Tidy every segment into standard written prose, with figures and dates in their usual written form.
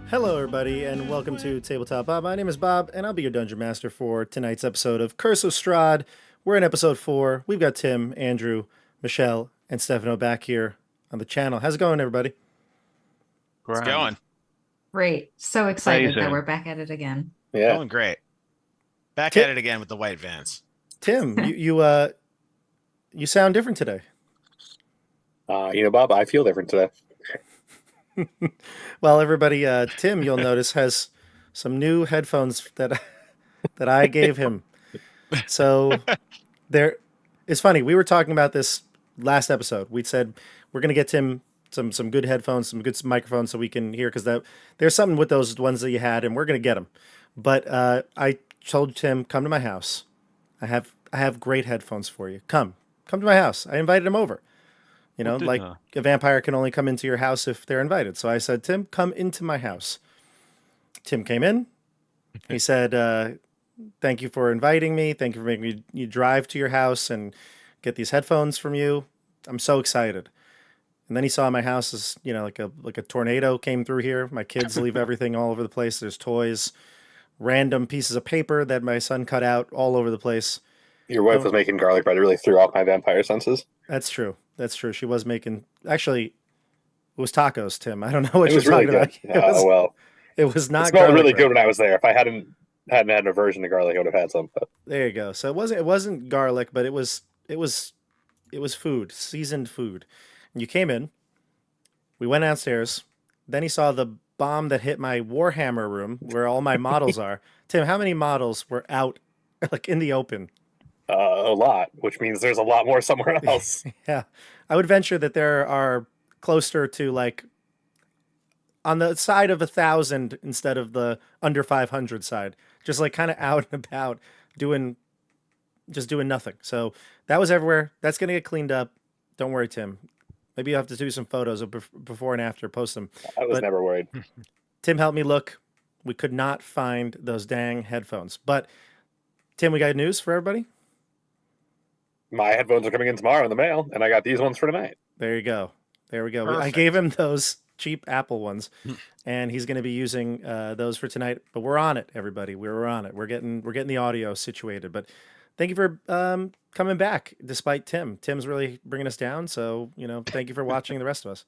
Hello, everybody, and welcome to Tabletop Bob. My name is Bob, and I'll be your Dungeon Master for tonight's episode of Curse of Strahd. We're in episode 4. We've got Tim, Andrew, Michelle, and Stefano back here on the channel. How's it going, everybody? It's going. Great. So excited that Amazing. we're back at it again. Yeah. Going great. Back Tim- at it again with the white vans. Tim, you sound different today. Bob, I feel different today. Well, everybody, Tim, you'll notice, has some new headphones that I gave him. So it's funny. We were talking about this last episode. We said we're gonna get Tim some good headphones, some good microphones, so we can hear, because there's something with those ones that you had, and we're gonna get them. But I told Tim, come to my house. I have great headphones for you. Come to my house. I invited him over. You know, like a vampire can only come into your house if they're invited. So I said, Tim, come into my house. Tim came in. He said, thank you for inviting me. Thank you for making me drive to your house and get these headphones from you. I'm so excited. And then he saw my house as, like a tornado came through here. My kids leave everything all over the place. There's toys, random pieces of paper that my son cut out all over the place. Your wife was making garlic bread. It really threw off my vampire senses. That's true. She was making, actually, it was tacos, Tim. I don't know what It you're was really talking good. about. Well, It was not it smelled really garlic good bread. when I was there. If I hadn't had an aversion to garlic, I would have had some. But There you go. So it wasn't garlic, but it was food, seasoned food. And you came in. We went downstairs. Then he saw the bomb that hit my Warhammer room where all my models are. Tim, how many models were out, like in the open? a lot, which means there's a lot more somewhere else. Yeah, I would venture that there are closer to, like, on the side of 1,000 instead of the under 500 side, just like kind of out and about doing nothing. So that was everywhere. That's gonna get cleaned up. Don't worry, Tim. Maybe you have to do some photos of before and after, post them. I was But- never worried. Tim helped me look. We could not find those dang headphones. But Tim, we got news for everybody. My headphones are coming in tomorrow in the mail, and I got these ones for tonight. There you go. There we go. I Perfect. gave him those cheap Apple ones, and he's going to be using those for tonight. But we're on it, everybody. We're on it. We're getting the audio situated. But thank you for coming back, despite Tim. Tim's really bringing us down. So thank you for watching the rest of us.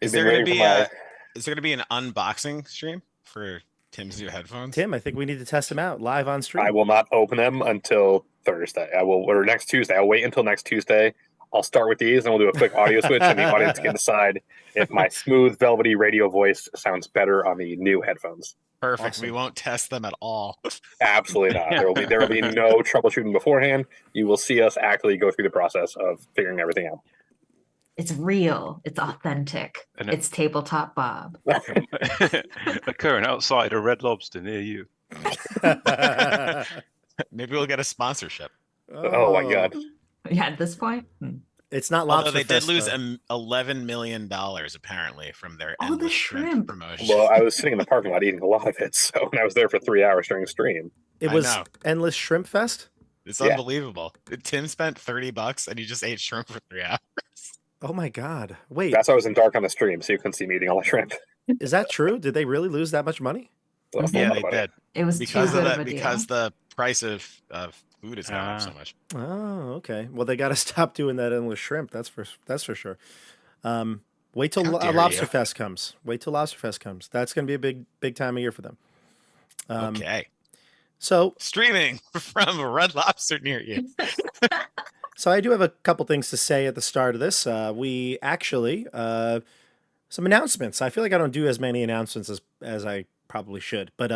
Is Been there going waiting to for be is there going to be an unboxing stream for Tim's new headphones? Tim, I think we need to test them out live on stream. I will not open them until Thursday. Or next Tuesday. I'll wait until next Tuesday. I'll start with these, and we'll do a quick audio switch, and the audience can decide if my smooth, velvety radio voice sounds better on the new headphones. Perfect. Awesome. We won't test them at all. Absolutely not. There will be no troubleshooting beforehand. You will see us actually go through the process of figuring everything out. It's real. It's authentic. And It's Tabletop Bob. occurring outside a Red Lobster near you. Maybe we'll get a sponsorship. Oh my god. Yeah, at this point. It's not Although lobster they did fest, lose though. $11 million apparently from their Oh, the endless shrimp. promotion. Well, I was sitting in the parking lot eating a lot of it, so and I was there for 3 hours during the stream. It I was know. endless shrimp fest. It's Yeah. unbelievable. Tim spent $30 and he just ate shrimp for 3 hours. Oh my god! Wait, That's why I was in dark on the stream, so you couldn't see me eating all the shrimp. is that true? Did they really lose that much money? So I Yeah, thought Yeah, they about did. It was Because too of good that, of a deal. because the price of food is going up so Ah. much. Oh, okay. Well, they got to stop doing that endless shrimp. That's for sure. Wait till How dare Lobster you. Fest comes. Wait till Lobster Fest comes. That's going to be a big time of year for them. Okay. So Streaming from a Red Lobster near you. So I do have a couple things to say at the start of this. We actually some announcements. I feel like I don't do as many announcements as I probably should, but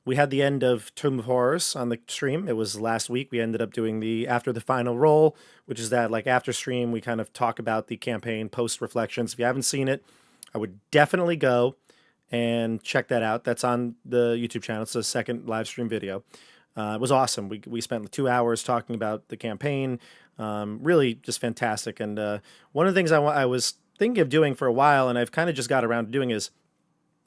we had the end of Tomb of Horrors on the stream. It was last week. We ended up doing the after the final roll, which is that like after stream we kind of talk about the campaign, post reflections. If you haven't seen it, I would definitely go and check that out. That's on the YouTube channel. It's the second live stream video. It was awesome. We spent 2 hours talking about the campaign. Really just fantastic. And one of the things I was thinking of doing for a while, and I've kind of just got around to doing, is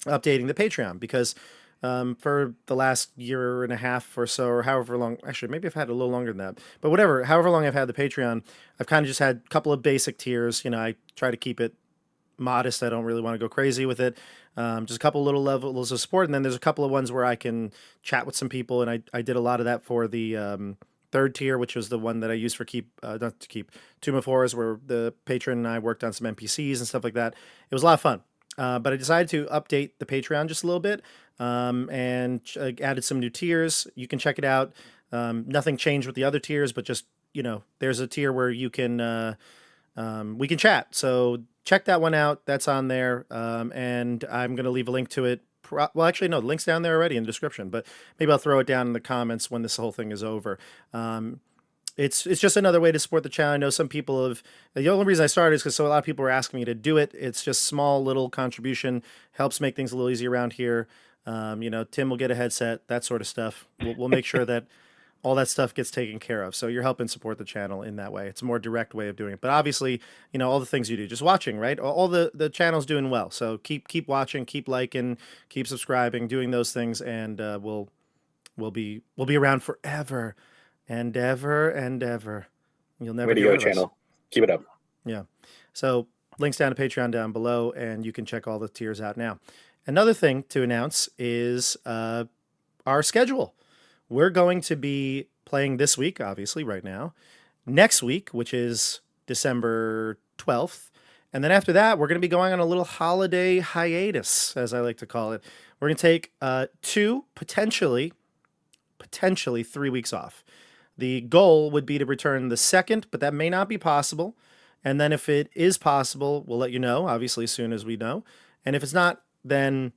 updating the Patreon, because for the last year and a half or so, or however long, actually maybe I've had a little longer than that, but whatever, however long I've had the Patreon, I've kind of just had a couple of basic tiers. I try to keep it modest. I don't really want to go crazy with it. Just a couple little levels of support, and then there's a couple of ones where I can chat with some people, and I did a lot of that for the third tier, which was the one that I used for Tomb of Horrors, where the patron and I worked on some NPCs and stuff like that. It was a lot of fun. But I decided to update the Patreon just a little bit, and added some new tiers. You can check it out. Nothing changed with the other tiers, but just, there's a tier where you can, we can chat. So check that one out. That's on there. And I'm going to leave a link to it. Well, actually, no, the link's down there already in the description, but maybe I'll throw it down in the comments when this whole thing is over. It's just another way to support the channel. I know some people have. The only reason I started is because a lot of people were asking me to do it. It's just small little contribution, helps make things a little easier around here. Tim will get a headset, that sort of stuff. We'll make sure that all that stuff gets taken care of. So you're helping support the channel in that way. It's a more direct way of doing it. But obviously, all the things you do, just watching, right? All the channel's doing well. So keep watching, keep liking, keep subscribing, doing those things, and we'll be around forever and ever and ever. You'll never get rid of us. Channel. Keep it up. Yeah. So links down to Patreon down below, and you can check all the tiers out now. Another thing to announce is our schedule. We're going to be playing this week, obviously, right now. Next week, which is December 12th. And then after that, we're going to be going on a little holiday hiatus, as I like to call it. We're going to take 2, potentially 3 weeks off. The goal would be to return the 2nd, but that may not be possible. And then if it is possible, we'll let you know, obviously, as soon as we know. And if it's not, then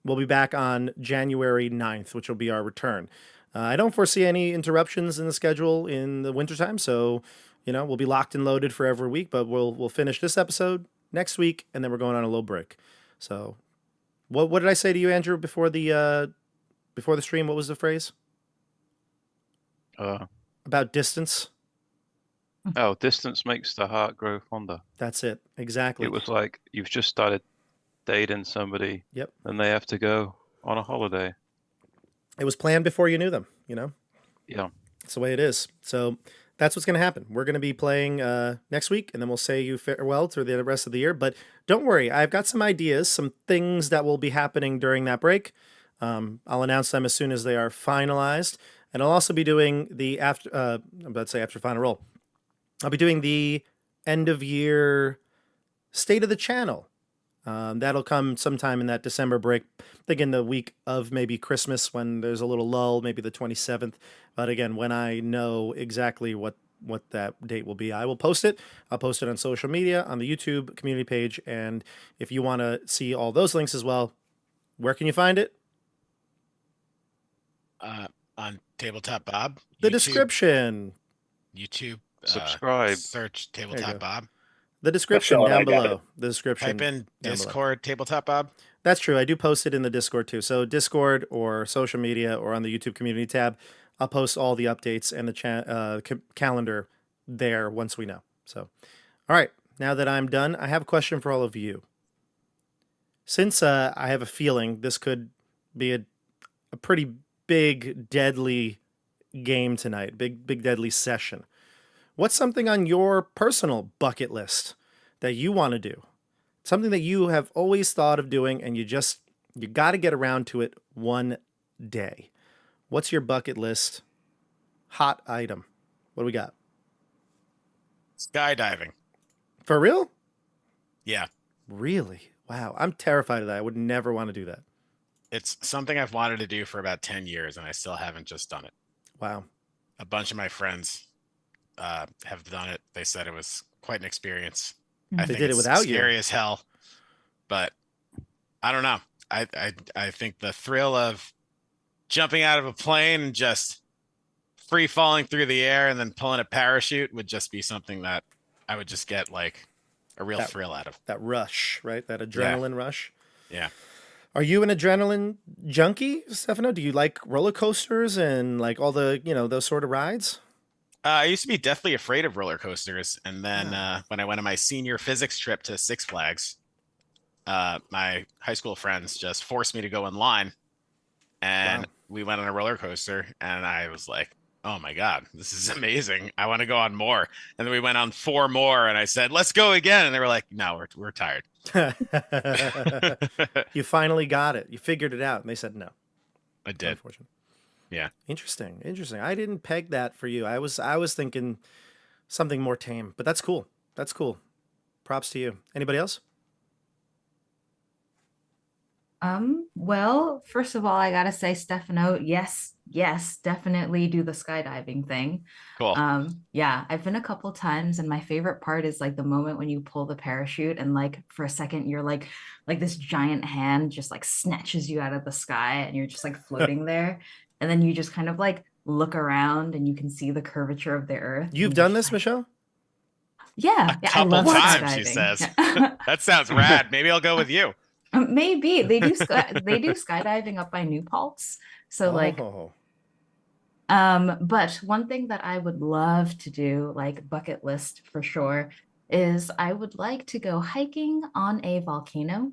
we'll be back on January 9th, which will be our return. I don't foresee any interruptions in the schedule in the wintertime, so, we'll be locked and loaded for every week, but we'll finish this episode next week, and then we're going on a little break. So, what did I say to you, Andrew, before the stream? What was the phrase? About distance? Oh, distance makes the heart grow fonder. That's it. Exactly. It was like you've just started dating somebody. Yep. And they have to go on a holiday. It was planned before you knew them, Yeah. It's the way it is. So that's what's going to happen. We're going to be playing next week, and then we'll say you farewell through the rest of the year. But don't worry, I've got some ideas, some things that will be happening during that break. I'll announce them as soon as they are finalized. And I'll also be doing the after final roll. I'll be doing the end of year state of the channel. That'll come sometime in that December break. I think in the week of maybe Christmas, when there's a little lull, maybe the 27th. But again, when I know exactly what that date will be, I will post it. I'll post it on social media, on the YouTube community page. And if you want to see all those links as well, where can you find it? On Tabletop Bob. The YouTube, description. YouTube. Subscribe. Search There you Tabletop go. Bob. The description Michelle and down I got below. it. The description. Type in down below. Discord Tabletop Bob. That's true. I do post it in the Discord too. So Discord or social media or on the YouTube community tab, I'll post all the updates and the calendar there once we know. So, all right. Now that I'm done, I have a question for all of you. Since I have a feeling this could be a pretty big, deadly game tonight, big, deadly session. What's something on your personal bucket list that you want to do? Something that you have always thought of doing and you got to get around to it one day. What's your bucket list hot item? What do we got? Skydiving. For real? Yeah. Really? Wow. I'm terrified of that. I would never want to do that. It's something I've wanted to do for about 10 years, and I still haven't just done it. Wow. A bunch of my friends have done it. They said it was quite an experience. I They think did it it's without you. scary as hell, but I don't know. I think the thrill of jumping out of a plane and just free falling through the air and then pulling a parachute would just be something that I would just get like a real thrill out of. That rush, right? That adrenaline rush. Yeah. Are you an adrenaline junkie, Stefano? Do you like roller coasters and like all the, those sort of rides? I used to be deathly afraid of roller coasters, and then when I went on my senior physics trip to Six Flags, my high school friends just forced me to go in line, and we went on a roller coaster, and I was like, oh my God, this is amazing. I want to go on more. And then we went on 4 more, and I said, let's go again. And they were like, no, we're tired. You finally got it. You figured it out. And they said no. I did. Unfortunately. Yeah. Interesting. I didn't peg that for you. I was thinking something more tame, but that's cool. That's cool. Props to you. Anybody else? Well, first of all, I gotta say, Stefano, yes, definitely do the skydiving thing. Cool. Yeah, I've been a couple times, and my favorite part is like the moment when you pull the parachute and like for a second you're like this giant hand just like snatches you out of the sky and you're just like floating there. And then you just kind of like look around and you can see the curvature of the earth. You've and done you're this, just Michelle? Yeah, A I couple love times, she skydiving. says. Yeah. That sounds rad. Maybe I'll go with you. Maybe they do skydiving up by New Paltz. So like Oh. but one thing that I would love to do, like bucket list for sure, is I would like to go hiking on a volcano,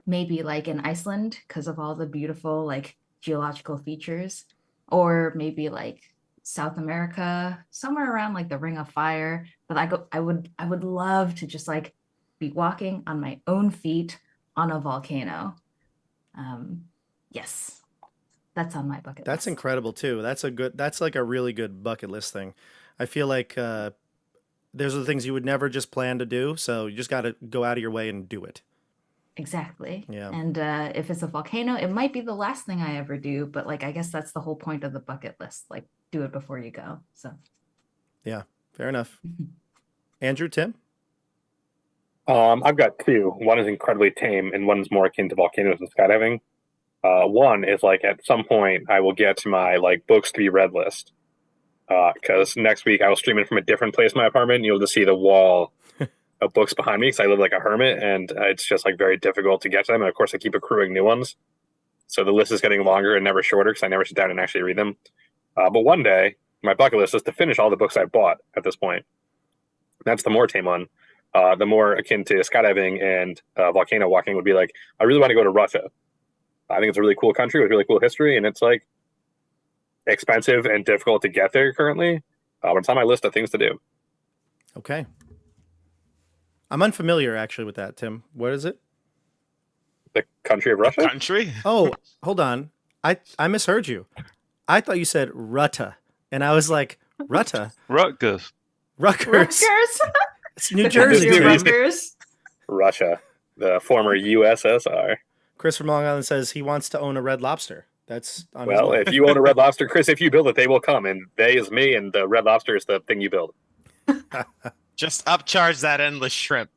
maybe like in Iceland because of all the beautiful like geological features, or maybe like South America, somewhere around like the Ring of Fire. But I would love to just like be walking on my own feet on a volcano. Yes. That's on my bucket That's list. incredible too. That's like a really good bucket list thing. I feel like those are the things you would never just plan to do. So you just got to go out of your way and do it. Exactly. Yeah. And if it's a volcano, it might be the last thing I ever do, but like I guess that's the whole point of the bucket list. Like do it before you go. So Yeah, fair enough. Andrew, Tim? I've got 2. One is incredibly tame, and one's more akin to volcanoes and skydiving. One is like at some point I will get to my like books to be read list. Because next week I will stream it from a different place in my apartment, and you'll just see the wall of books behind me because I live like a hermit, and it's just like very difficult to get to them. And of course, I keep accruing new ones, so the list is getting longer and never shorter because I never sit down and actually read them. But one day, my bucket list is to finish all the books I've bought at this point. That's the more tame one. The more akin to skydiving and volcano walking would be like, I really want to go to Russia. I think it's a really cool country with really cool history, and it's like expensive and difficult to get there currently. But it's on my list of things to do. Okay. I'm unfamiliar actually with that, Tim. What is it? The country of Russia? Country? Oh, hold on. I misheard you. I thought you said Rutta. And I was like, Rutta? Rutgers. Rutgers. Rutgers. It's New Jersey. New Tim. Rutgers. Russia, the former USSR. Chris from Long Island says he wants to own a Red Lobster. That's on his Well, list. if you own a Red Lobster, Chris, if you build it, they will come. And they is me, and the Red Lobster is the thing you build. Just upcharge that endless shrimp.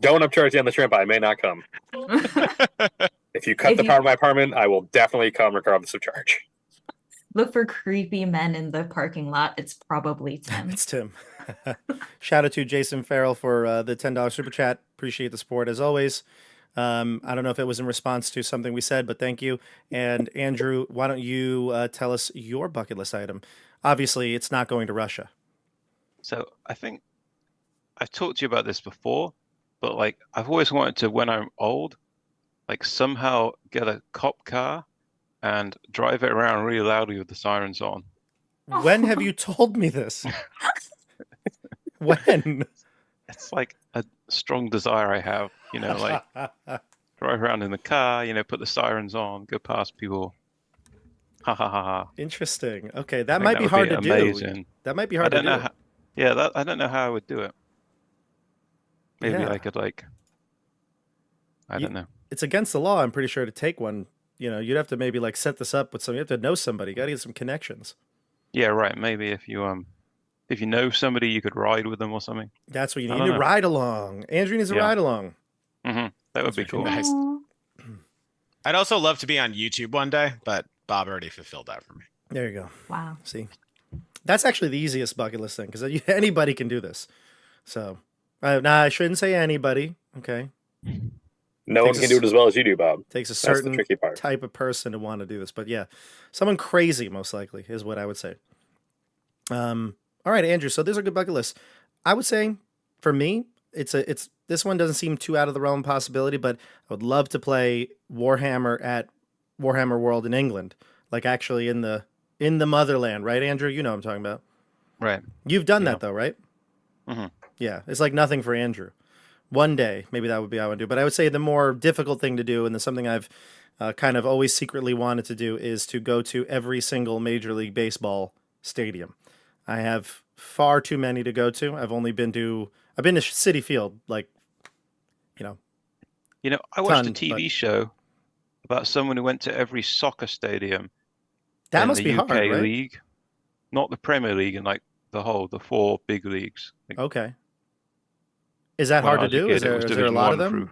Don't upcharge the shrimp. I may not come. If you cut If the you- power of my apartment, I will definitely come regardless of charge. Look for creepy men in the parking lot. It's probably Tim. It's Tim. Shout out to Jason Farrell for the $10 super chat. Appreciate the support as always. I don't know if it was in response to something we said, but thank you. And Andrew, why don't you tell us your bucket list item? Obviously, it's not going to Russia. So I think I've talked to you about this before, but like I've always wanted to, when I'm old, like somehow get a cop car and drive it around really loudly with the sirens on. When have you told me this? When? It's like a strong desire I have, like drive around in the car, put the sirens on, go past people. Ha ha ha ha. Interesting. Okay, that I think might be would hard to do. amazing. That might be I hard to don't do. know how, I don't know how I would do it. Maybe Yeah. I could I don't know. It's against the law, I'm pretty sure, to take one you'd have to maybe like set this up with somebody. You have to know somebody. Got to get some connections. Yeah, right. Maybe if you know somebody, you could ride with them or something. That's what you I need don't to know. ride along. Andrew needs to Yeah. ride along. That would be cool. Nice. Aw. I'd also love to be on YouTube one day, but Bob already fulfilled that for me. There you go. Wow. See, that's actually the easiest bucket list thing because anybody can do this. So, I shouldn't say anybody. Okay, No one Takes can us- do it as well as you do, Bob. takes a That's certain the tricky part. type of person to want to do this, but yeah, someone crazy most likely is what I would say. All right, Andrew. So there's a good bucket list. I would say for me, it's this one doesn't seem too out of the realm of possibility, but I would love to play Warhammer at Warhammer World in England, like actually in the motherland, right, Andrew? You know what I'm talking about. Right. You've done Yeah. that though, right? Mhm. Yeah, it's like nothing for Andrew. One day, maybe that would be how I would do. But I would say the more difficult thing to do, and the something I've kind of always secretly wanted to do, is to go to every single Major League Baseball stadium. I have far too many to go to. I've been to Citi Field, like, I watched ton, a TV show about someone who went to every soccer stadium that in must the be UK hard, right? league, not the Premier League, and like the 4 big leagues. Like, Okay. Is that when hard I to was a do? kid, Is it there was a Division lot of 1 them? through.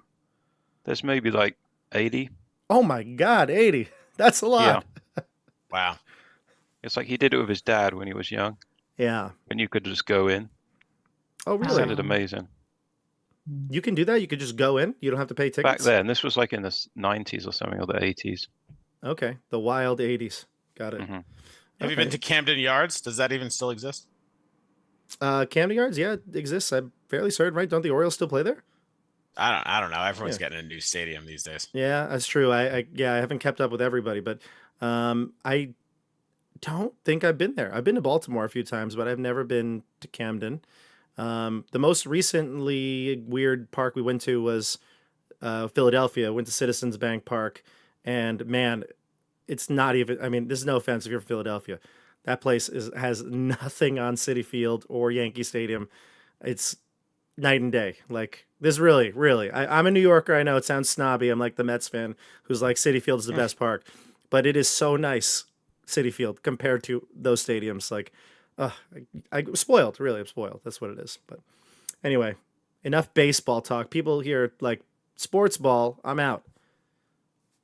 There's maybe like 80. Oh my God, 80. That's a lot. Wow. It's like he did it with his dad when he was young, Yeah. and you could just go in. Oh, It really? sounded amazing. You can do that? You could just go in? You don't have to pay Back tickets? then, this was like in the 90s or something, or the 80s. Okay. The wild 80s. Got it. Mhm. Have you been to Camden Yards? Does that even still exist? Camden Yards, yeah, it exists. I'm fairly certain, right? Don't the Orioles still play there? I don't know. Everyone's Yeah. getting a new stadium these days. Yeah, that's true. I haven't kept up with everybody, but I don't think I've been there. I've been to Baltimore a few times, but I've never been to Camden. The most recently weird park we went to was Philadelphia. Went to Citizens Bank Park, and man, it's not even. I mean, this is no offense if you're from Philadelphia. That place has nothing on Citi Field or Yankee Stadium. It's night and day. Like this, really, really. I'm a New Yorker. I know it sounds snobby. I'm like the Mets fan who's like Citi Field's the best park, but it is so nice, Citi Field, compared to those stadiums. Like, I'm spoiled. Really, I'm spoiled. That's what it is. But anyway, enough baseball talk. People here like sports ball. I'm out.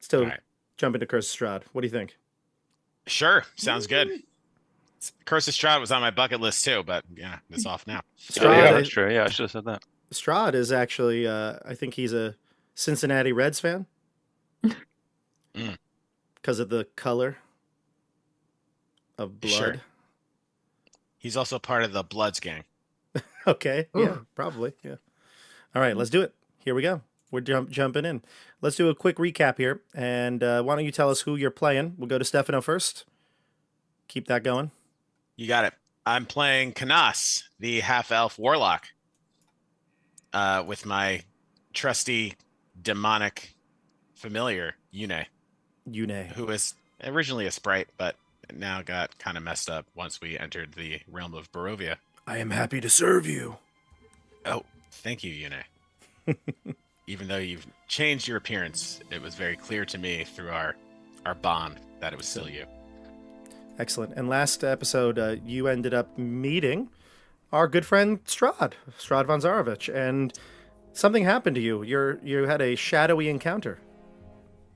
Still All right. jump into Curse of Strahd. What do you think? Sure. Sounds good. Curse of Strahd was on my bucket list too, but yeah, it's off now. Oh, yeah, Strahd, that's true. Yeah, I should have said that. Strahd is actually, I think he's a Cincinnati Reds fan Mm. because of the color of blood. Sure. He's also part of the Bloods gang. Okay, yeah, Ooh. probably, yeah. All right, let's do it. Here we go. We're jumping in. Let's do a quick recap here, and why don't you tell us who you're playing? We'll go to Stefano first. Keep that going. You got it. I'm playing Canas, the half-elf warlock, with my trusty demonic familiar, Yune, Yune. who was originally a sprite, but now got kind of messed up once we entered the realm of Barovia. I am happy to serve you. Oh, thank you, Yune. Even though you've changed your appearance, it was very clear to me through our bond that it was still you. Excellent. And last episode, you ended up meeting our good friend Strahd von Zarovich, and something happened to you. You had a shadowy encounter.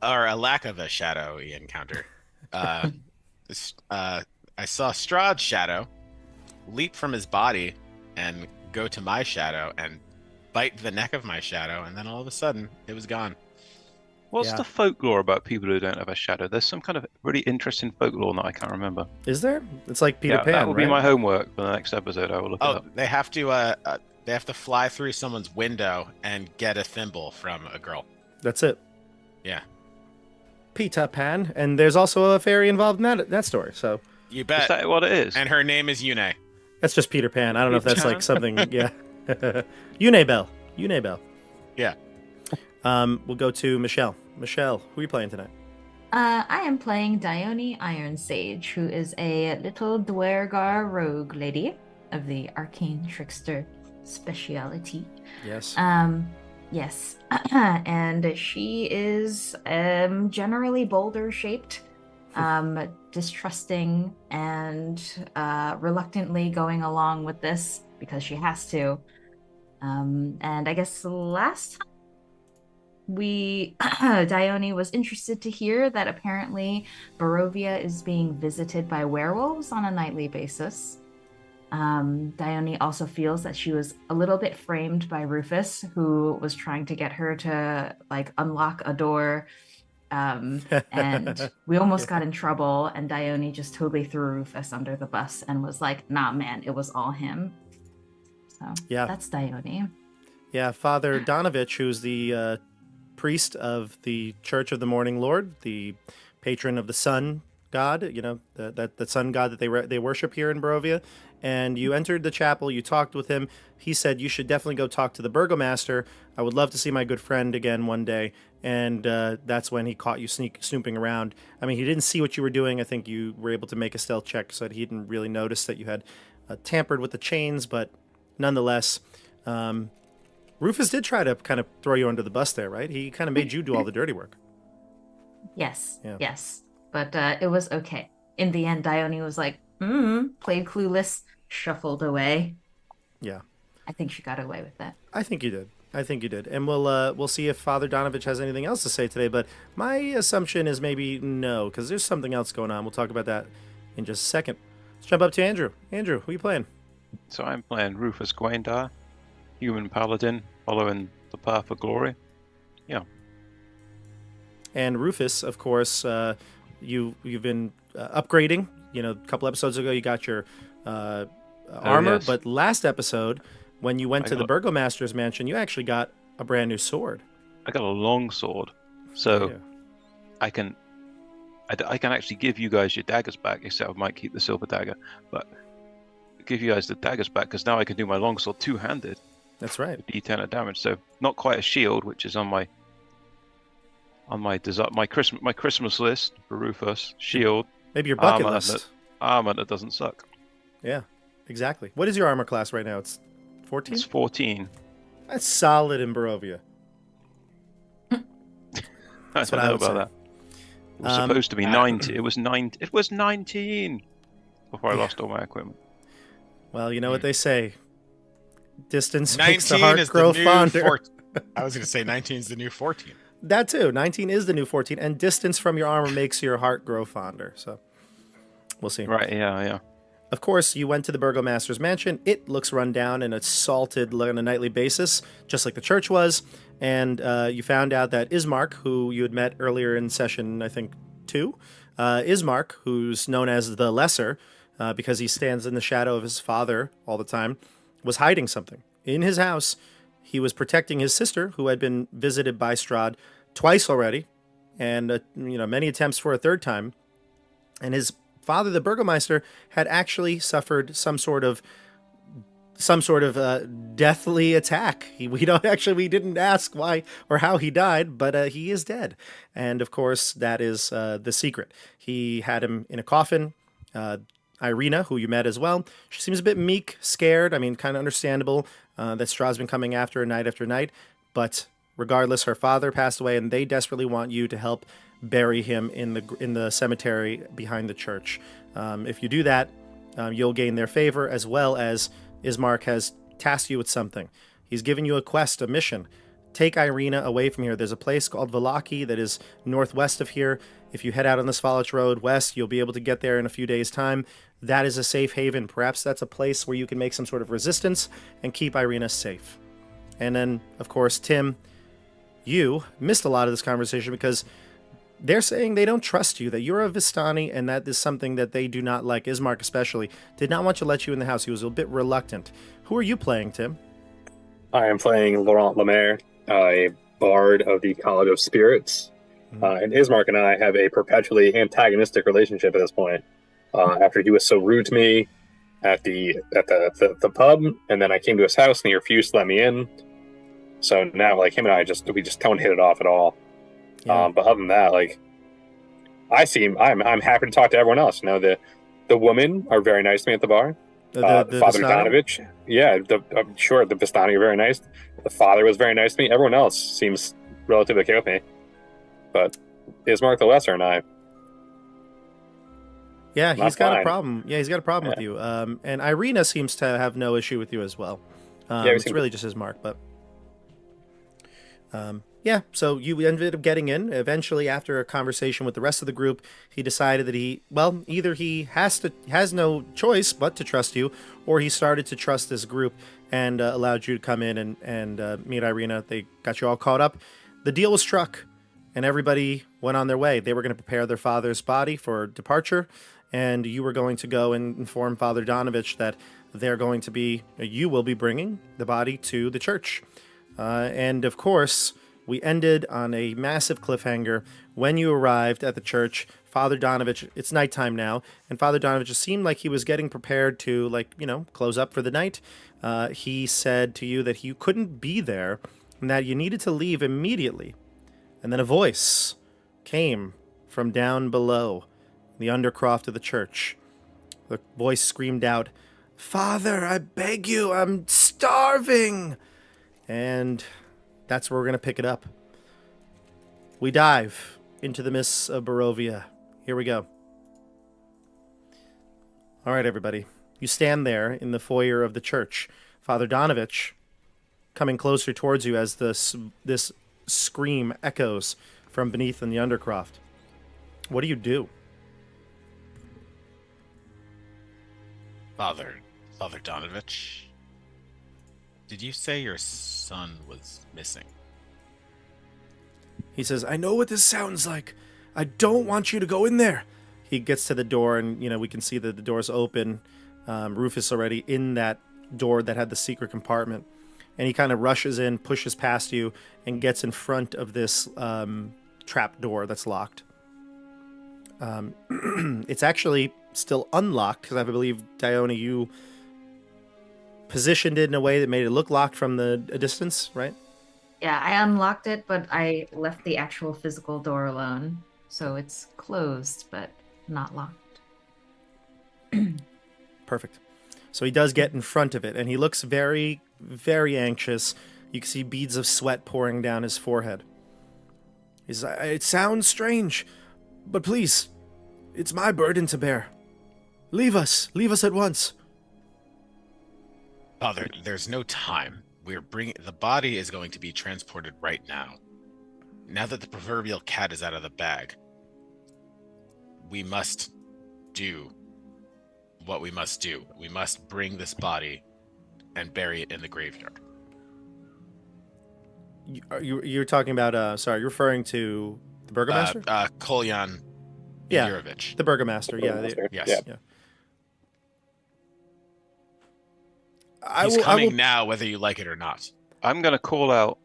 Or a lack of a shadowy encounter. I saw Strahd's shadow leap from his body and go to my shadow and bite the neck of my shadow, and then all of a sudden it was gone. What's Yeah. the folklore about people who don't have a shadow? There's some kind of really interesting folklore that I can't remember. Is there? It's like Peter Yeah, Pan, that will right? be my homework for the next episode. I will look it Oh, up. they have to fly through someone's window and get a thimble from a girl. That's it. Yeah, Peter Pan, and there's also a fairy involved in that story. So you Is bet. that what it is? And her name is Yune. that's just Peter Pan. I don't know if that's Peter like something. Yeah. Yune Bell. Yeah. We'll go to Michelle. Michelle, who are you playing tonight? I am playing Dione Ironsage, who is a little Dwergar rogue lady of the Arcane Trickster speciality. Yes. Yes. And she is generally boulder shaped, distrusting and reluctantly going along with this because she has to. And I guess last time Dione was interested to hear that apparently Barovia is being visited by werewolves on a nightly basis. Dione also feels that she was a little bit framed by Rufus, who was trying to get her to like unlock a door. And we almost got in trouble, and Dione just totally threw Rufus under the bus and was like, nah, man, it was all him. So Yeah. that's Dione. Yeah, Father Donovich, who's the priest of the Church of the Morning Lord, the patron of the sun god, the sun god that they worship here in Barovia. And you entered the chapel, you talked with him. He said you should definitely go talk to the burgomaster. I would love to see my good friend again one day. And that's when he caught you snooping around. I mean, he didn't see what you were doing. I think you were able to make a stealth check so that he didn't really notice that you had tampered with the chains, but nonetheless, Rufus did try to kind of throw you under the bus there, right? He kind of made you do all the dirty work. Yes, Yeah. yes. But it was okay. In the end, Dione was like, played clueless, shuffled away. Yeah. I think she got away with that. I think you did. And we'll see if Father Donovich has anything else to say today, but my assumption is maybe no, because there's something else going on. We'll talk about that in just a second. Let's jump up to Andrew. Andrew, who are you playing? So I'm playing Rufus Gwaindire, human paladin, following the path of glory. Yeah. And Rufus, of course, you've been upgrading. A couple episodes ago, you got your armor, yes. But last episode, when you went to the Burgomaster's mansion, you actually got a brand new sword. I got a long sword, so Yeah. I can actually give you guys your daggers back. Except I might keep the silver dagger, but give you guys the daggers back because now I can do my longsword two-handed. That's right. D10 of damage, so not quite a shield, which is on my Christmas list for Rufus. Shield, Maybe your bucket armor list. armor that doesn't suck. Yeah, exactly. What is your armor class right now? It's 14? It's 14. That's solid in Barovia. I That's don't what I know would about say. that. It was supposed to be 90. It was 9. It was 19 before I lost all my equipment. Well, you know what they say. Distance makes the 19 heart is grow the new fonder. I was going to say 19 is the new 14. That too. 19 is the new 14, and distance from your armor makes your heart grow fonder. So we'll see. Right? Yeah. Of course, you went to the Burgomaster's mansion. It looks run down and assaulted on a nightly basis, just like the church was. And you found out that Ismark, who you had met earlier in session, I think, 2, Ismark, who's known as the Lesser, because he stands in the shadow of his father all the time, was hiding something. In his house, he was protecting his sister, who had been visited by Strahd twice already, and many attempts for a third time. And his father, the Burgomaster, had actually suffered some sort of deathly attack. We didn't ask why or how he died, but he is dead. And of course, that is the secret. He had him in a coffin. Irina, who you met as well, she seems a bit meek, scared. I mean, kind of understandable that Strahd's been coming after her night after night. But regardless, her father passed away, and they desperately want you to help bury him in the cemetery behind the church. If you do that, you'll gain their favor, as well as Ismark has tasked you with something. He's given you a quest, a mission. Take Irina away from here. There's a place called Valaki that is northwest of here. If you head out on the Svalich Road west, you'll be able to get there in a few days' time. That is a safe haven. Perhaps that's a place where you can make some sort of resistance and keep Irina safe. And then, of course, Tim, you missed a lot of this conversation because they're saying they don't trust you, that you're a Vistani, and that is something that they do not like. Ismark especially did not want to let you in the house. He was a bit reluctant. Who are you playing, Tim? I am playing Laurent LeMaire, a bard of the College of Spirits. And Ismark and I have a perpetually antagonistic relationship at this point. After he was so rude to me at the pub, and then I came to his house and he refused to let me in. So now, like, him and I we just don't hit it off at all. Yeah. But other than that, like, I'm happy to talk to everyone else. The women are very nice to me at the bar. The Father Vistana? Donovich. Yeah, sure, the Vistani are very nice. The father was very nice to me. Everyone else seems relatively okay with me. But Ismark the Lesser and I, Yeah, Not he's got a fine. problem. Yeah, he's got a problem with you. And Irina seems to have no issue with you as well. we It's seem really just his mark, but yeah. So you ended up getting in. Eventually, after a conversation with the rest of the group, he decided that either he has no choice but to trust you, or he started to trust this group and allowed you to come in and meet Irina. They got you all caught up. The deal was struck, and everybody went on their way. They were going to prepare their father's body for departure, and you were going to go and inform Father Donovich that you will be bringing the body to the church. And of course, we ended on a massive cliffhanger. When you arrived at the church, Father Donovich, it's nighttime now, and Father Donovich seemed like he was getting prepared to, close up for the night. He said to you that you couldn't be there and that you needed to leave immediately. And then a voice came from down below, the Undercroft of the church. The voice screamed out, "Father, I beg you, I'm starving!" And that's where we're going to pick it up. We dive into the mists of Barovia. Here we go. All right, everybody. You stand there in the foyer of the church. Father Donovich coming closer towards you as this scream echoes from beneath in the Undercroft. What do you do? Father Donovich, did you say your son was missing? He says, "I know what this sounds like. I don't want you to go in there." He gets to the door, and we can see that the door's open. Rufus already in that door that had the secret compartment, and he kind of rushes in, pushes past you, and gets in front of this trap door that's locked. It's actually still unlocked because I believe, Dione, you positioned it in a way that made it look locked from a distance, right? Yeah, I unlocked it, but I left the actual physical door alone. So it's closed, but not locked. Perfect. So he does get in front of it, and he looks very, very anxious. You can see beads of sweat pouring down his forehead. He says, "It sounds strange, but please, it's my burden to bear. Leave us at once." Father, there's no time. The body is going to be transported right now. Now that the proverbial cat is out of the bag, we must do what we must do. We must bring this body and bury it in the graveyard. You're talking about, you're referring to the Burgomaster? Kolyan Yeah, Yurovich. the Burgomaster, yeah. Yes. Yeah. He's coming now, whether you like it or not. I'm going to call out,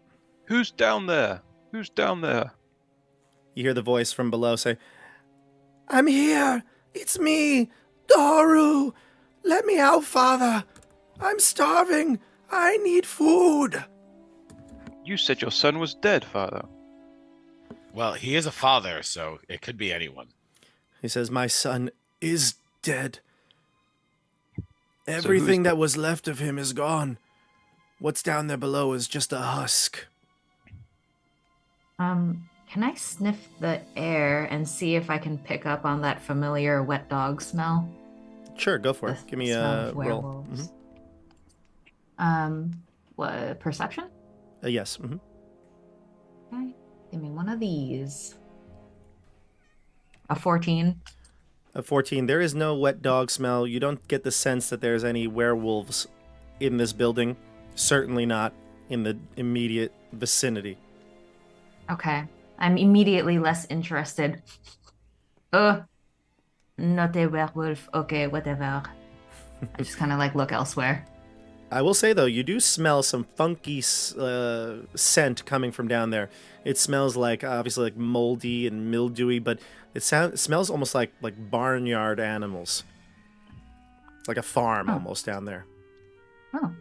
"Who's down there? Who's down there?" You hear the voice from below say, "I'm here. It's me, Doru. Let me out, Father. I'm starving. I need food." You said your son was dead, Father. Well, he is a father, so it could be anyone. He says, "My son is dead. Everything that was left of him is gone. What's down there below is just a husk." Can I sniff the air and see if I can pick up on that familiar wet dog smell? Sure, go for it. Give me smell a of roll. werewolves. What, perception? Yes. Mm-hmm. Okay, give me one of these. A 14. A 14. There is no wet dog smell. You don't get the sense that there's any werewolves in this building. Certainly not in the immediate vicinity. Okay. I'm immediately less interested. Not a werewolf. Okay, whatever. I just kind of look elsewhere. I will say, though, you do smell some funky scent coming from down there. It smells obviously like moldy and mildewy, but it smells almost like barnyard animals. It's like a farm almost down there. Oh.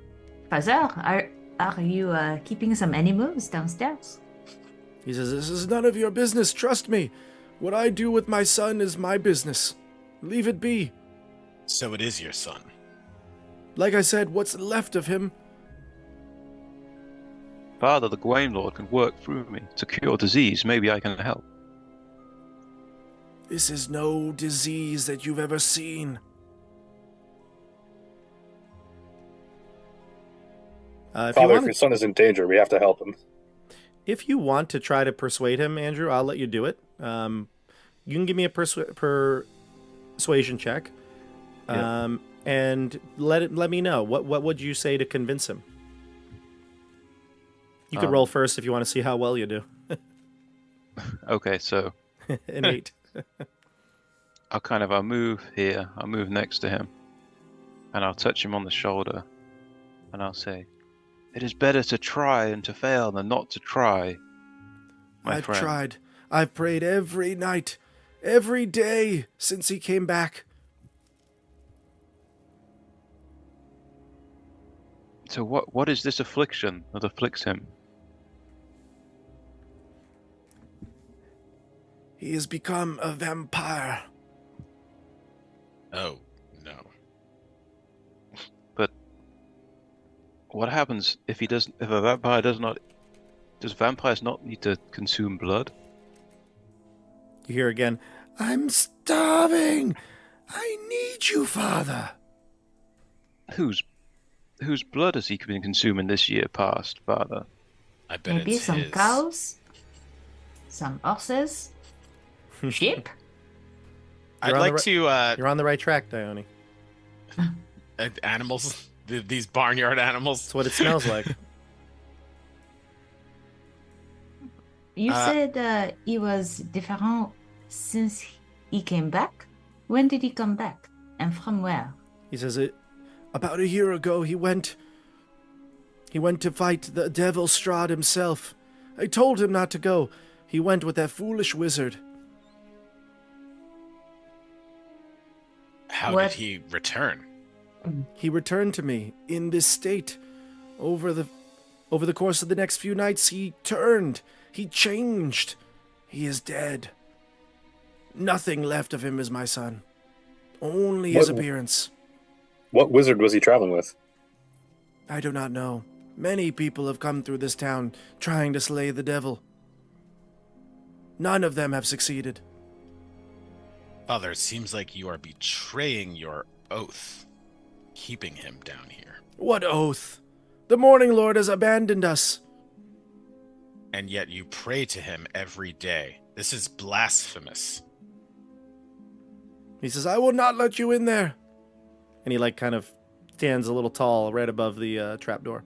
Father, are you keeping some animals downstairs? He says, "This is none of your business, trust me. What I do with my son is my business. Leave it be." So it is your son. Like I said, what's left of him? Father, the Gwaine Lord can work through me to cure disease. Maybe I can help. This is no disease that you've ever seen. Father, if your son is in danger, we have to help him. If you want to try to persuade him, Andrew, I'll let you do it. You can give me a persuasion check, and let me know what would you say to convince him. You could roll first if you want to see how well you do. Okay, so An 8. I'll move here. I'll move next to him, and I'll touch him on the shoulder, and I'll say, "It is better to try and to fail than not to try, my friend." I've tried. I've prayed every night, every day since he came back. So what is this affliction that afflicts him? He has become a vampire. Oh, no. But what happens if if a vampire does vampires not need to consume blood? You hear again, I'm starving. I need you, Father. Whose blood has he been consuming this year past, Father? I bet Maybe it's some his. cows, some horses, sheep. I'd You're on like the to You're on the right track, Dione. animals, these barnyard animals. That's what it smells like. You said he was different since he came back. When did he come back, and from where? He says, about a year ago, he went to fight the devil Strahd himself. I told him not to go. He went with that foolish wizard. How What? did he return? He returned to me in this state. Over the course of the next few nights, he turned. He changed. He is dead. Nothing left of him is my son. Only his appearance. What wizard was he traveling with? I do not know. Many people have come through this town trying to slay the devil. None of them have succeeded. Father, it seems like you are betraying your oath, keeping him down here. What oath? The Morning Lord has abandoned us. And yet you pray to him every day. This is blasphemous. He says, I will not let you in there. And he kind of stands a little tall right above the trapdoor.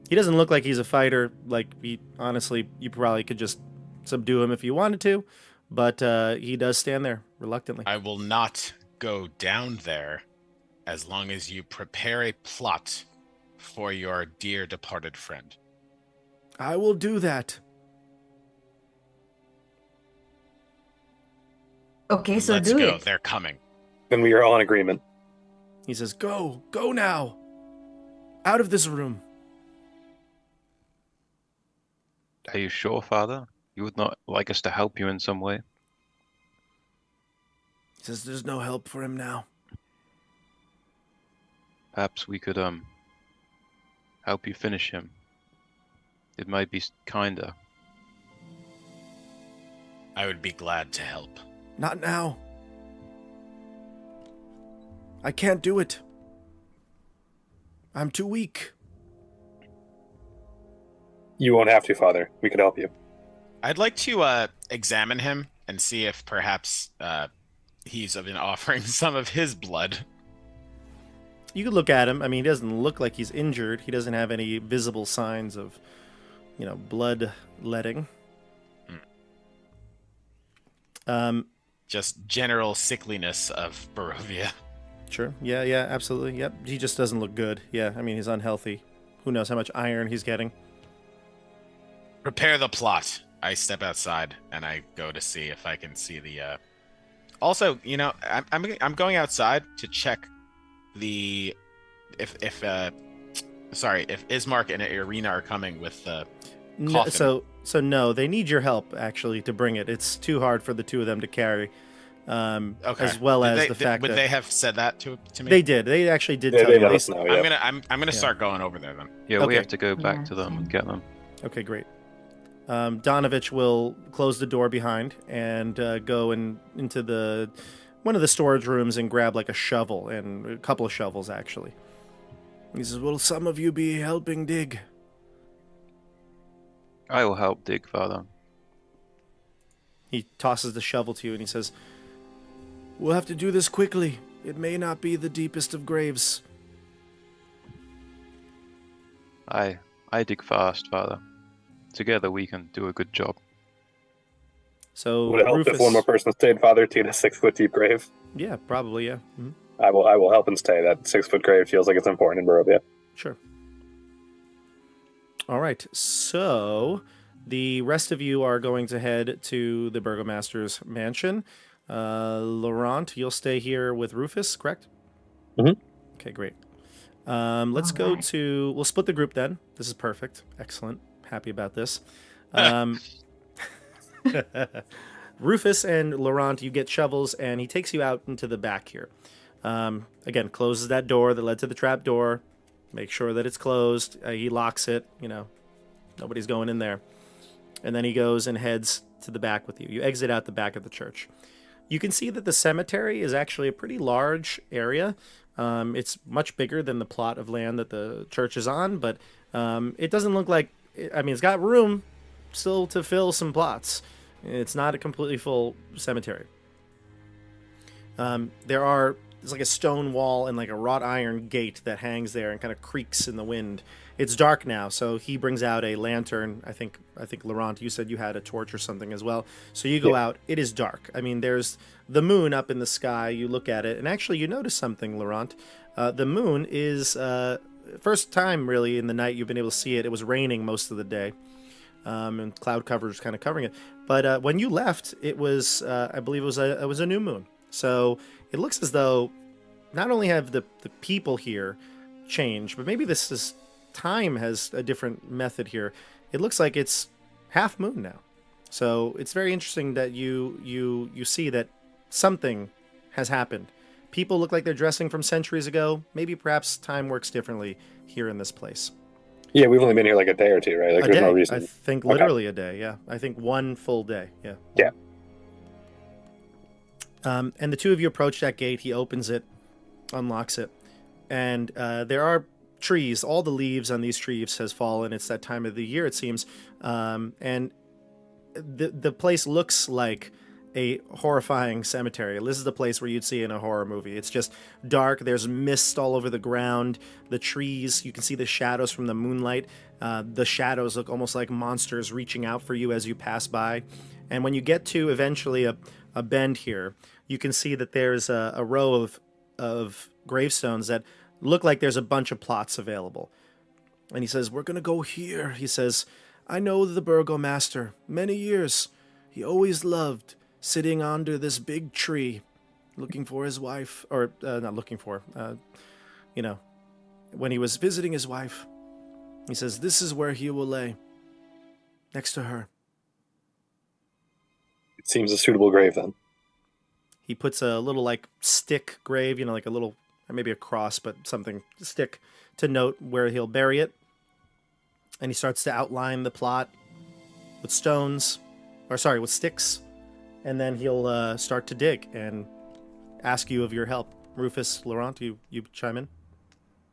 He doesn't look like he's a fighter. Honestly, you probably could just subdue him if you wanted to. But he does stand there reluctantly. I will not go down there as long as you prepare a plot for your dear departed friend. I will do that. Okay, so Let's do go. it. They're coming. Then we are all in agreement. He says, go now. Out of this room. Are you sure, Father? You would not like us to help you in some way? He says, there's no help for him now. Perhaps we could help you finish him. It might be kinder. I would be glad to help. Not now. I can't do it. I'm too weak. You won't have to, Father. We could help you. I'd like to examine him and see if perhaps he's been offering some of his blood. You could look at him. I mean, he doesn't look like he's injured. He doesn't have any visible signs of, blood letting. Just general sickliness of Barovia. Sure. Yeah, absolutely. Yep. He just doesn't look good. Yeah, I mean, he's unhealthy. Who knows how much iron he's getting. Prepare the plot. I step outside and I go to see if I can see the. Also, I'm going outside to check the if Ismark and Irina are coming with the coffin. So no, they need your help actually to bring it. It's too hard for the two of them to carry. Okay. as well as the fact would that they have said that to me? they did. They actually did They tell you. let They us know. I'm Yeah. gonna Yeah. start going over there then. Yeah, Okay. we have to go back Yeah, to them and same. get them. Okay, great. Donovich will close the door behind and go into one of the storage rooms and grab like a shovel and a couple of shovels actually. He says, "Will some of you be helping dig?" I will help dig, Father. He tosses the shovel to you and he says, "We'll have to do this quickly. It may not be the deepest of graves." I dig fast, Father. Together we can do a good job. So Would it help Rufus, if one more person stayed, Father, to a 6-foot deep grave? yeah, probably, yeah. Mhm. I will help and stay. That 6-foot grave feels like it's important in Barovia. Sure. All right. So the rest of you are going to head to the Burgomaster's mansion. Laurent, you'll stay here with Rufus, correct? Mhm. Okay, great. Let's go Alright. to... We'll split the group then. This is perfect. Excellent. Happy about this. Rufus and Laurent, you get shovels, and he takes you out into the back here. Again, closes that door that led to the trap door. Make sure that it's closed. He locks it. Nobody's going in there. And then he goes and heads to the back with you. You exit out the back of the church. You can see that the cemetery is actually a pretty large area. It's much bigger than the plot of land that the church is on, but it doesn't look like... I mean, it's got room still to fill some plots. It's not a completely full cemetery. There's like a stone wall and like a wrought iron gate that hangs there and kind of creaks in the wind. It's dark now, so he brings out a lantern. I think Laurent, you said you had a torch or something as well. So you go out. It is dark. I mean, there's the moon up in the sky. You look at it, and actually you notice something, Laurent. The moon is first time really in the night you've been able to see it. It was raining most of the day. And cloud cover is kind of covering it. But when you left, it was, I believe it was a new moon. So it looks as though not only have the people here changed, but maybe time has a different method here. It looks like it's half moon now. So it's very interesting that you see that something has happened. People look like they're dressing from centuries ago. Maybe perhaps time works differently here in this place. Yeah, we've only been here like a day or two, right? Like, there's no reason. I think literally a day, yeah. I think one full day, yeah. Yeah. And the two of you approach that gate. He opens it, unlocks it, and there are trees. All the leaves on these trees has fallen. It's that time of the year, it seems. And the place looks like a horrifying cemetery. This is the place where you'd see in a horror movie. It's just dark. There's mist all over the ground. The trees, you can see the shadows from the moonlight. The shadows look almost like monsters reaching out for you as you pass by. And when you get to eventually a bend here, you can see that there's a row of gravestones that look like there's a bunch of plots available. And he says, "We're going to go here." He says, "I know the Burgomaster. Many years. He always loved sitting under this big tree, looking for his wife, or not looking for, when he was visiting his wife. He says, this is where he will lay, next to her." It seems a suitable grave then. He puts a little like stick grave, like a little, maybe a cross, but something stick to note where he'll bury it. And he starts to outline the plot with with sticks. And then he'll start to dig and ask you of your help. Rufus, Laurent, you chime in?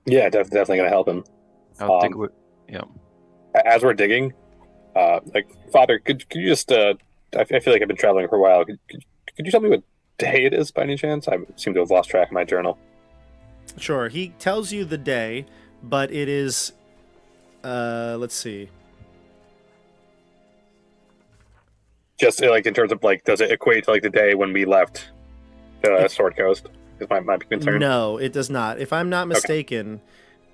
Yeah, definitely going to help him. I'll dig with, yeah. As we're digging, Father, could you just, I feel like I've been traveling for a while. Could you tell me what day it is by any chance? I seem to have lost track of my journal. Sure. He tells you the day, but it is, let's see. Just like in terms of like, does it equate to like the day when we left the Sword Coast? Is my concern. No, it does not. If I'm not mistaken,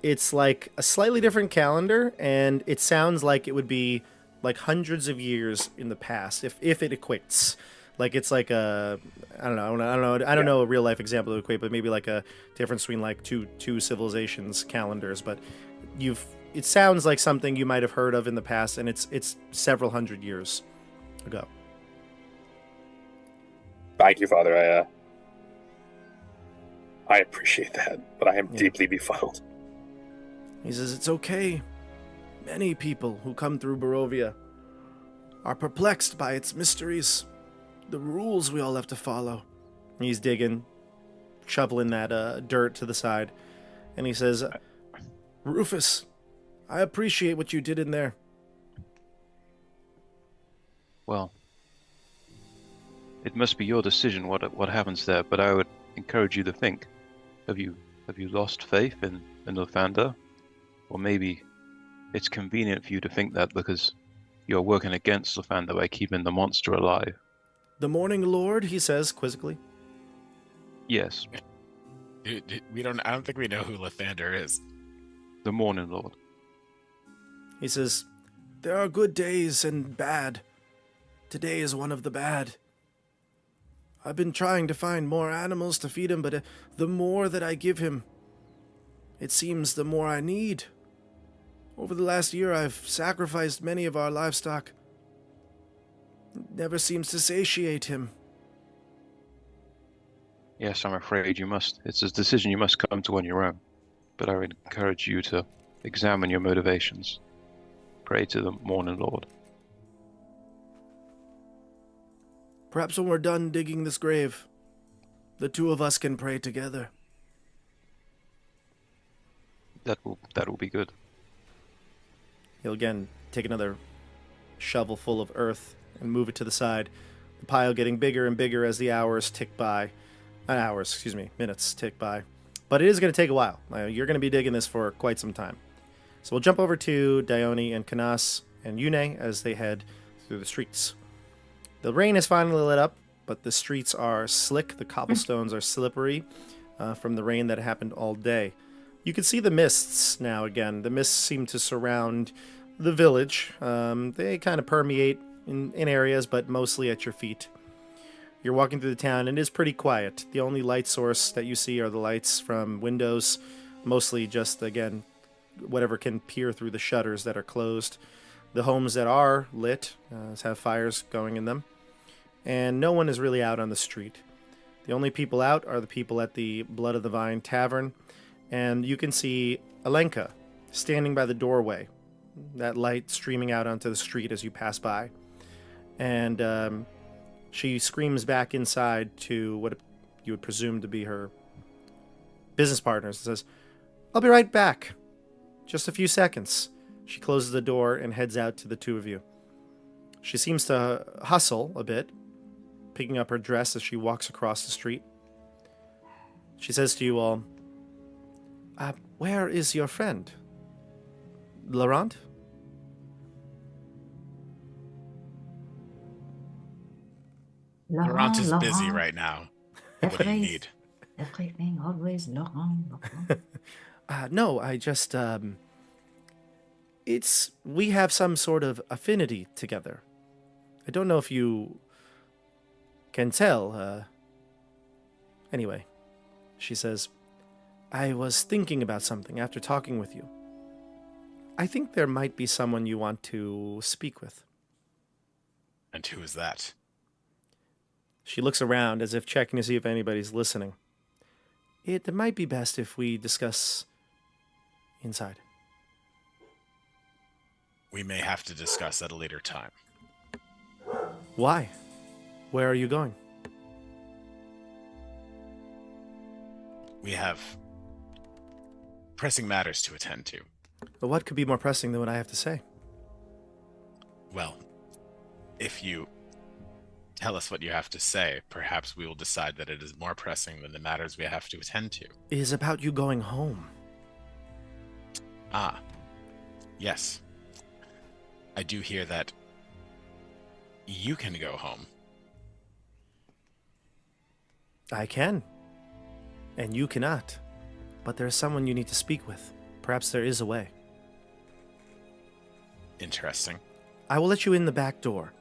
it's like a slightly different calendar, and it sounds like it would be like hundreds of years in the past, if it equates. Like it's like a, I don't know a real life example to equate, but maybe like a difference between like two civilizations calendars. But it sounds like something you might have heard of in the past, and it's several hundred years ago. Thank you, Father. I appreciate that, but I am deeply befuddled. He says, it's okay. Many people who come through Barovia are perplexed by its mysteries, the rules we all have to follow. He's digging, shoveling that dirt to the side, and he says, Rufus, I appreciate what you did in there. Well, it must be your decision what happens there, but I would encourage you to think. Have you lost faith in Lathander? Or maybe it's convenient for you to think that because you're working against Lathander by keeping the monster alive. The Morning Lord, he says quizzically. Yes, I don't think we know who Lathander is. the Morning Lord. He says, there are good days and bad. Today is one of the bad. I've been trying to find more animals to feed him, but the more that I give him, it seems the more I need. Over the last year, I've sacrificed many of our livestock. It never seems to satiate him. Yes, I'm afraid you must. It's a decision you must come to on your own. But I would encourage you to examine your motivations. Pray to the Morning Lord. Perhaps when we're done digging this grave, the two of us can pray together. That will be good. He'll again take another shovel full of earth and move it to the side. The pile getting bigger and bigger as the minutes tick by. But it is going to take a while. You're going to be digging this for quite some time. So we'll jump over to Dione and Canas and Yune as they head through the streets. The rain has finally lit up, but the streets are slick. The cobblestones are slippery from the rain that happened all day. You can see the mists now again. The mists seem to surround the village. They kind of permeate in areas, but mostly at your feet. You're walking through the town, and it is pretty quiet. The only light source that you see are the lights from windows, mostly just, again, whatever can peer through the shutters that are closed. The homes that are lit have fires going in them, and no one is really out on the street. The only people out are the people at the Blood of the Vine Tavern, and you can see Alenka standing by the doorway, that light streaming out onto the street as you pass by. And she screams back inside to what you would presume to be her business partners and says, I'll be right back. Just a few seconds. She closes the door and heads out to the two of you. She seems to hustle a bit, picking up her dress as she walks across the street. She says to you all, where is your friend? Laurent? Laurent is busy right now. What do you need? Everything always Laurent. No, I just, we have some sort of affinity together. I don't know if you can tell, anyway, she says, I was thinking about something after talking with you. I think there might be someone you want to speak with. And who is that? She looks around as if checking to see if anybody's listening. It might be best if we discuss inside. We may have to discuss at a later time. Why? Where are you going? We have pressing matters to attend to. But what could be more pressing than what I have to say? Well, if you tell us what you have to say, perhaps we will decide that it is more pressing than the matters we have to attend to. It is about you going home. Ah, yes. I do hear that you can go home. I can. And you cannot. But there is someone you need to speak with. Perhaps there is a way. Interesting. I will let you in the back door.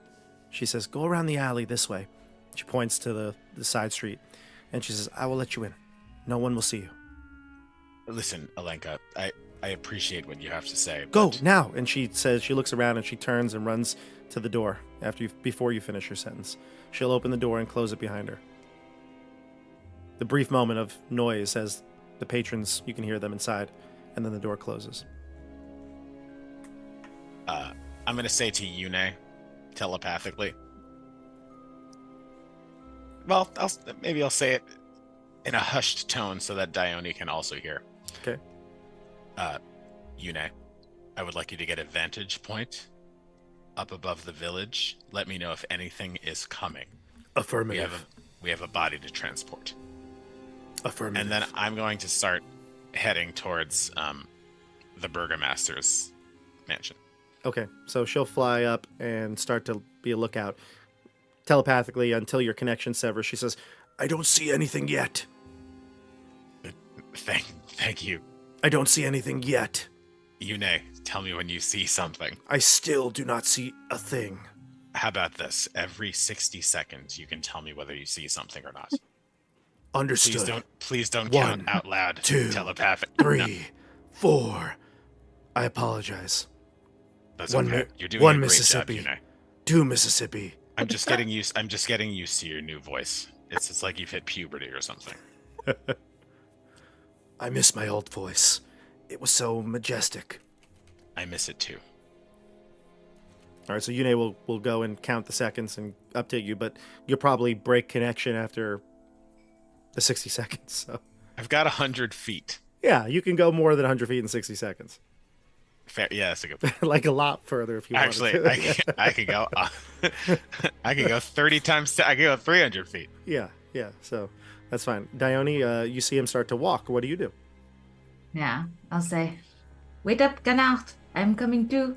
She says, go around the alley this way. She points to the side street. And she says, I will let you in. No one will see you. Listen, Alenka, I I appreciate what you have to say. Go but now. And she says, she looks around and she turns and runs to the door before you finish your sentence. She'll open the door and close it behind her. The brief moment of noise as the patrons, you can hear them inside, and then the door closes. I'm going to say to Yune, telepathically. Well, maybe I'll say it in a hushed tone so that Dione can also hear. Okay. Yune, I would like you to get a vantage point up above the village. Let me know if anything is coming. Affirmative. We have a body to transport. Affirmative. And then I'm going to start heading towards the Burgomaster's mansion. Okay, so she'll fly up and start to be a lookout. Telepathically, until your connection severs, she says, I don't see anything yet. Thank you. I don't see anything yet. Yune, tell me when you see something. I still do not see a thing. How about this? Every 60 seconds, you can tell me whether you see something or not. Understood. Please don't 1, count out loud. 2, Telepathic. 3, No, 4. I apologize. that's One okay. Mi- You're doing one a great Mississippi. job, Yune. 2 Mississippi. I'm just getting used to your new voice. It's like you've hit puberty or something. I miss my old voice. It was so majestic. I miss it too. All right, so Yune will go and count the seconds and update you, but you'll probably break connection after the 60 seconds. So I've got 100 feet. yeah, you can go more than 100 feet in 60 seconds. Fair. Yeah, that's a good point. Like a lot further if you Actually, wanted to. I could go. I could go 30 times. I could go 300 feet. Yeah. So that's fine. Dione, you see him start to walk. What do you do? Yeah, I'll say, wait up, Canard. I'm coming too.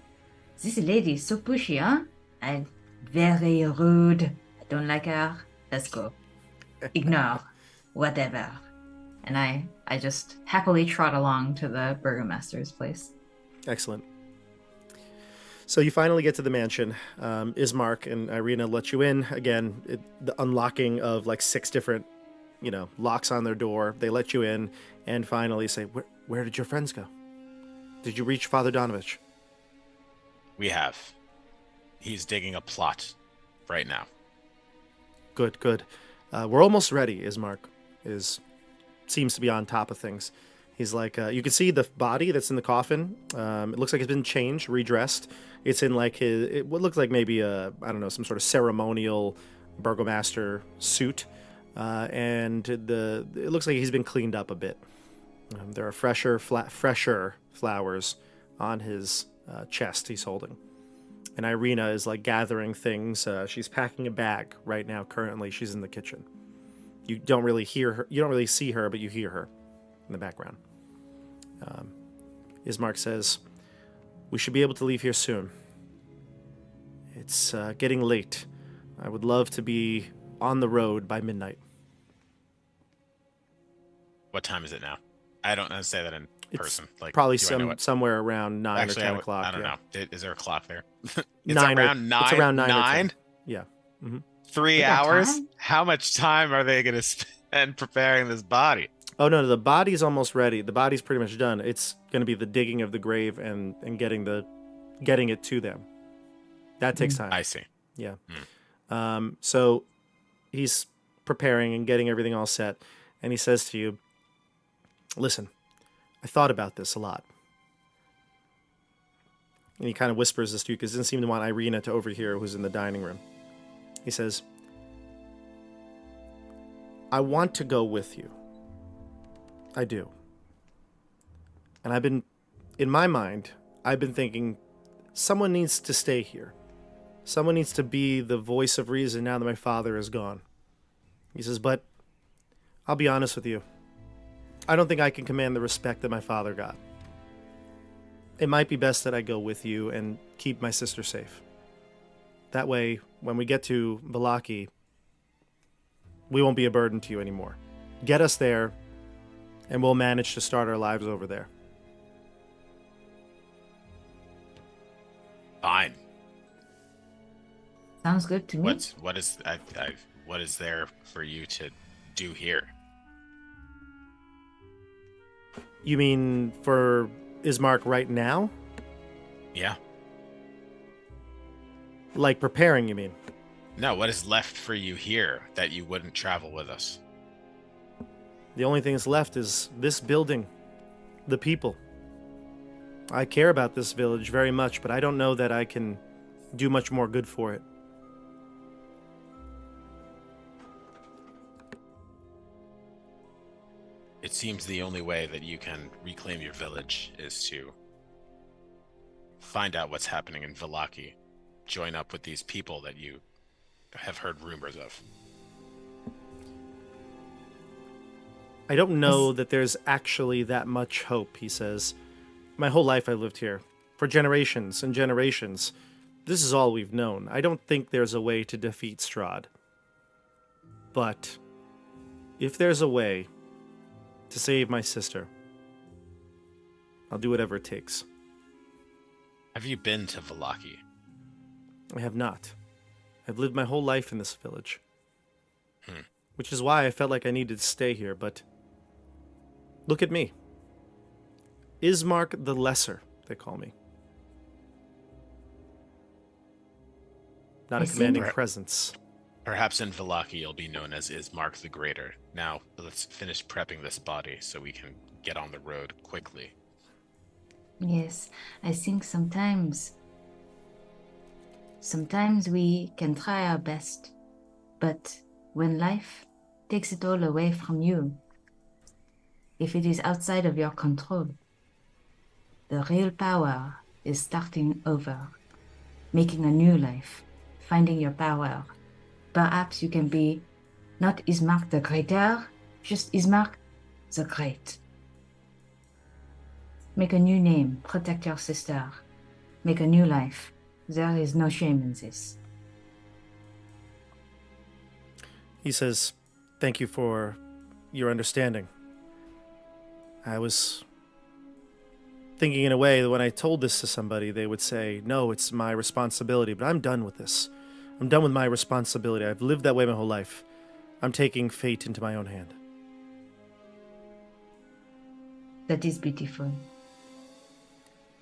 This lady is so pushy, huh? I'm very rude. I don't like her. Let's go. Ignore. Whatever. And I just happily trot along to the Burgomaster's place. Excellent. So you finally get to the mansion. Ismark and Irina let you in. Again, the unlocking of like 6 different, locks on their door. They let you in and finally say, where did your friends go? Did you reach Father Donovich? We have. He's digging a plot right now. Good. We're almost ready, Ismark seems to be on top of things. He's like, you can see the body that's in the coffin. It looks like it's been changed, redressed. It's in like what looks like maybe some sort of ceremonial burgomaster suit. And it looks like he's been cleaned up a bit. There are fresher flowers on his chest he's holding. And Irina is like gathering things. She's packing a bag right now. Currently, she's in the kitchen. You don't really hear her. You don't really see her, but you hear her in the background. Ismark says, we should be able to leave here soon. It's getting late. I would love to be on the road by midnight. What time is it now? I don't know. Say that in person. Like Probably do I know what- somewhere around 9 Actually, or 10 o'clock. I don't yeah. know. Is there a clock there? It's 9 around 9. It's around 9. Or 9? 10. Yeah. Mm-hmm. 3 We got hours? time? How much time are they going to spend preparing this body? Oh no, the body's almost ready. The body's pretty much done. It's going to be the digging of the grave and getting it to them. That takes time. I see. Yeah. So he's preparing and getting everything all set, and he says to you, "Listen, I thought about this a lot." And he kind of whispers this to you because he doesn't seem to want Irina to overhear, who's in the dining room. He says, "I want to go with you. I do. And in my mind, I've been thinking, someone needs to stay here. Someone needs to be the voice of reason now that my father is gone." He says, "But I'll be honest with you. I don't think I can command the respect that my father got. It might be best that I go with you and keep my sister safe. That way, when we get to Vallaki, we won't be a burden to you anymore. Get us there, and we'll manage to start our lives over there." Fine. Sounds good to me. What is there for you to do here? You mean for Ismark right now? Yeah. Like preparing, you mean? No, what is left for you here that you wouldn't travel with us? The only thing that's left is this building, the people. I care about this village very much, but I don't know that I can do much more good for it. It seems the only way that you can reclaim your village is to find out what's happening in Vallaki, join up with these people that you have heard rumors of. I don't know that there's actually that much hope, he says. My whole life I lived here. For generations and generations. This is all we've known. I don't think there's a way to defeat Strahd. But if there's a way to save my sister, I'll do whatever it takes. Have you been to Vallaki? I have not. I've lived my whole life in this village. Which is why I felt like I needed to stay here, but look at me. Ismark the Lesser, they call me. Not I a see. commanding presence. Perhaps in Vallaki you'll be known as Ismark the Greater. Now, let's finish prepping this body so we can get on the road quickly. Yes, I think sometimes we can try our best, but when life takes it all away from you, if it is outside of your control, the real power is starting over, making a new life, finding your power. Perhaps you can be not Ismark the Greater, just Ismark the Great. Make a new name, protect your sister, make a new life. There is no shame in this. He says, thank you for your understanding. I was thinking in a way that when I told this to somebody, they would say, no, it's my responsibility, but I'm done with this. I'm done with my responsibility. I've lived that way my whole life. I'm taking fate into my own hand. That is beautiful.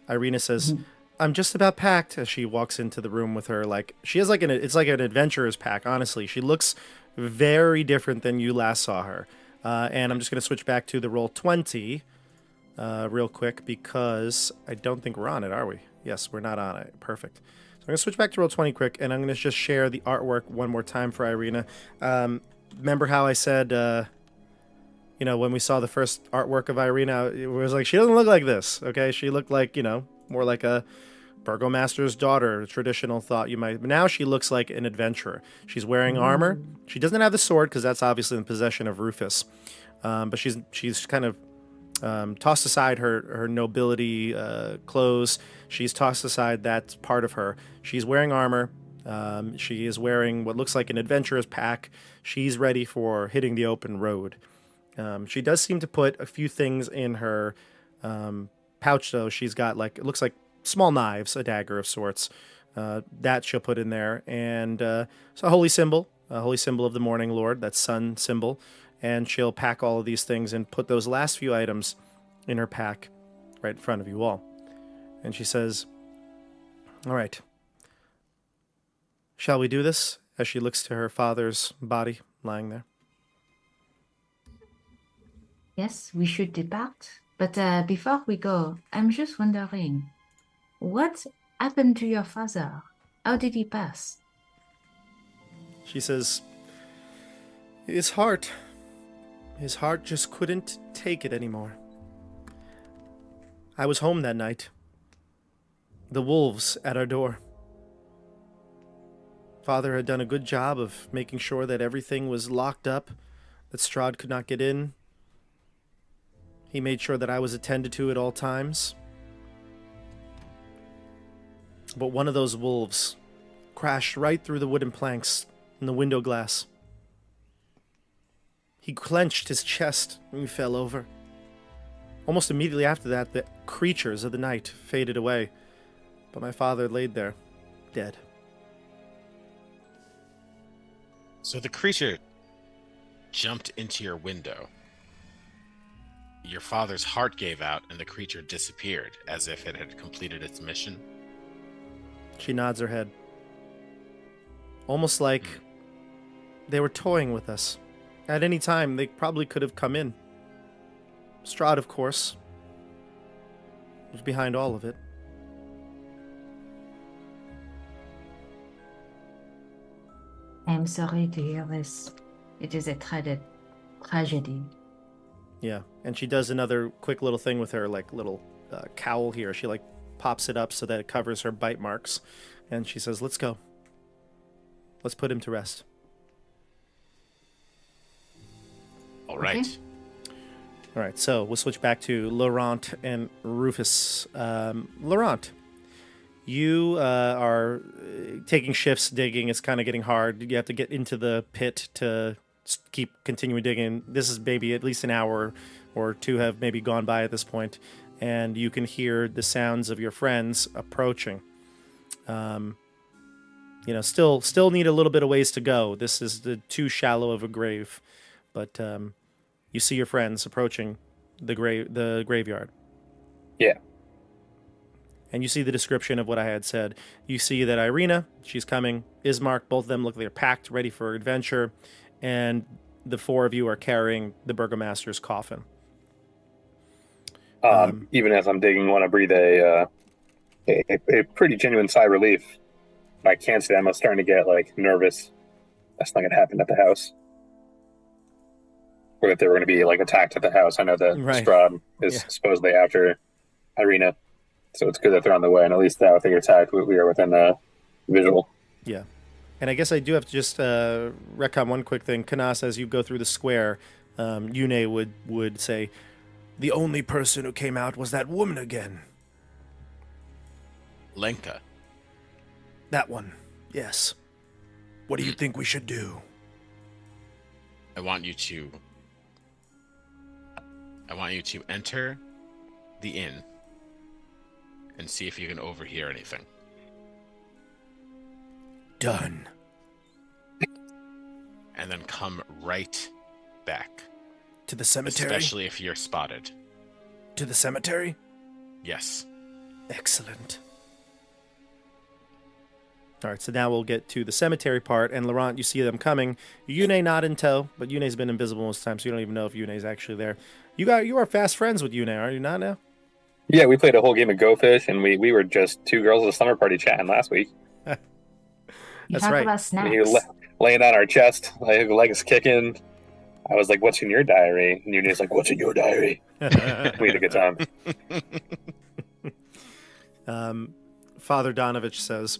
Irina says, I'm just about packed as she walks into the room with her. Like, she has it's like an adventurer's pack, honestly. She looks very different than you last saw her. And I'm just going to switch back to the roll 20 real quick because I don't think we're on it, are we? Yes, we're not on it. Perfect. So I'm going to switch back to roll 20 quick, and I'm going to just share the artwork one more time for Irina. Remember how I said, when we saw the first artwork of Irina, it was like, she doesn't look like this, okay? She looked like, more like a burgomaster's daughter, traditional thought you might. But now she looks like an adventurer. She's wearing armor. She doesn't have the sword because that's obviously in possession of Rufus. But she's kind of tossed aside her nobility clothes. She's tossed aside that part of her. She's wearing armor. She is wearing what looks like an adventurer's pack. She's ready for hitting the open road. She does seem to put a few things in her pouch, though. She's got it looks like small knives, a dagger of sorts. That she'll put in there. And so a holy symbol of the Morning Lord, that sun symbol. And she'll pack all of these things and put those last few items in her pack right in front of you all. And she says, all right, shall we do this? As she looks to her father's body lying there. Yes, we should depart. But before we go, I'm just wondering, what happened to your father? How did he pass? She says, his heart just couldn't take it anymore. I was home that night. The wolves at our door. Father had done a good job of making sure that everything was locked up, that Strahd could not get in. He made sure that I was attended to at all times. But one of those wolves crashed right through the wooden planks and the window glass. He clenched his chest and he fell over. Almost immediately after that, the creatures of the night faded away. But my father laid there, dead. So the creature jumped into your window. your father's heart gave out and the creature disappeared, as if it had completed its mission. She nods her head. Almost like they were toying with us. At any time, they probably could have come in. Strahd, of course, was behind all of it. I'm sorry to hear this. It is a tragedy. Yeah, and she does another quick little thing with her, like, little cowl here. She, like, pops it up so that it covers her bite marks. And she says, let's go. Let's put him to rest. All right. Okay. All right, so we'll switch back to Laurent and Rufus. Laurent, you are taking shifts digging. It's kind of getting hard. You have to get into the pit to keep continuing digging. This is maybe at least an hour or two have maybe gone by at this point, and you can hear the sounds of your friends approaching. Still need a little bit of ways to go. This is too shallow of a grave, but you see your friends approaching the graveyard. Yeah. And you see the description of what I had said. You see that Irina, she's coming. Ismark, both of them look like they're packed, ready for adventure. And the four of you are carrying the burgomaster's coffin. Even as I'm digging, want to breathe a pretty genuine sigh of relief. I can't say I'm starting to get nervous. That's not going to happen at the house. Or that they were going to be attacked at the house. I know that Right. Strahd is supposedly after Irina, so it's good that they're on the way. And at least if they get attacked, we are within visual. Yeah. And I guess I do have to just retcon one quick thing. Canas, as you go through the square, Yune would say, the only person who came out was that woman again. Lenka. That one, yes. What do you think we should do? I want you to enter the inn and see if you can overhear anything. Done. And then come right back. To the cemetery? Especially if you're spotted. To the cemetery? Yes. Excellent. All right, so now we'll get to the cemetery part. And Laurent, you see them coming. Yune not in tow, but Yune's been invisible most of the time, so you don't even know if Yune's actually there. You are fast friends with Yune, are you not now? Yeah, we played a whole game of Go Fish, and we were just two girls at a summer party chatting last week. You That's talk right. about snacks. He laying on our chest, legs kicking. I was like, "What's in your diary?" And Yune's like, "What's in your diary?" We had a good time. Father Donovich says,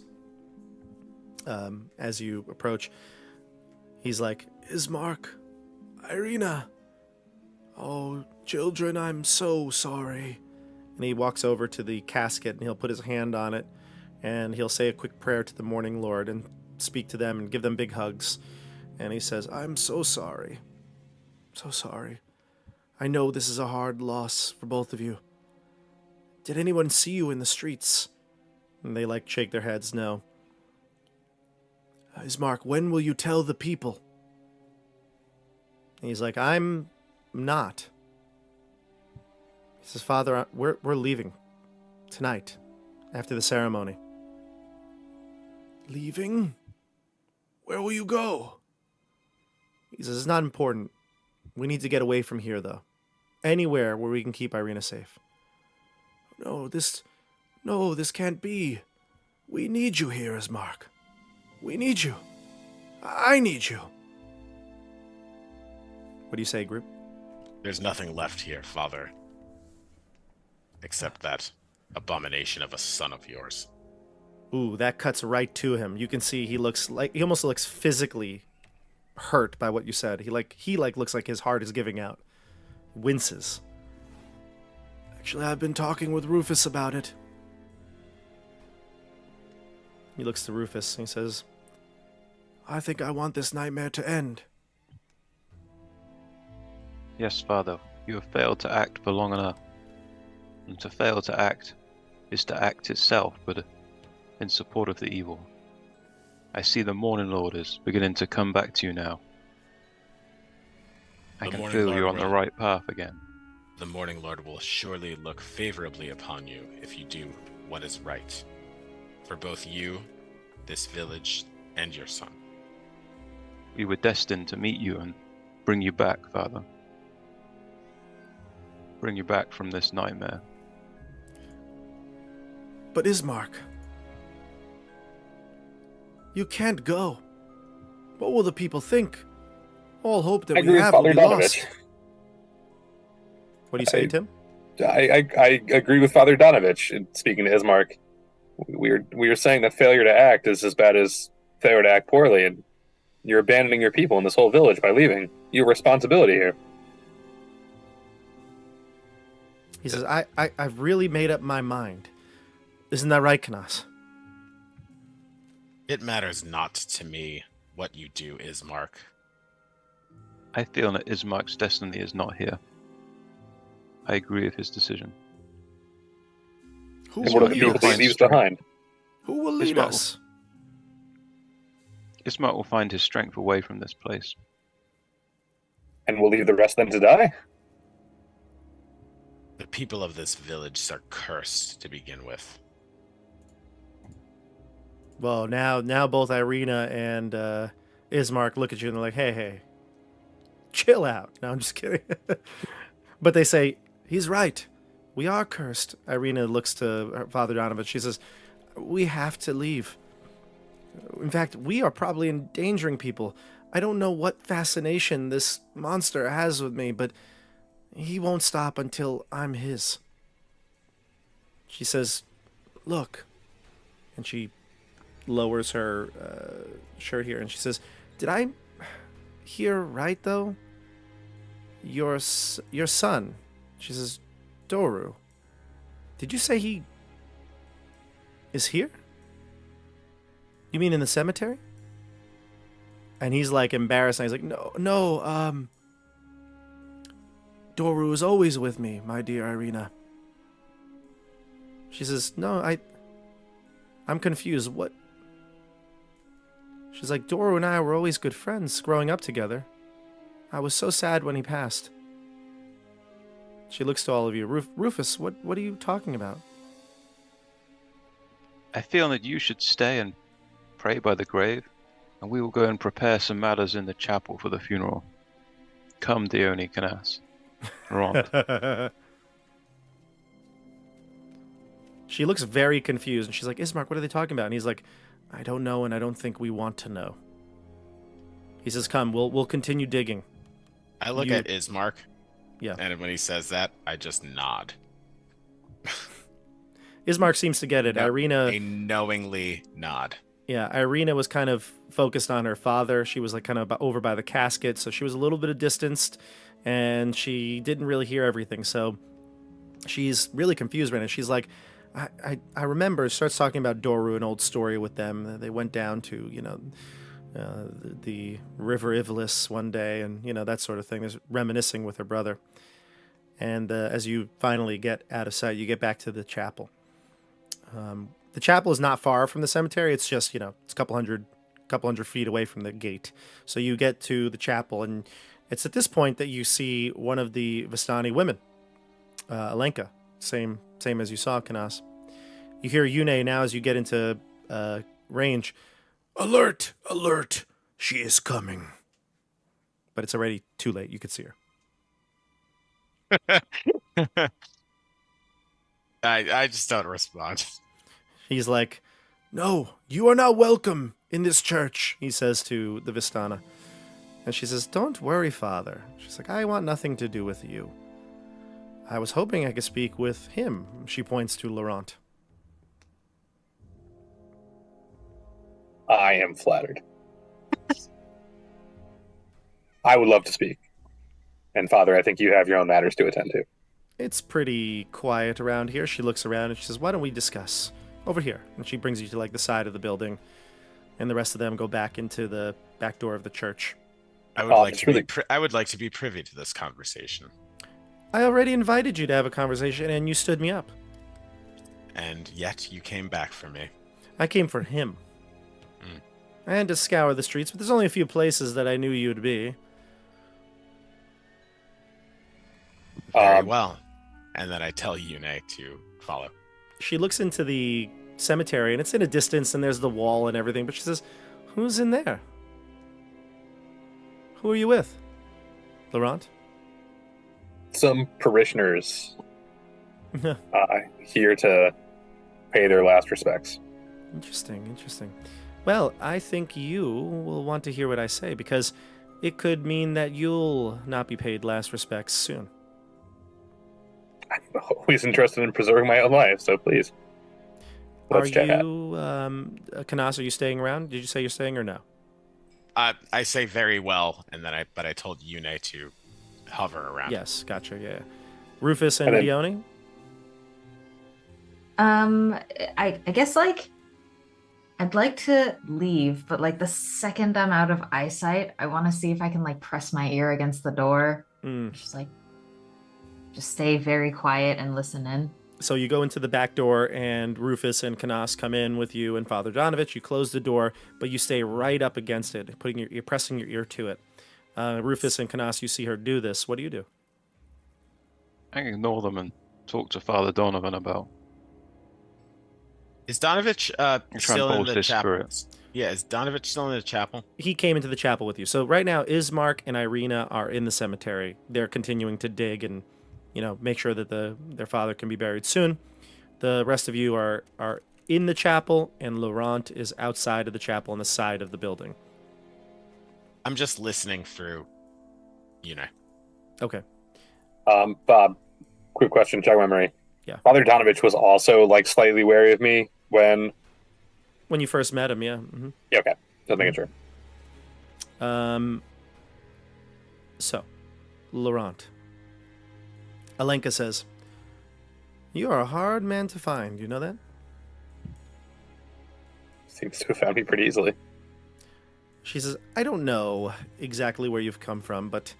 as you approach, he's like, Ismark, Irina, oh, children, I'm so sorry. And he walks over to the casket and he'll put his hand on it and he'll say a quick prayer to the Morning Lord and speak to them and give them big hugs. And he says, I'm so sorry. So sorry. I know this is a hard loss for both of you. Did anyone see you in the streets? And they shake their heads, no. Ismark, when will you tell the people? And he's like, I'm not. He says, Father, we're leaving tonight after the ceremony. Leaving? Where will you go? He says, it's not important. We need to get away from here, though. Anywhere where we can keep Irina safe. No, this can't be. We need you here, Ismark. We need you. I need you. What do you say, group? There's nothing left here, Father. Except that abomination of a son of yours. Ooh, that cuts right to him. You can see he almost looks physically hurt by what you said. He looks like his heart is giving out. Winces. Actually, I've been talking with Rufus about it. He looks to Rufus and he says, I think I want this nightmare to end. Yes, Father, you have failed to act for long enough. And to fail to act is to act itself, but in support of the evil. I see the Morning Lord is beginning to come back to you now. I The can Morning feel Lord you're on the will. right path again. The Morning Lord will surely look favorably upon you if you do what is right. For both you, this village, and your son. We were destined to meet you and bring you back, Father. Bring you back from this nightmare. But Ismark, you can't go. What will the people think? All hope that I we agree with have will Father be lost. Donovich. What do you say, Tim? I agree with Father Donovich. Speaking to Ismark, we are saying that failure to act is as bad as failure to act poorly, and you're abandoning your people in this whole village by leaving. Your responsibility here. He says, I've really made up my mind. Isn't that right, Canas? It matters not to me what you do, Ismark. I feel that Ismark's destiny is not here. I agree with his decision. Who And will what are the lead people us? that he leaves behind? Who will lead Ismark us? Ismark will find his strength away from this place. And we'll leave the rest of them to die? The people of this village are cursed to begin with. Well, now both Irina and Ismark look at you and they're like, hey, chill out. No, I'm just kidding. But they say, he's right. We are cursed. Irina looks to her Father Donovan. She says, we have to leave. In fact, we are probably endangering people. I don't know what fascination this monster has with me, but he won't stop until I'm his. She says, look. And she lowers her shirt here and she says, did I hear right, though? Your son. She says, Doru. Did you say he is here? You mean in the cemetery? And he's like embarrassed. And he's like, no. Doru is always with me, my dear Irina. She says, no, I'm confused. What? She's like, Doru and I were always good friends growing up together. I was so sad when he passed. She looks to all of you. Rufus, what are you talking about? I feel that you should stay and pray by the grave, and we will go and prepare some matters in the chapel for the funeral. Come, Dione, Canas. Laurent. She looks very confused, and she's like, Ismark, what are they talking about? And he's like, I don't know, and I don't think we want to know. He says, come, we'll continue digging. I look at Ismark, Yeah. and when he says that, I just nod. Ismark seems to get it. No, Irina... a knowingly nod. Yeah, Irina was kind of focused on her father. She was like kind of over by the casket, so she was a little bit distanced, and she didn't really hear everything. So she's really confused right now. She's like, I remember, starts talking about Doru, an old story with them. They went down to, the River Ivlis one day, and, that sort of thing. There's reminiscing with her brother. And as you finally get out of sight, you get back to the chapel. The chapel is not far from the cemetery. It's just, it's a couple hundred feet away from the gate. So you get to the chapel, and it's at this point that you see one of the Vistani women, Alenka, same as you saw, Canas. You hear Yune now as you get into range. Alert! Alert! She is coming. But it's already too late. You could see her. I just don't respond. He's like, no, you are not welcome in this church, he says to the Vistana. And she says, don't worry, Father. She's like, I want nothing to do with you. I was hoping I could speak with him. She points to Laurent. I am flattered. I would love to speak. And Father, I think you have your own matters to attend to. It's pretty quiet around here. She looks around and she says, why don't we discuss? Over here. And she brings you to like the side of the building. And the rest of them go back into the back door of the church. I would like to be privy to this conversation. I already invited you to have a conversation and you stood me up. And yet you came back for me. I came for him. I had to scour the streets, but there's only a few places that I knew you'd be. Very Um, well. And then I tell Yune to follow. She looks into the cemetery, and it's in a distance, and there's the wall and everything, but she says, "Who's in there? Who are you with? Laurent?" some parishioners here to pay their last respects. Interesting. Well, I think you will want to hear what I say, because it could mean that you'll not be paid last respects soon. I'm always interested in preserving my own life, so please. Let's chat. Canas, are you staying around? Did you say you're staying or no? I say very well, and then I told Yune to hover around. Yes, gotcha, yeah. Rufus and And then- Dione? I guess like I'd like to leave, but like the second I'm out of eyesight, I want to see if I can like press my ear against the door. Just stay very quiet and listen in. So you go into the back door, and Rufus and Canas come in with you and Father Donovich. You close the door, but you stay right up against it, you're pressing your ear to it. Rufus and Canas, you see her do this. What do you do? I can ignore them and talk to Father Donovan about. Is Donovich try still and in bolster the his chapel? spirit. Yeah, is Donovich still in the chapel? He came into the chapel with you. So right now, Ismark and Irina are in the cemetery. They're continuing to dig and, make sure that their father can be buried soon. The rest of you are in the chapel, and Laurent is outside of the chapel on the side of the building. I'm just listening through Yune. Okay. Bob, quick question, check my memory. Yeah. Father Donovich was also like slightly wary of me when. When you first met him, yeah. Mm-hmm. Yeah, okay. Just making sure. So, Laurent. Alenka says, "You are a hard man to find. You know that?" Seems to have found me pretty easily. She says, "I don't know exactly where you've come from, but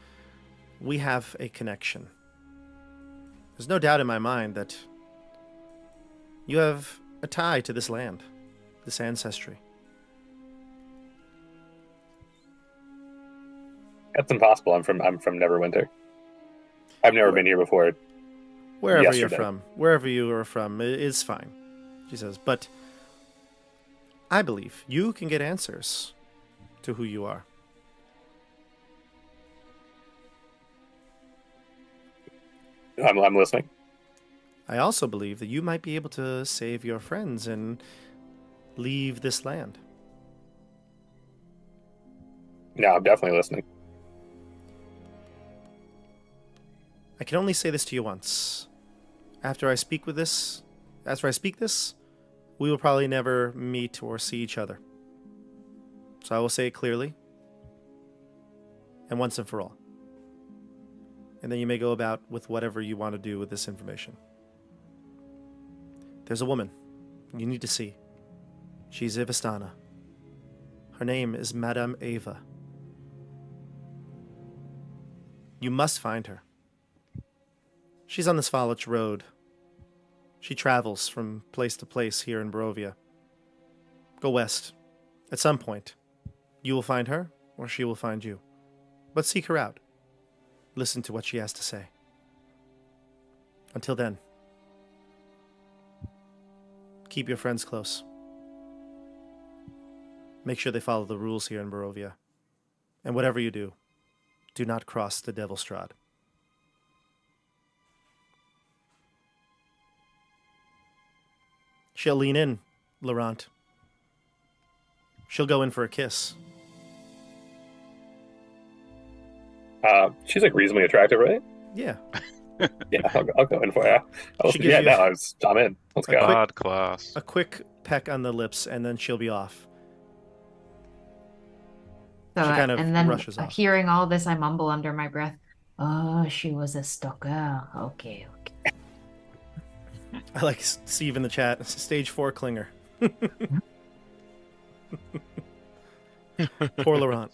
we have a connection. There's no doubt in my mind that you have a tie to this land, this ancestry." That's impossible. I'm from Neverwinter. I've never been here before. Wherever Yesterday. you're from, wherever you are from, is fine, she says. But I believe you can get answers to who you are. I'm listening. I also believe that you might be able to save your friends and leave this land. No, I'm definitely listening. I can only say this to you once. After I speak this, we will probably never meet or see each other. So I will say it clearly and once and for all. And then you may go about with whatever you want to do with this information. There's a woman you need to see. She's a Vistana. Her name is Madame Ava. You must find her. She's on the Svalich Road. She travels from place to place here in Barovia. Go west. At some point, you will find her, or she will find you. But seek her out. Listen to what she has to say. Until then, keep your friends close. Make sure they follow the rules here in Barovia. And whatever you do not cross the Devil Strahd. She'll lean in, Laurent. She'll go in for a kiss. She's like reasonably attractive, right? Yeah. Yeah, I'll go in for it. She gives you I'm in. Let's go. God class. a quick peck on the lips, and then she'll be off. So, She kind of and then rushes off. hearing all this, I mumble under my breath, "Oh, she was a stalker. Okay." I like Steve in the chat. Stage 4 clinger. Poor Laurent.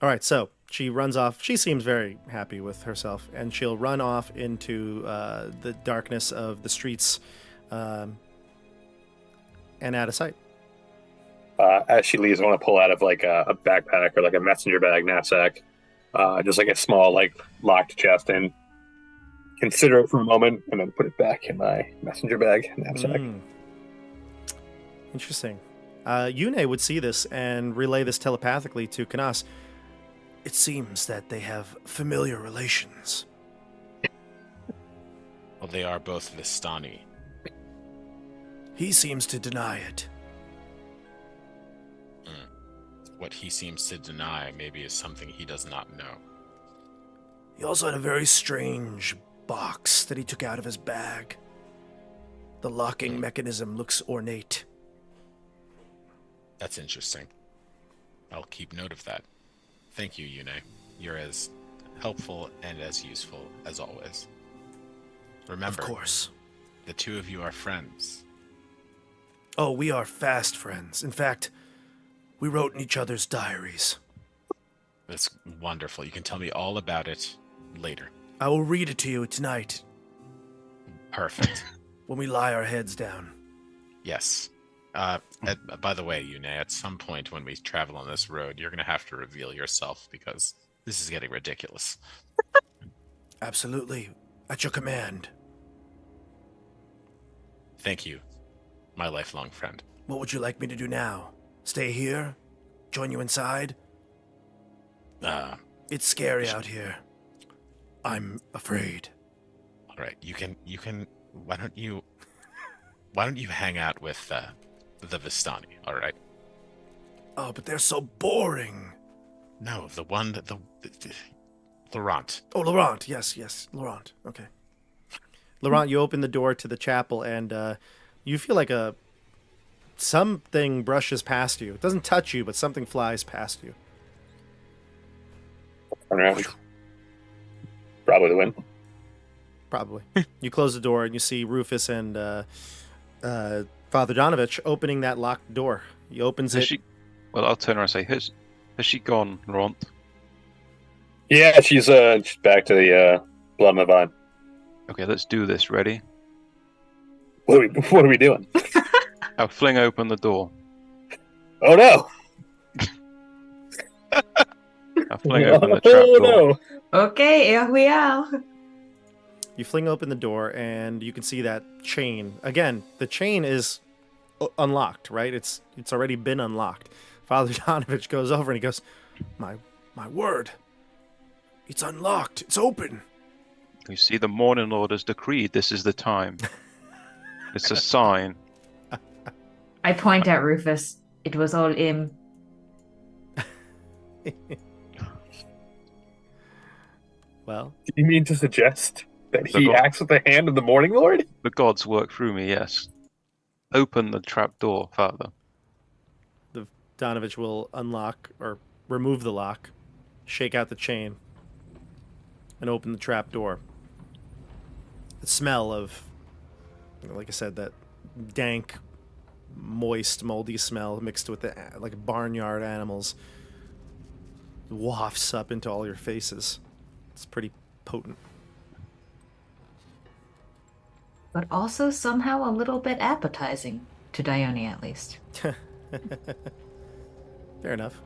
All right, so she runs off. She seems very happy with herself, and she'll run off into the darkness of the streets and out of sight. As she leaves, I want to pull out of like a backpack or like a messenger bag knapsack, just like a small like locked chest, and consider it for a moment, and then put it back in my messenger bag knapsack. Interesting. Yune would see this and relay this telepathically to Canas. It seems that they have familiar relations. Well, they are both Vistani. He seems to deny it. What he seems to deny maybe is something he does not know. He also had a very strange box that he took out of his bag. The locking mechanism looks ornate. That's interesting. I'll keep note of that. Thank you, Yune. You're as helpful and as useful as always. Remember, Of course. the two of you are friends. Oh, we are fast friends. In fact, we wrote in each other's diaries. That's wonderful. You can tell me all about it later. I will read it to you tonight Perfect. when we lie our heads down. Yes. By the way, Yune, at some point when we travel on this road, you're going to have to reveal yourself because this is getting ridiculous. Absolutely. At your command. Thank you, my lifelong friend. What would you like me to do now? Stay here? Join you inside? It's scary out here. I'm afraid. All right, you can. Why don't you hang out with the Vistani? All right. Oh, but they're so boring. No, the one that the Laurent. Oh, Laurent. Yes, Laurent. Okay. Laurent, you open the door to the chapel, and you feel like something brushes past you. It doesn't touch you, but something flies past you. Turn around. Probably the wind. Probably. You close the door, and you see Rufus and Father Donovich opening that locked door. He opens Has it. she? Well, I'll turn around and say, has she gone, Laurent? Yeah, she's back to the blood on the vine. Okay, let's do this. Ready? What are we doing? I'll fling open the door. Oh no! I'll fling open the trap Oh door. no! Okay, here we are. You fling open the door, and you can see that chain. Again, the chain is unlocked, right? It's already been unlocked. Father Donovich goes over and he goes, My word. It's unlocked. It's open. You see, the Morning Lord has decreed this is the time. It's a sign. I point at Rufus. It was all him. Well, Do you mean to suggest that he Look, acts with the hand of the Morning Lord? The gods work through me, yes. Open the trap door, Father. the Donovich will unlock or remove the lock, shake out the chain, and open the trap door. The smell of, like I said, that dank, moist, moldy smell mixed with the like barnyard animals wafts up into all your faces. It's pretty potent. But also somehow a little bit appetizing, to Dione at least. Fair enough.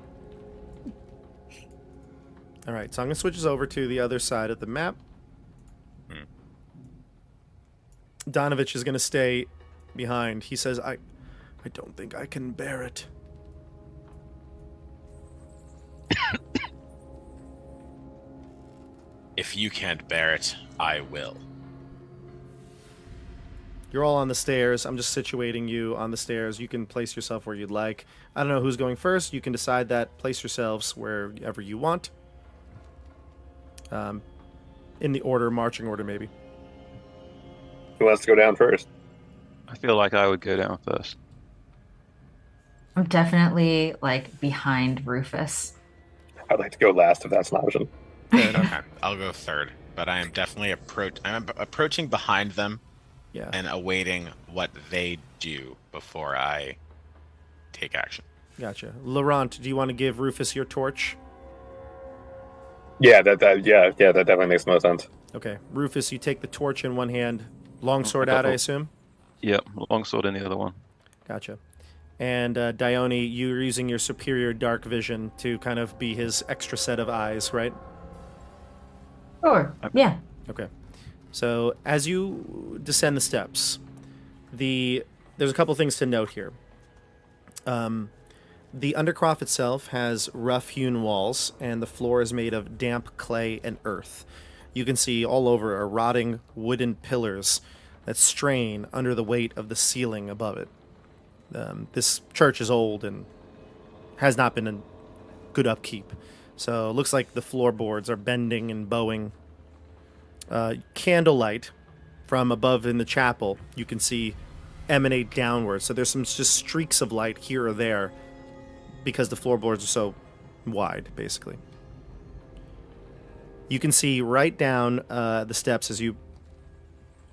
All right, so I'm going to switch us over to the other side of the map. Donovich is going to stay behind. He says, I don't think I can bear it. If you can't bear it, I will. You're all on the stairs. I'm just situating you on the stairs. You can place yourself where you'd like. I don't know who's going first. You can decide that. Place yourselves wherever you want. In the order, marching order, maybe. Who wants to go down first? I feel like I would go down first. I'm definitely like behind Rufus. I'd like to go last if that's an option. Okay, I'll go third, but I am definitely approaching behind them Yeah. and awaiting what they do before I take action. Gotcha. Laurent, do you want to give Rufus your torch? Yeah, that definitely makes the most sense. Okay. Rufus, you take the torch in one hand. Longsword out, I assume? Yep, longsword in the other one. Gotcha. And Dione, you're using your superior dark vision to kind of be his extra set of eyes, right? Sure. Yeah. Okay. So as you descend the steps, there's a couple things to note here. The Undercroft itself has rough-hewn walls, and the floor is made of damp clay and earth. You can see all over are rotting wooden pillars that strain under the weight of the ceiling above it. This church is old and has not been in good upkeep, so it looks like the floorboards are bending and bowing. Candlelight from above in the chapel you can see emanate downwards, so there's some just streaks of light here or there because the floorboards are so wide, basically. You can see right down the steps as you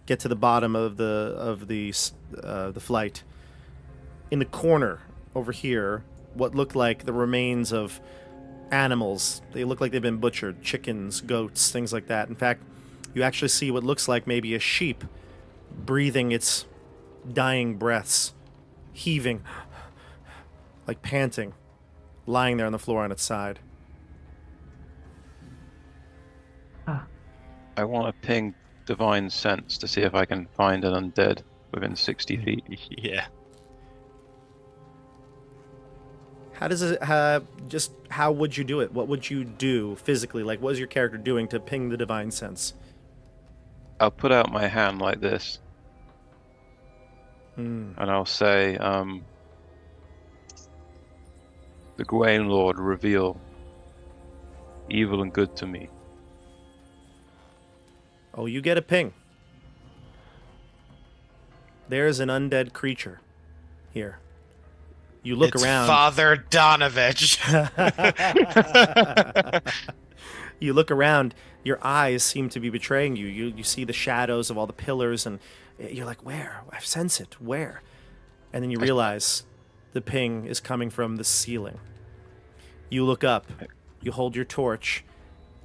get to the bottom of the flight. In the corner over here, what look like the remains of animals. They look like they've been butchered. Chickens, goats, things like that. In fact, you actually see what looks like maybe a sheep breathing its dying breaths, heaving, like panting, lying there on the floor on its side. I want to ping Divine Sense to see if I can find an undead within 60 feet. Yeah. How does it, just how would you do it? What would you do physically? Like, what is your character doing to ping the divine sense? I'll put out my hand like this, and I'll say, the Gwaine Lord reveal evil and good to me. Oh, you get a ping. There's an undead creature here. You look It's around. Father Donovich. You look around. Your eyes seem to be betraying you. You see the shadows of all the pillars, and you're like, where? I sense it. Where? And then you realize the ping is coming from the ceiling. You look up. You hold your torch,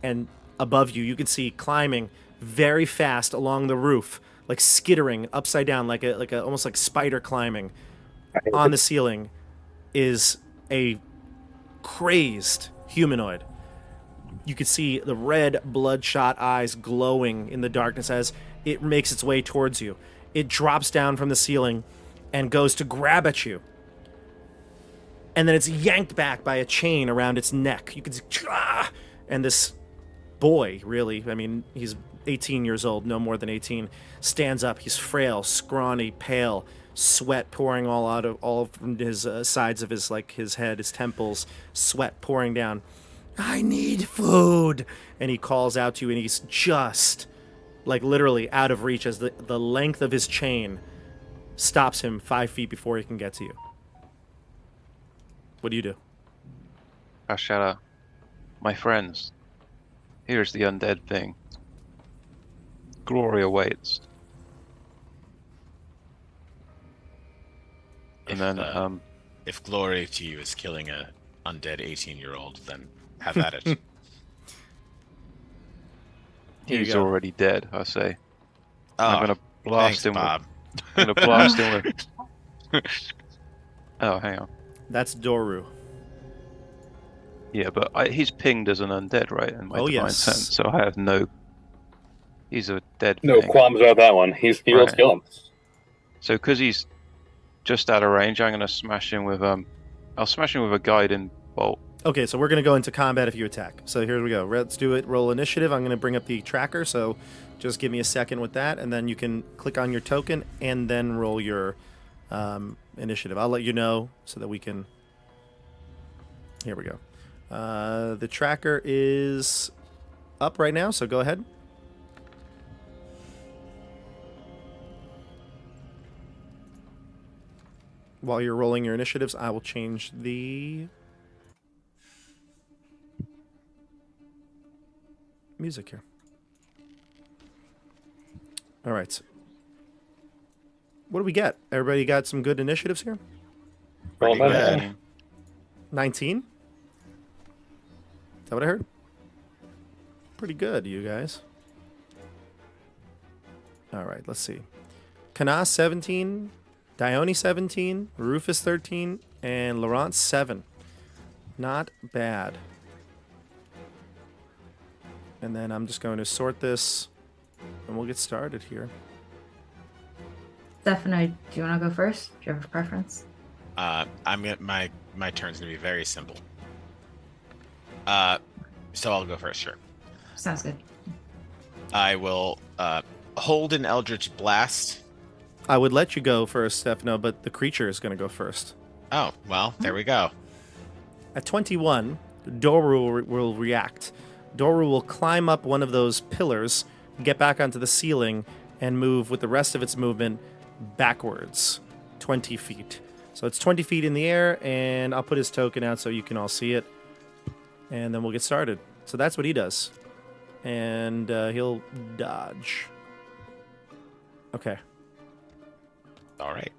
and above you, you can see climbing very fast along the roof, like skittering upside down, like a almost like spider climbing on the ceiling, is a crazed humanoid. You can see the red, bloodshot eyes glowing in the darkness as it makes its way towards you. It drops down from the ceiling and goes to grab at you. And then it's yanked back by a chain around its neck. You can see, and this boy, really, I mean, he's 18 years old, no more than 18, stands up. He's frail, scrawny, pale, sweat pouring all from his sides of his head, his temples, sweat pouring down. I need food. And he calls out to you, and he's just like literally out of reach as the length of his chain stops him 5 feet before he can get to you. What do you do? Ashara, my friends, here's the undead thing. Glory awaits. And then, if glory to you is killing a undead 18-year-old, then have at it. he's already dead, I say. Oh, I'm gonna blast thanks, him. Bob. I'm gonna blast him with. Oh, hang on. That's Doru. Yeah, but he's pinged as an undead, right? In my divine sense, so I have no. He's a dead. No thing. qualms about that one. He will kill him. So, because he's just out of range, I'm gonna smash him with I'll smash him with a guiding bolt. Okay, so we're going to go into combat if you attack. So here we go. Let's do it. Roll initiative. I'm going to bring up the tracker, so just give me a second with that, and then you can click on your token and then roll your initiative. I'll let you know so that we can... Here we go. The tracker is up right now, so go ahead. While you're rolling your initiatives, I will change the... music here. All right. What do we get? Everybody got some good initiatives here? Well, Pretty then, good. 19? Is that what I heard? Pretty good, you guys. All right, let's see. Canas 17, Dione 17, Rufus 13, and Laurent 7. Not bad. And then I'm just going to sort this and we'll get started here. Stefano, do you want to go first? Do you have a preference? My turn's gonna be very simple. So I'll go first, sure. Sounds good. I will hold an Eldritch Blast. I would let you go first, Stefano, but the creature is going to go first. Oh, well, there we go. At 21, Doru will react. Doru will climb up one of those pillars, get back onto the ceiling, and move with the rest of its movement backwards 20 feet. So it's 20 feet in the air, and I'll put his token out so you can all see it. And then we'll get started. So that's what he does. And he'll dodge. Okay. All right.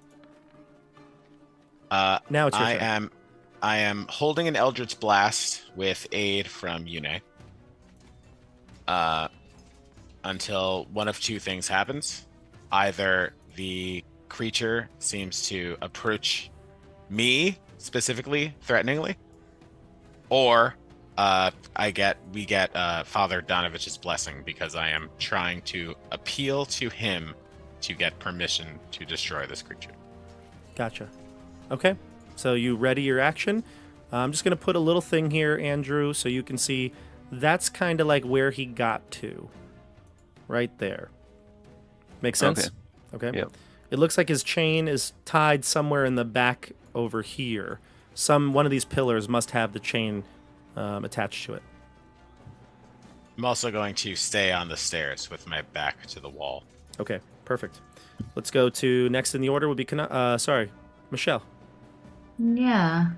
Now it's your turn. I am holding an Eldritch Blast with aid from Yune. Until one of two things happens. Either the creature seems to approach me specifically, threateningly, or we get Father Donovich's blessing because I am trying to appeal to him to get permission to destroy this creature. Gotcha. Okay. So you ready your action? I'm just going to put a little thing here, Andrew, so you can see that's kind of like where he got to. Right there. Make sense? Okay. Yep. It looks like his chain is tied somewhere in the back over here. One of these pillars must have the chain attached to it. I'm also going to stay on the stairs with my back to the wall. Okay, perfect. Let's go to next in the order would be Michelle. Yeah.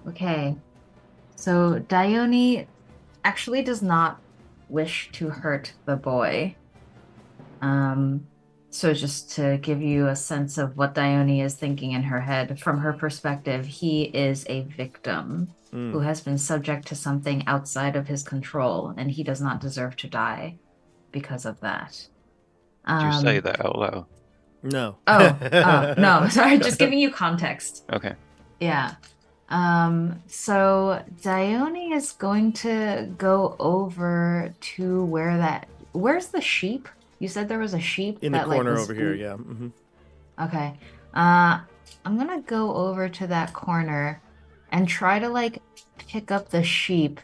Okay. So Dione actually does not wish to hurt the boy. So just to give you a sense of what Dione is thinking in her head, from her perspective, he is a victim who has been subject to something outside of his control, and he does not deserve to die because of that. Did you say that out loud? No. No, sorry, just giving you context. Okay. Yeah. So Dione is going to go over to where's the sheep? You said there was a sheep in the corner was over here, yeah. Mm-hmm. Okay. I'm gonna go over to that corner and try to pick up the sheep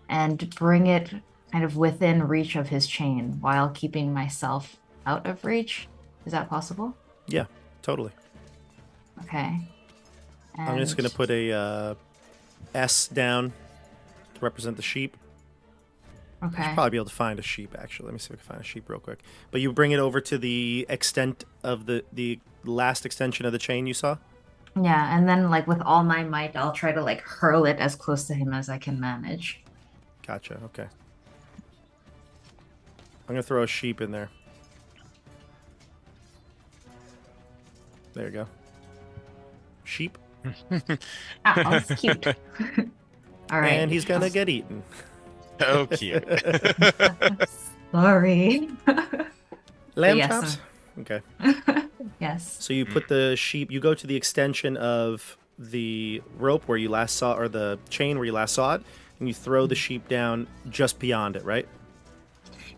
and bring it kind of within reach of his chain while keeping myself out of reach. Is that possible? Yeah, totally. Okay. I'm just going to put a S down to represent the sheep. Okay. I should probably be able to find a sheep, actually. Let me see if I can find a sheep real quick. But you bring it over to the extent of the last extension of the chain you saw? Yeah, and then with all my might, I'll try to hurl it as close to him as I can manage. Gotcha, okay. I'm going to throw a sheep in there. There you go. Sheep. That's cute. All right. And he's going to get eaten. So cute. Sorry. Lamb yes, chops? Okay. Yes. So you put the sheep, you go to the extension of the rope where you last saw, or the chain where you last saw it, and you throw the sheep down just beyond it, right?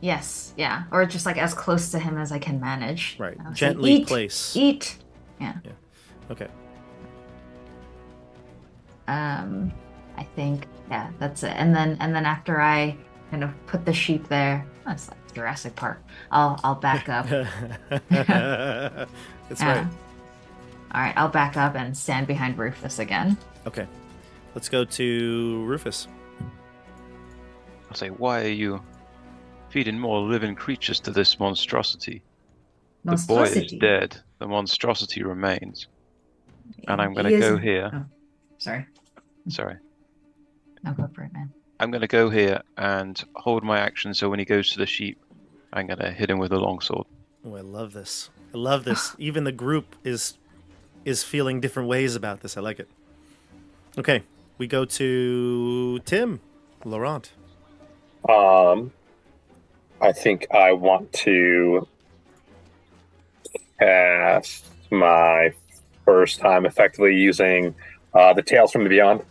Yes, yeah. Or just as close to him as I can manage. Right. Say, Gently place. Eat. Yeah. Okay. I think, yeah, that's it. And then after I kind of put the sheep there, it's like Jurassic Park. I'll back up. That's right. All right, I'll back up and stand behind Rufus again. Okay. Let's go to Rufus. I'll say, why are you feeding more living creatures to this monstrosity? The boy is dead. The monstrosity remains. And I'm going to go here. Oh, sorry. No, go for it, man. I'm going to go here and hold my action so when he goes to the sheep, I'm going to hit him with a longsword. Oh, I love this. I love this. Even the group is feeling different ways about this. I like it. Okay, we go to Tim, Laurent. I think I want to cast my first time effectively using the Tales from the Beyond,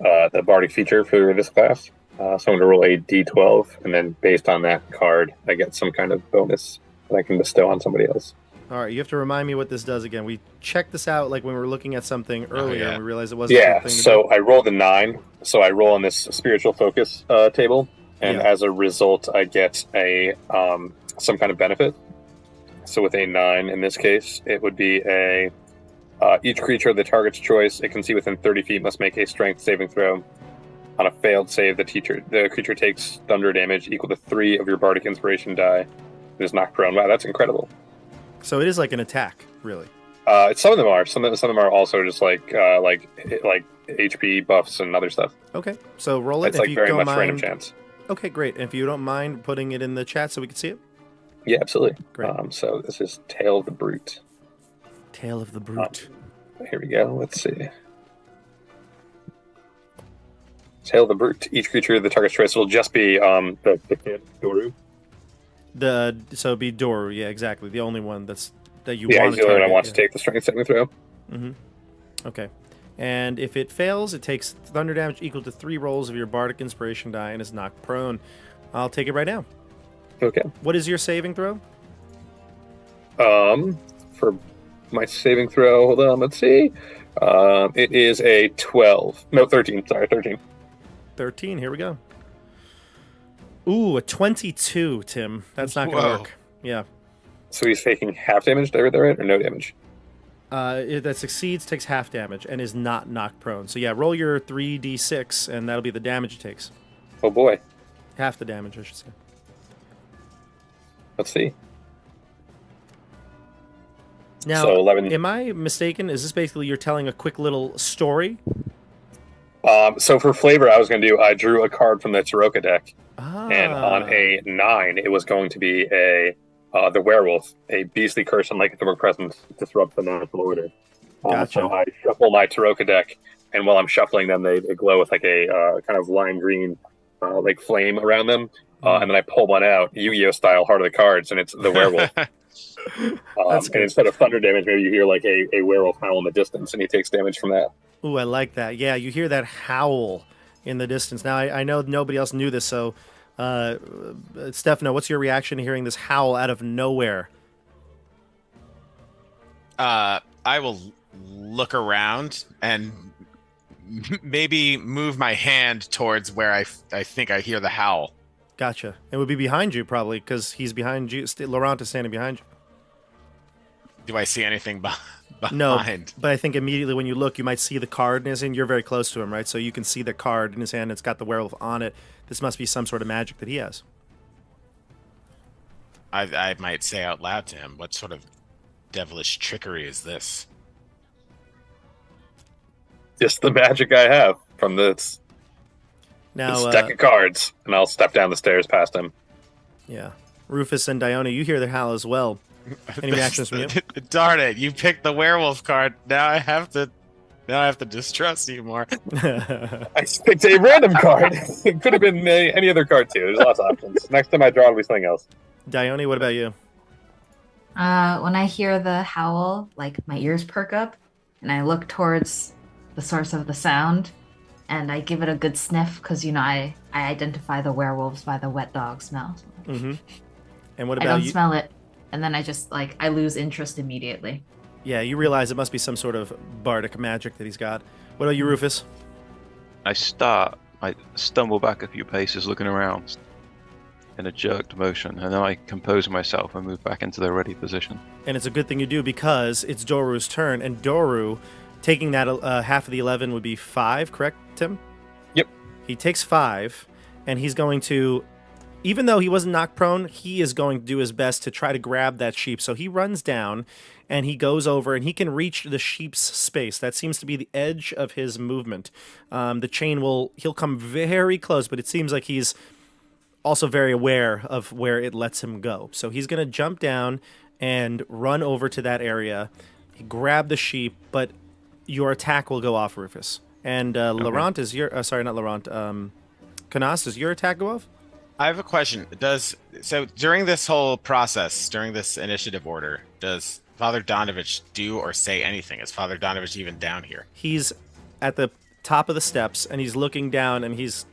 the bardic feature for this class. So I'm going to roll a d12, and then based on that card, I get some kind of bonus that I can bestow on somebody else. All right, you have to remind me what this does again. We checked this out like when we were looking at something earlier, and we realized it wasn't a Yeah, good thing to so do. I rolled a 9. So I roll on this spiritual focus table, and as a result, I get a some kind of benefit. So with a 9 in this case, it would be a each creature of the target's choice it can see within 30 feet must make a strength saving throw. On a failed save, the creature takes thunder damage equal to 3 of your bardic inspiration die. It is knocked prone. Wow, that's incredible. So it is like an attack, really. Some of them are. Some of them are also just like HP buffs and other stuff. Okay, so roll it. It's if like you very don't much mind... random chance. Okay, great. And if you don't mind putting it in the chat so we can see it. Yeah, absolutely. Great. So this is Tail of the Brute. Tail of the Brute. Here we go. Let's see. Tail of the Brute. Each creature of the target's choice will just be the kid, Doru. So it'd be Doru, yeah, exactly. The only one that you yeah, want he's to the only one I target, want to take the strength saving throw. Mm-hmm. Okay. And if it fails, it takes thunder damage equal to 3 rolls of your bardic inspiration die and is knocked prone. I'll take it right now. Okay. What is your saving throw? For my saving throw, hold on, let's see. It is a 12. No, 13. Sorry, 13. 13, here we go. Ooh, a 22, Tim. That's not going to work. Yeah. So he's taking half damage, did I read that right, or no damage? That succeeds takes half damage and is not knocked prone. So yeah, roll your 3d6, and that'll be the damage it takes. Oh boy. Half the damage, I should say. Let's see. Now, so 11. Am I mistaken? Is this basically you're telling a quick little story? So for flavor, I drew a card from the Taroka deck, Ah. and on a 9, it was going to be the werewolf, a beastly curse on lycanthropic presence disrupts the natural order. Gotcha. So I shuffle my Taroka deck, and while I'm shuffling them, they glow with like a kind of lime green like flame around them. And then I pull one out, Yu-Gi-Oh style, Heart of the Cards, and it's the werewolf. And instead of thunder damage, maybe you hear like a werewolf howl in the distance, and he takes damage from that. Ooh, I like that. Yeah, you hear that howl in the distance. Now, I know nobody else knew this, so Stefano, what's your reaction to hearing this howl out of nowhere? I will look around and maybe move my hand towards where I think I hear the howl. Gotcha. It would be behind you, probably, because he's behind you. Laurent is standing behind you. Do I see anything behind? No, but I think immediately when you look, you might see the card in his hand. You're very close to him, right? So you can see the card in his hand. It's got the werewolf on it. This must be some sort of magic that he has. I might say out loud to him, what sort of devilish trickery is this? Just the magic I have from this deck of cards, and I'll step down the stairs past him. Yeah. Rufus and Dione, you hear the howl as well. Any reactions from you? Darn it, you picked the werewolf card. Now I have to distrust you more. I picked a random card. It could have been any other card too. There's lots of options. Next time I draw, it'll be something else. Dione, what about you? When I hear the howl, like my ears perk up, and I look towards the source of the sound, and I give it a good sniff because I identify the werewolves by the wet dog smell. Mm-hmm. And what about I don't you? smell it, and then I just I lose interest immediately. Yeah, you realize it must be some sort of bardic magic that he's got. What about you, Rufus? I stumble back a few paces looking around in a jerked motion, and then I compose myself and move back into the ready position. And it's a good thing you do because it's Doru's turn, and Doru, taking that half of the 11 would be 5, correct, Tim? Yep. He takes 5, and he's going to, even though he wasn't knocked prone, he is going to do his best to try to grab that sheep. So he runs down, and he goes over, and he can reach the sheep's space. That seems to be the edge of his movement. The chain he'll come very close, but it seems like he's also very aware of where it lets him go. So he's going to jump down and run over to that area, grab the sheep, but your attack will go off, Rufus. And Laurent is your... sorry, not Laurent. Canas, does your attack go off? I have a question. So during this whole process, during this initiative order, does Father Donovich do or say anything? Is Father Donovich even down here? He's at the top of the steps, and he's looking down, and he's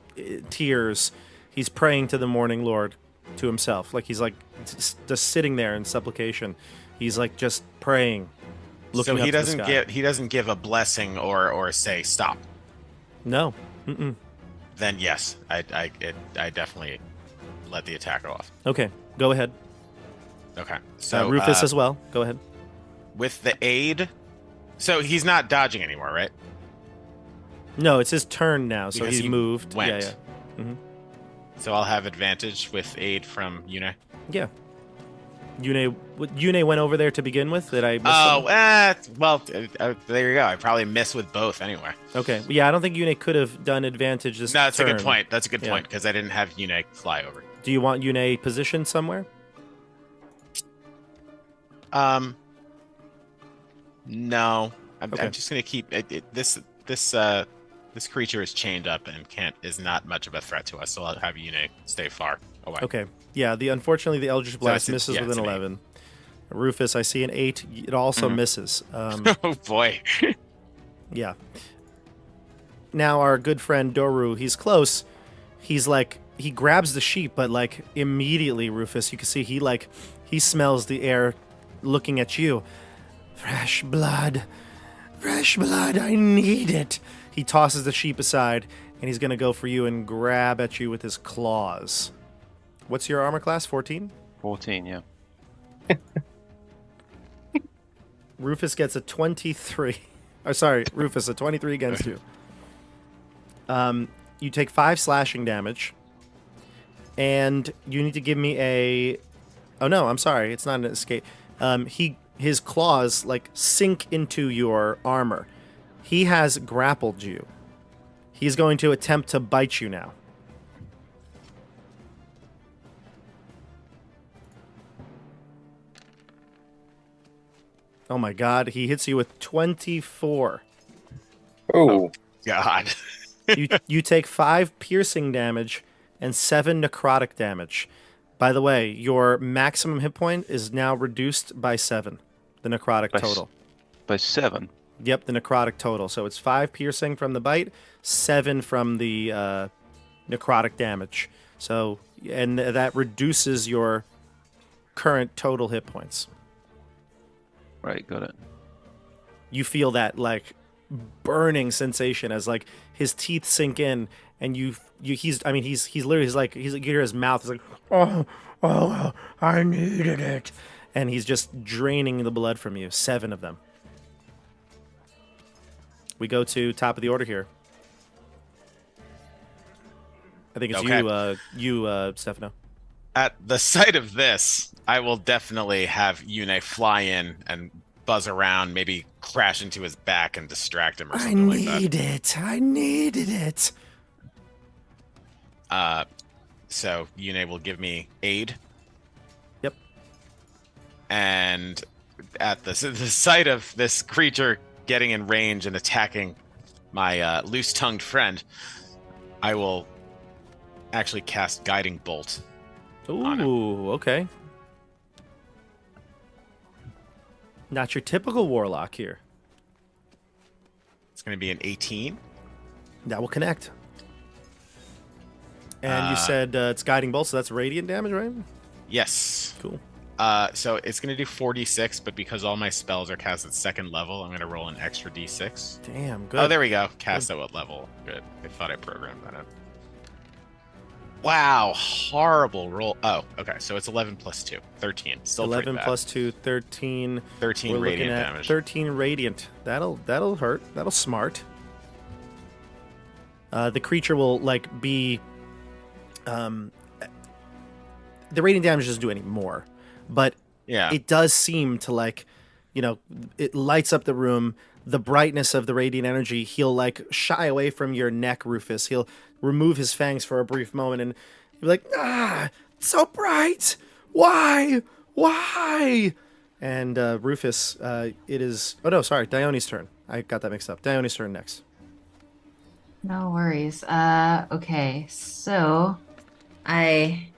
tears. He's praying to the Morning Lord, to himself. Like he's like just sitting there in supplication. He's like just praying. So Looking he up to the doesn't sky. he doesn't give a blessing or say stop. No. Mm-mm. Then yes, I definitely let the attack off. Okay, go ahead. Okay. So Rufus as well. Go ahead. with the aid, so he's not dodging anymore, right? No, it's his turn now, so Because he's he moved. went. Yeah. So I'll have advantage with aid from Yune. Yeah. Yune went over there to begin with. Did I miss Oh, something? well, there you go. I probably miss with both anyway. Okay. Yeah, I don't think Yune could have done advantage this No, that's turn. a good point. That's a good Yeah. point because I didn't have Yune fly over. Do you want Yune positioned somewhere? No, I'm Okay. just gonna keep this creature is chained up and is not much of a threat to us. So I'll have Yune stay far away. Okay. Yeah, unfortunately the Eldritch Blast it's- misses yeah, with it's an an 11. Rufus, I see an 8. It also Mhm. misses. Oh boy. Yeah. Now our good friend Doru, he's close. He's like he grabs the sheep, but like immediately, Rufus, you can see he smells the air looking at you. Fresh blood. Fresh blood, I need it. He tosses the sheep aside and he's gonna go for you and grab at you with his claws. What's your armor class? 14? 14, yeah. Rufus gets a 23. Oh, sorry, Rufus, a 23 against you. You take 5 slashing damage, and you need to give me a. Oh no, I'm sorry, it's not an escape. His claws like sink into your armor. He has grappled you. He's going to attempt to bite you now. Oh my god, he hits you with 24. Oh, God. You take 5 piercing damage and 7 necrotic damage. By the way, your maximum hit point is now reduced by 7. The necrotic By total. By 7. Yep, the necrotic total. So it's 5 piercing from the bite, 7 from the necrotic damage. So, and that reduces your current total hit points. Right, got it. You feel that like burning sensation as like his teeth sink in, and he's literally you hear his mouth is like, oh, I needed it, and he's just draining the blood from you. 7 of them. We go to top of the order here. I think it's Okay. you, Stefano. At the sight of this, I will definitely have Yune fly in and buzz around, maybe crash into his back and distract him or something like that. I needed it. So Yune will give me aid. Yep. And at the sight of this creature getting in range and attacking my loose-tongued friend, I will actually cast Guiding Bolt. on him. Ooh, okay. Not your typical warlock here. It's going to be an 18. That will connect. And you said it's guiding bolt, so that's radiant damage, right? Yes. Cool. So it's going to do 46, but because all my spells are cast at 2nd level, I'm going to roll an extra d6. Damn, good. Oh, there we go. Cast at what level? Good. I thought I programmed that in. Wow, horrible roll. Oh, okay. So it's 11 plus 2, 13. Still 11 pretty bad. plus 2, 13. 13 We're radiant looking at damage. 13 radiant. That'll hurt. That'll smart. The creature will be the radiant damage doesn't do any more, but Yeah. it does seem to it lights up the room. The brightness of the radiant energy, he'll shy away from your neck, Rufus. He'll remove his fangs for a brief moment and he'll be like, it's so bright. Why? And Rufus, it is, oh no, sorry, Dione's turn. I got that mixed up. Dione's turn next. No worries. Okay. So I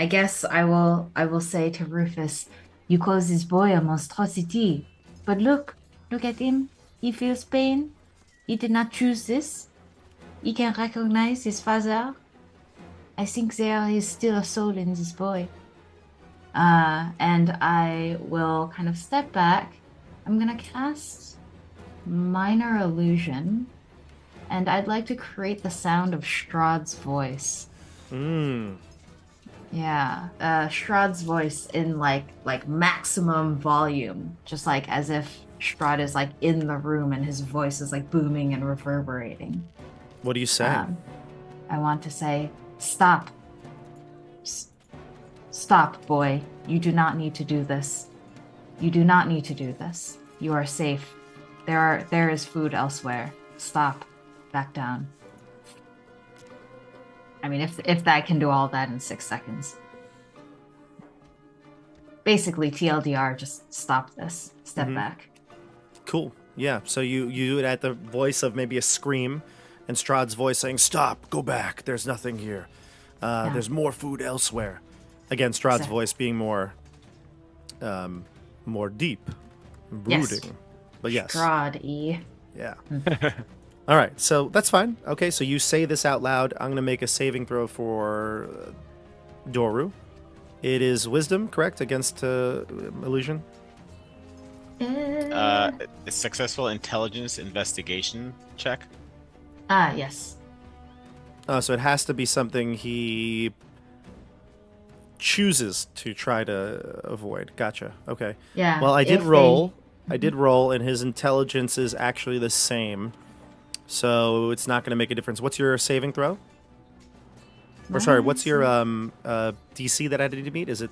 guess I will say to Rufus, you cause this boy a monstrosity. But look at him. He feels pain. He did not choose this. he can recognize his father. I think there is still a soul in this boy. And I will kind of step back. I'm gonna cast Minor Illusion, and I'd like to create the sound of Strahd's voice. Yeah, Strahd's voice in like maximum volume, just like as if Strahd is like in the room and his voice is like booming and reverberating. What are you saying? I want to say, stop. Stop, boy. You do not need to do this. You do not need to do this. You are safe. There is food elsewhere. Stop. Back down. I mean, if that can do all that in 6 seconds. Basically, TLDR, just stop this. Step back. Cool. Yeah. So you do it at the voice of maybe a scream, and Strahd's voice saying, "Stop. Go back. There's nothing here. There's more food elsewhere." Again, Strahd's voice being more deep, brooding. Yes. But yes. Strahd-y. Yeah. All right. So that's fine. Okay. So you say this out loud. I'm going to make a saving throw for Doru. It is wisdom, correct, against illusion? A successful intelligence investigation check. Yes. So it has to be something he chooses to try to avoid. Gotcha. Okay. Yeah. Well, I did if roll. I did roll, and his intelligence is actually the same. So it's not going to make a difference. What's your saving throw? Or sorry, what's your DC that I need to meet? Is it?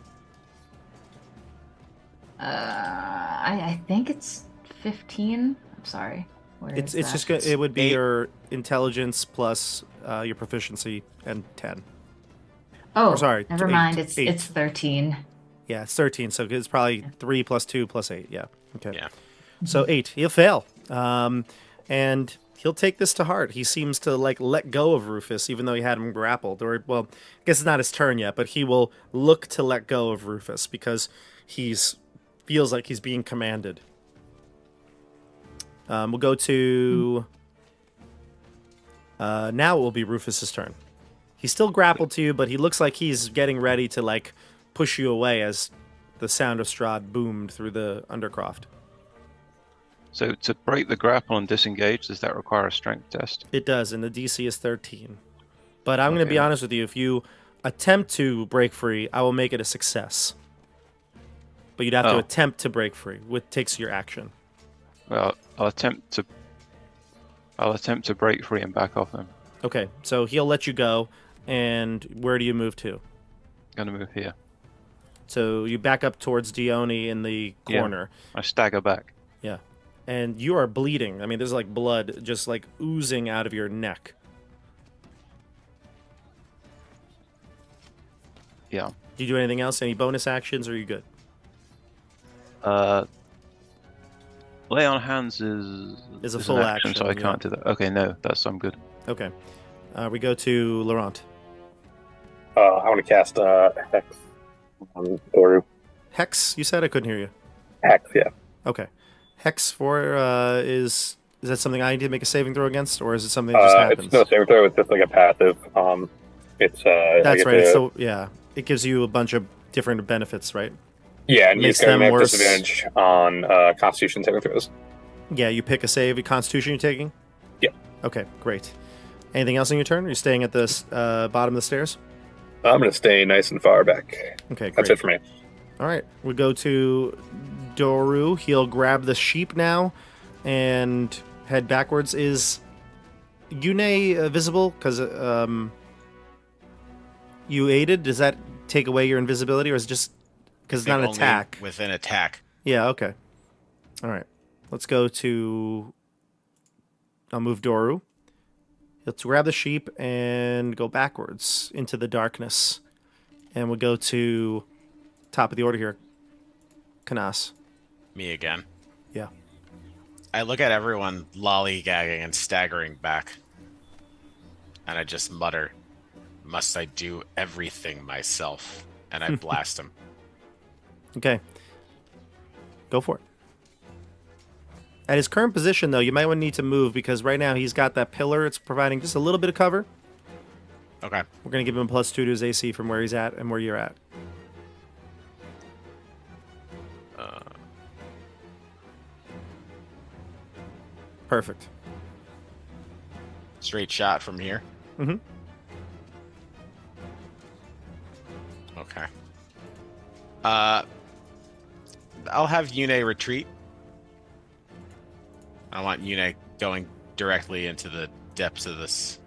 I think it's 15. I'm sorry. Where It's is just that? it would be 8. your intelligence plus your proficiency and 10. Oh, sorry, never 8, mind. 8. It's 13. Yeah, it's 13. So it's probably 3 plus 2 plus 8. Yeah. Okay. Yeah. So 8. He'll fail. And he'll take this to heart. He seems to like let go of Rufus, even though he had him grappled. Or, well, I guess it's not his turn yet, but he will look to let go of Rufus because feels like he's being commanded. We'll go to... now it will be Rufus's turn. He's still grappled to you, but he looks like he's getting ready to like push you away as the sound of Strahd boomed through the Undercroft. So to break the grapple and disengage, does that require a strength test? It does, and the DC is 13. But I'm going to be Okay. honest with you. If you attempt to break free, I will make it a success. But you'd have to attempt to break free, which takes your action. Well, I'll attempt to break free and back off him. Okay, so he'll let you go, and where do you move to? Gonna move here. So you back up towards Dione in the corner. I stagger back. Yeah. And you are bleeding. I mean, there's like blood just like oozing out of your neck. Yeah. Do you do anything else? Any bonus actions, or are you good? Lay on hands is a an full action, so I yeah. can't do that. Okay, no, I'm good. Okay. We go to Laurent. I want to cast Hex on Doru. Hex, you said? I couldn't hear you. Hex, yeah. Okay. Hex for is that something I need to make a saving throw against, or is it something that just happens? It's no saving throw. It's just like a passive. It's That's right. It's so yeah, it gives you a bunch of different benefits, right? Yeah, and Makes you can them have worse. disadvantage on Constitution saving throws. Yeah, you pick a save. Constitution you're taking? Yeah. Okay, great. Anything else on your turn? Are you staying at the bottom of the stairs? I'm going to stay nice and far back. Okay, great. That's it for me. All right, we go to Doru. He'll grab the sheep now and head backwards. Is Yune visible? Because you aided. Does that take away your invisibility, or is it just because it's not an Only attack? Within attack. Yeah. Okay. All right. Let's go to. I'll move Doru. He'll grab the sheep and go backwards into the darkness, and we'll go to top of the order here. Canas. Me again. Yeah. I look at everyone lollygagging and staggering back. And I just mutter, "Must I do everything myself?" And I blast him. Okay. Go for it. At his current position, though, you might need to move because right now he's got that pillar. It's providing just a little bit of cover. Okay. We're going to give him a +2 to his AC from where he's at and where you're at. Perfect. Straight shot from here. Mm-hmm. Okay. I'll have Yune retreat. I want Yune going directly into the depths of this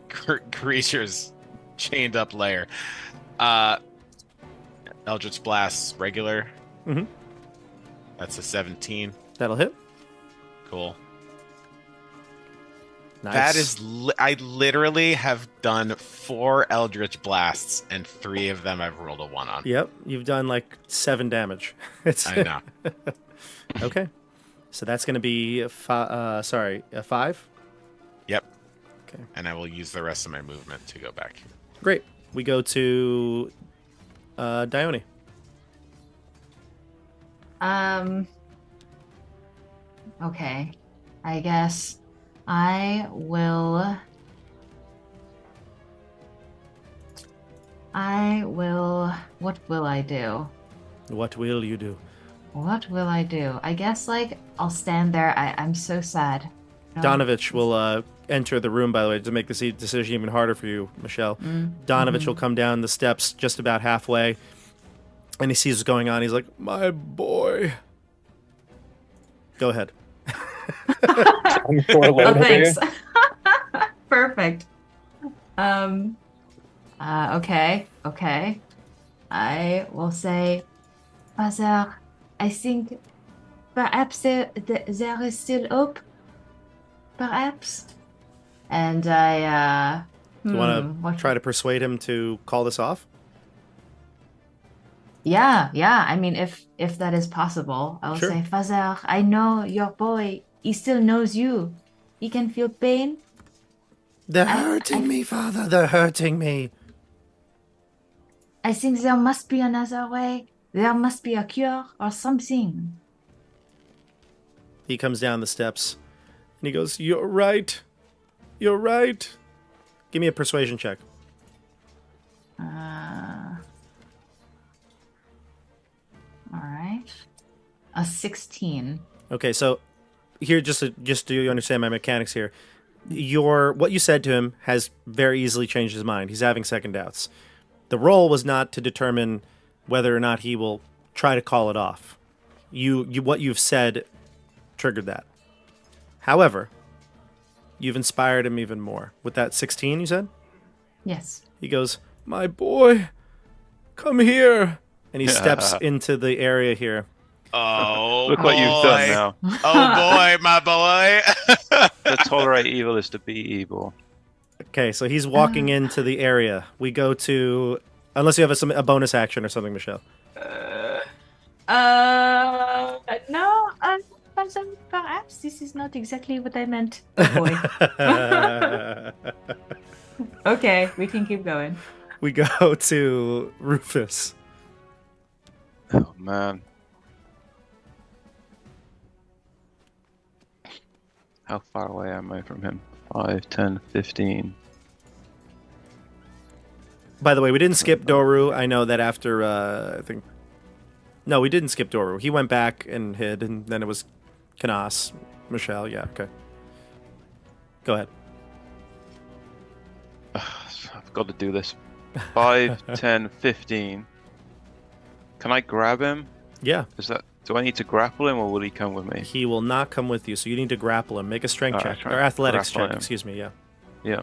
creature's chained up lair. Eldritch Blast regular. Mm-hmm. That's a 17. That'll hit. Cool. Nice. That is, I literally have done 4 Eldritch Blasts, and 3 of them I've rolled a 1 on. Yep, you've done like 7 damage. I know. Okay. So that's going to be a 5? Yep. Okay. And I will use the rest of my movement to go back. Great. We go to Dione. Okay. I guess I will. What will I do? What will you do? What will I do? I guess, like, I'll stand there. I'm so sad. No. Donovich will enter the room, by the way, to make this decision even harder for you, Michelle. Donovich will come down the steps just about halfway, and he sees what's going on. He's like, my boy. Go ahead. I'm sure Oh, later for you. thanks. Perfect. Okay. I will say, Father, I think perhaps there is still hope. Perhaps. And I, You want to try to persuade him to call this off? Yeah. I mean, if that is possible, I will Sure. say, Father, I know your boy. He still knows you. He can feel pain. They're hurting me, Father. They're hurting me. I think there must be another way. There must be a cure or something. He comes down the steps, and he goes, You're right. You're right. Give me a persuasion check. All right. A 16. Okay, so here, just so you understand my mechanics here, what you said to him has very easily changed his mind. He's having second doubts. The roll was not to determine whether or not he will try to call it off. What you've said triggered that. However, you've inspired him even more. With that 16, you said? Yes. He goes, my boy, come here. And he steps into the area here. Oh, Look what you've done now. Oh boy, my boy. To tolerate evil is to be evil. Okay, so he's walking into the area. We go to, unless you have a bonus action or something, Michelle. No, perhaps this is not exactly what I meant. Oh boy. Okay, we can keep going. We go to Rufus. Oh, man. How far away am I from him? 5, 10, 15. By the way, we didn't skip Doru. I know that after, I think... No, we didn't skip Doru. He went back and hid, and then it was Canas. Michelle, yeah, okay. Go ahead. I've got to do this. 5, 10, 15. Can I grab him? Yeah. Do I need to grapple him, or will he come with me? He will not come with you, so you need to grapple him. Make a strength Alright, check. try Or athletics grapple check, him. excuse me, yeah. Yeah.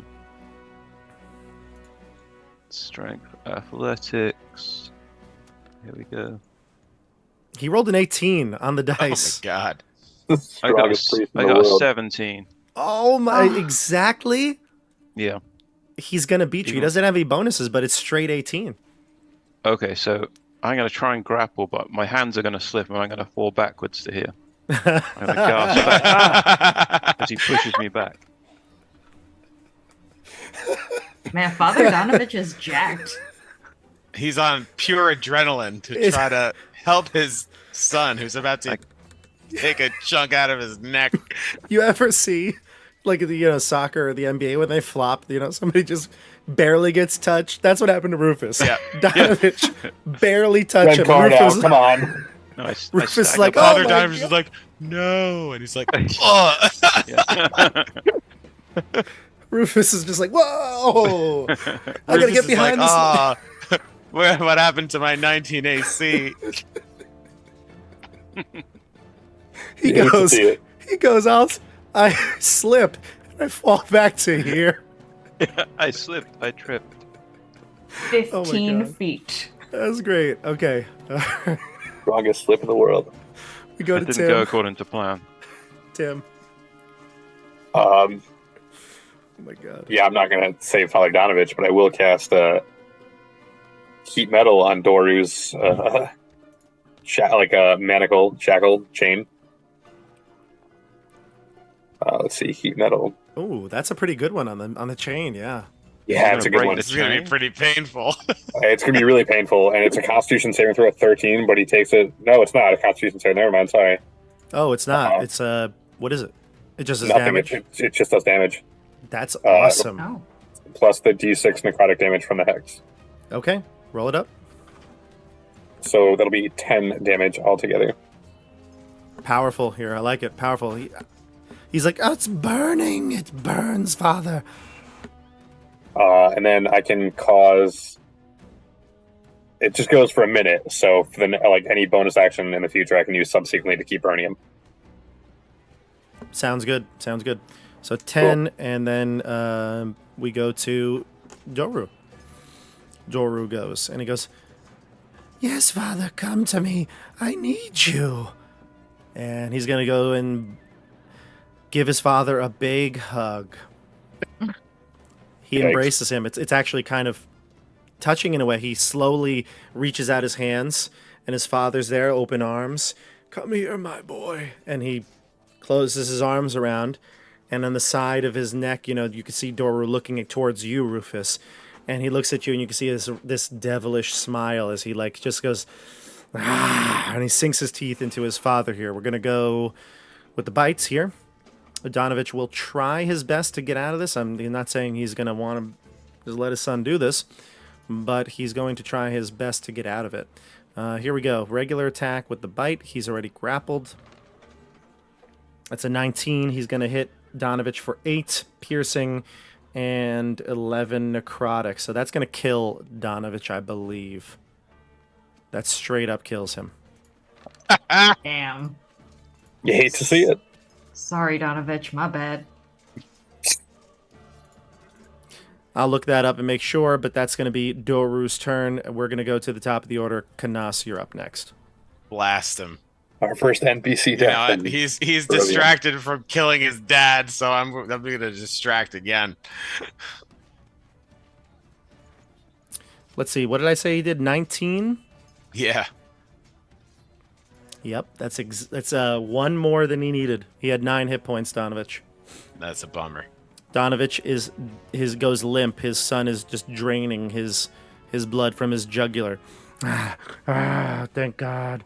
Strength, athletics. Here we go. He rolled an 18 on the Oh my dice. god. I got, Strongest priest in I the got a world. 17. Oh my, exactly? Yeah. He's going to beat you. He doesn't have any bonuses, but it's straight 18. Okay, so I'm going to try and grapple, but my hands are going to slip and I'm going to fall backwards to here. I'm going to gasp back as he pushes me back. Man, Father Donovich is jacked. He's on pure adrenaline to try to help his son who's about to take a chunk out of his neck. You ever see, like the soccer or the NBA when they flop? Somebody just barely gets touched. That's what happened to Rufus. Yeah. Donovich barely touched Red him. card out. Rufus, Come on. No, I Rufus staggered like, back. oh Father my Dinos God. is like, no, and he's like, oh. Yeah. Rufus is just like, whoa! I gotta Rufus get is behind this. like, what happened to my 19 AC? He You hate to goes, see it. I slip and I fall back to here. I slipped. I tripped. 15 God. feet. That's great. Okay. Strongest slip in the world. We go It to didn't Tim. go according to plan. Tim. Um, Oh my God. yeah, I'm not gonna save Father Donovich, but I will cast heat metal on Doru's like a manacle shackle chain. Let's see, heat metal. Oh, that's a pretty good one on the chain. Yeah. Yeah, it's a good break one. the This is gonna be chain? pretty painful. It's gonna be really painful, and it's a Constitution saving throw at 13, but he takes it. No, it's not a Constitution save. Never mind. Sorry, Oh, it's not. Uh-huh. It's what is it? It just does nothing. damage. It just does damage. That's awesome. Oh. Plus the D6 necrotic damage from the hex. Okay, roll it up. So that'll be 10 damage altogether. Powerful here. I like it. Powerful. He's like, oh, it's burning. It burns, Father. And then I can cause. It just goes for a minute, so for the like any bonus action in the future, I can use subsequently to keep burning him. Sounds good. Sounds good. So 10, and then we go to Doru. Doru goes, and he goes, yes, Father, come to me. I need you. And he's going to go and give his father a big hug. He Yikes. embraces him. It's actually kind of touching in a way. He slowly reaches out his hands, and his father's there, open arms. Come here, my boy. And he closes his arms around, and on the side of his neck, you can see Doru looking towards you, Rufus. And he looks at you, and you can see this devilish smile as he just goes, ah, and he sinks his teeth into his father here. We're going to go with the bites here. Donovich will try his best to get out of this. I'm not saying he's going to want to just let his son do this, but he's going to try his best to get out of it. Here we go. Regular attack with the bite. He's already grappled. That's a 19. He's going to hit Donovich for 8 piercing and 11 necrotic. So that's going to kill Donovich, I believe. That straight up kills him. Damn. You hate to see it. Sorry, Donovich. My bad. I'll look that up and make sure, but that's going to be Doru's turn. We're going to go to the top of the order. Canas, you're up next. Blast him. Our first NPC You death. know, and he's brilliant. distracted from killing his dad, so I'm gonna distract again. Let's see. What did I say he did? 19? Yeah. Yep. That's one more than he needed. He had 9 hit points, Donovich. That's a bummer. Donovich goes limp. His son is just draining his blood from his jugular. Thank God.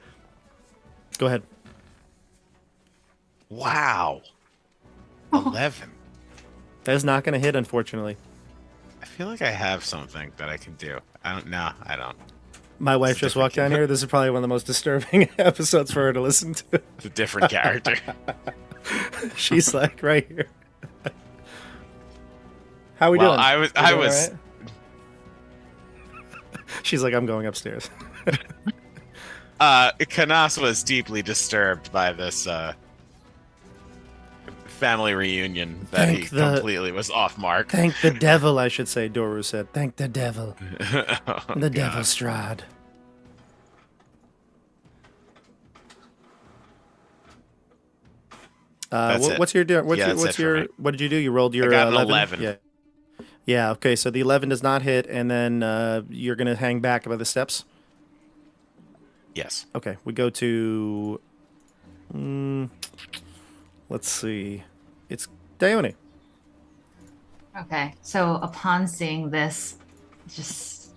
Go ahead. Wow. 11. That is not going to hit, unfortunately. I feel like I have something that I can do. I don't know. I don't. My wife just walked down here. This is probably one of the most disturbing episodes for her to listen to. It's a different character. She's like right here. How we Well, doing? I We was doing all right? She's like, I'm going upstairs. Canas was deeply disturbed by this family reunion that he completely was off mark. Thank the devil, I should say, Doru said. Thank the devil. Oh, The God. devil, Strahd. That's it. What's your Yeah, that's it for me. what did you do? You rolled your I got an 11? 11. Yeah, okay, so the 11 does not hit, and then you're going to hang back by the steps? Yes. Okay, we go to... let's see. It's Dione. Okay, so upon seeing this, just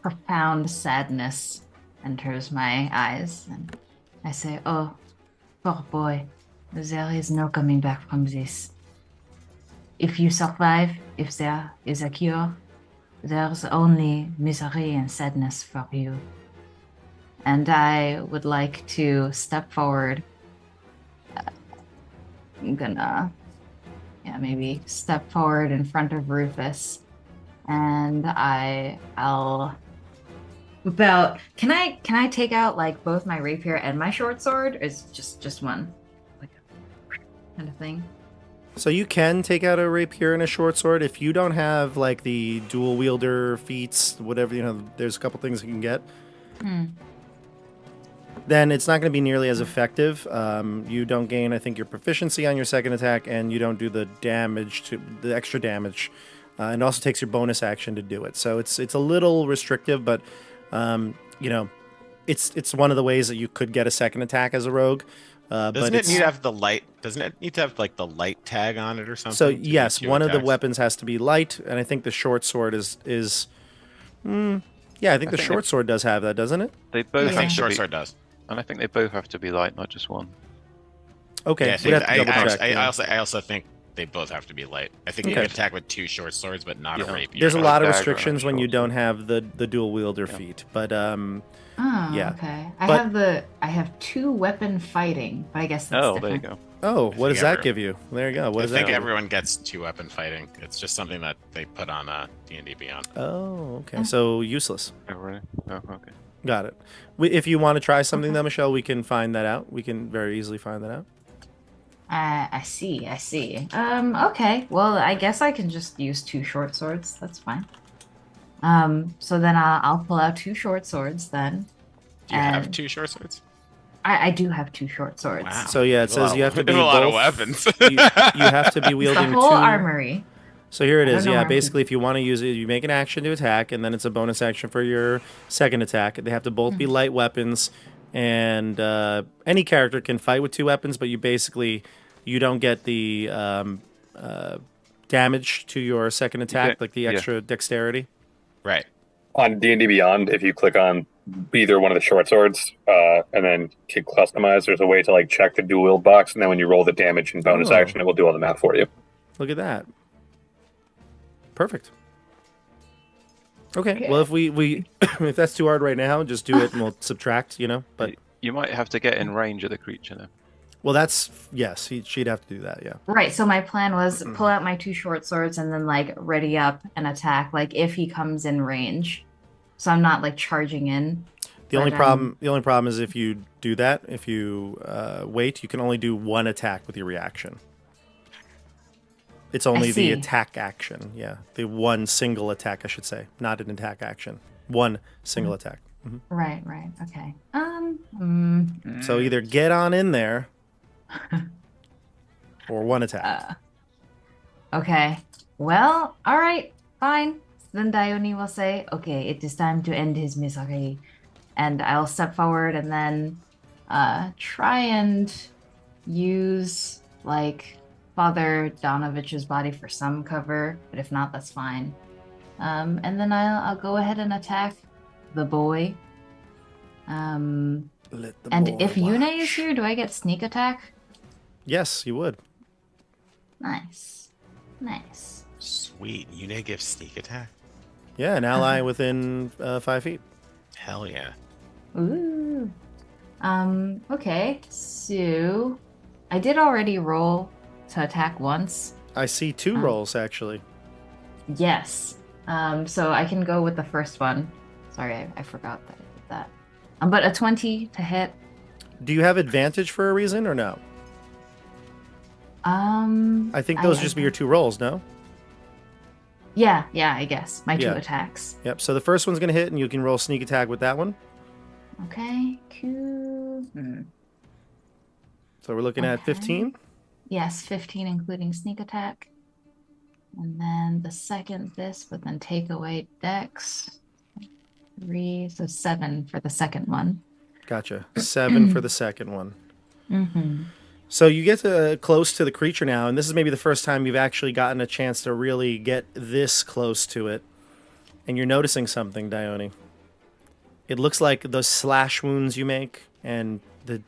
profound sadness enters my eyes, and I say, "Oh, Poor boy. There is no coming back from this. If you survive, if there is a cure, there's only misery and sadness for you. And I would like to step forward. I'm gonna, maybe step forward in front of Rufus, and I'll whip out. Can I take out like both my rapier and my short sword? Or is just one, like kind of thing? So you can take out a rapier and a short sword if you don't have like the dual wielder feats, whatever, there's a couple things you can get. Then it's not going to be nearly as effective. You don't gain, I think, your proficiency on your second attack, and you don't do the extra damage. And it also takes your bonus action to do it. So it's a little restrictive, but it's one of the ways that you could get a second attack as a rogue. Doesn't it need to have the light? Doesn't it need to have like the light tag on it or something? So to do yes, 2 one of the attacks? weapons has to be light, and I think the short sword is. Yeah, I think the short sword does have that, doesn't it? They I both think have to short be, sword does. and I think they both have to be light, not just one. Okay, Yeah, we'd have to double check. I also think they both have to be light. I think you Okay. can attack with 2 short swords, but not a Yeah. rapier. There's a Or a lot of dagger restrictions and a when you short don't sword. have the dual wielder feat, but Oh, Yeah. okay. But- I have 2 weapon fighting, but I guess that's Oh, there you different. go. oh, what think does that every- give you? There you go. What I does think that give everyone gets 2 weapon fighting. It's just something that they put on D&D Beyond. you? Oh, okay. So useless. Oh, really? Oh, okay. Got it. If you want to try something though, Michelle, we can find that out. We can very easily find that out. I see. Okay. Well, I guess I can just use 2 short swords. That's fine. So then I'll pull out 2 short swords then. Do you have And 2 short swords? I do have 2 short swords. Wow. So yeah, it There's a says lot you of- have to be there's a lot of both- weapons. you have to be It's the wielding whole 2 armory. So here it I is. don't know Yeah, where I'm basically, if you want to use it, you make an action to attack, and then it's a bonus action for your second attack. They have to both be light weapons, and any character can fight with 2 weapons, but you don't get the damage to your second attack, get- like the yeah. extra dexterity. Right. On D&D Beyond, if you click on either one of the short swords and then click customize, there's a way to like check the dual wield box, and then when you roll the damage and bonus Oh. action, it will do all the math for you. Look at that. Perfect. Okay. Okay. Well, if we if that's too hard right now, just do it and we'll subtract. But You might have to get in range of the creature then. well, that's yes. She'd have to do that. Yeah. Right. So my plan was pull out my 2 short swords and then like ready up and attack like if he comes in range. So I'm not like charging in. The only But, problem is if you do that, if you wait, you can only do 1 attack with your reaction. It's only the see. attack action. Yeah, the 1 single attack, I should say, not an attack action. 1 single attack. Right. Okay. So either get on in there, or 1 attack. Okay. Well, all right. Fine. Then Dione will say, "Okay, it is time to end his misery," and I'll step forward and then try and use like Father Donovich's body for some cover, but if not, that's fine. And then I'll go ahead and attack the boy. Let the And boy if Yune is watch. here, do I get sneak attack? Yes, you would. Nice. Sweet. Yune gives sneak attack. Yeah, an ally within 5 feet. Hell yeah. Ooh. Okay. So I did already roll to attack once. I see 2 rolls actually. Yes. So I can go with the first one. Sorry, I forgot that I did that. But a 20 to hit. Do you have advantage for a reason or no? I think those would just be your 2 rolls, no? Yeah, I guess. My 2 Yeah. attacks. Yep. So the first one's gonna hit, and you can roll sneak attack with that one. Okay. Cool. So we're looking at Okay. 15. Yes, 15 including sneak attack. And then the second this would then take away dex. 3, so 7 for the second one. Gotcha. 7 for the second one. Mm-hmm. So you get close to the creature now, and this is maybe the first time you've actually gotten a chance to really get this close to it. And you're noticing something, Dione. It looks like those slash wounds you make and the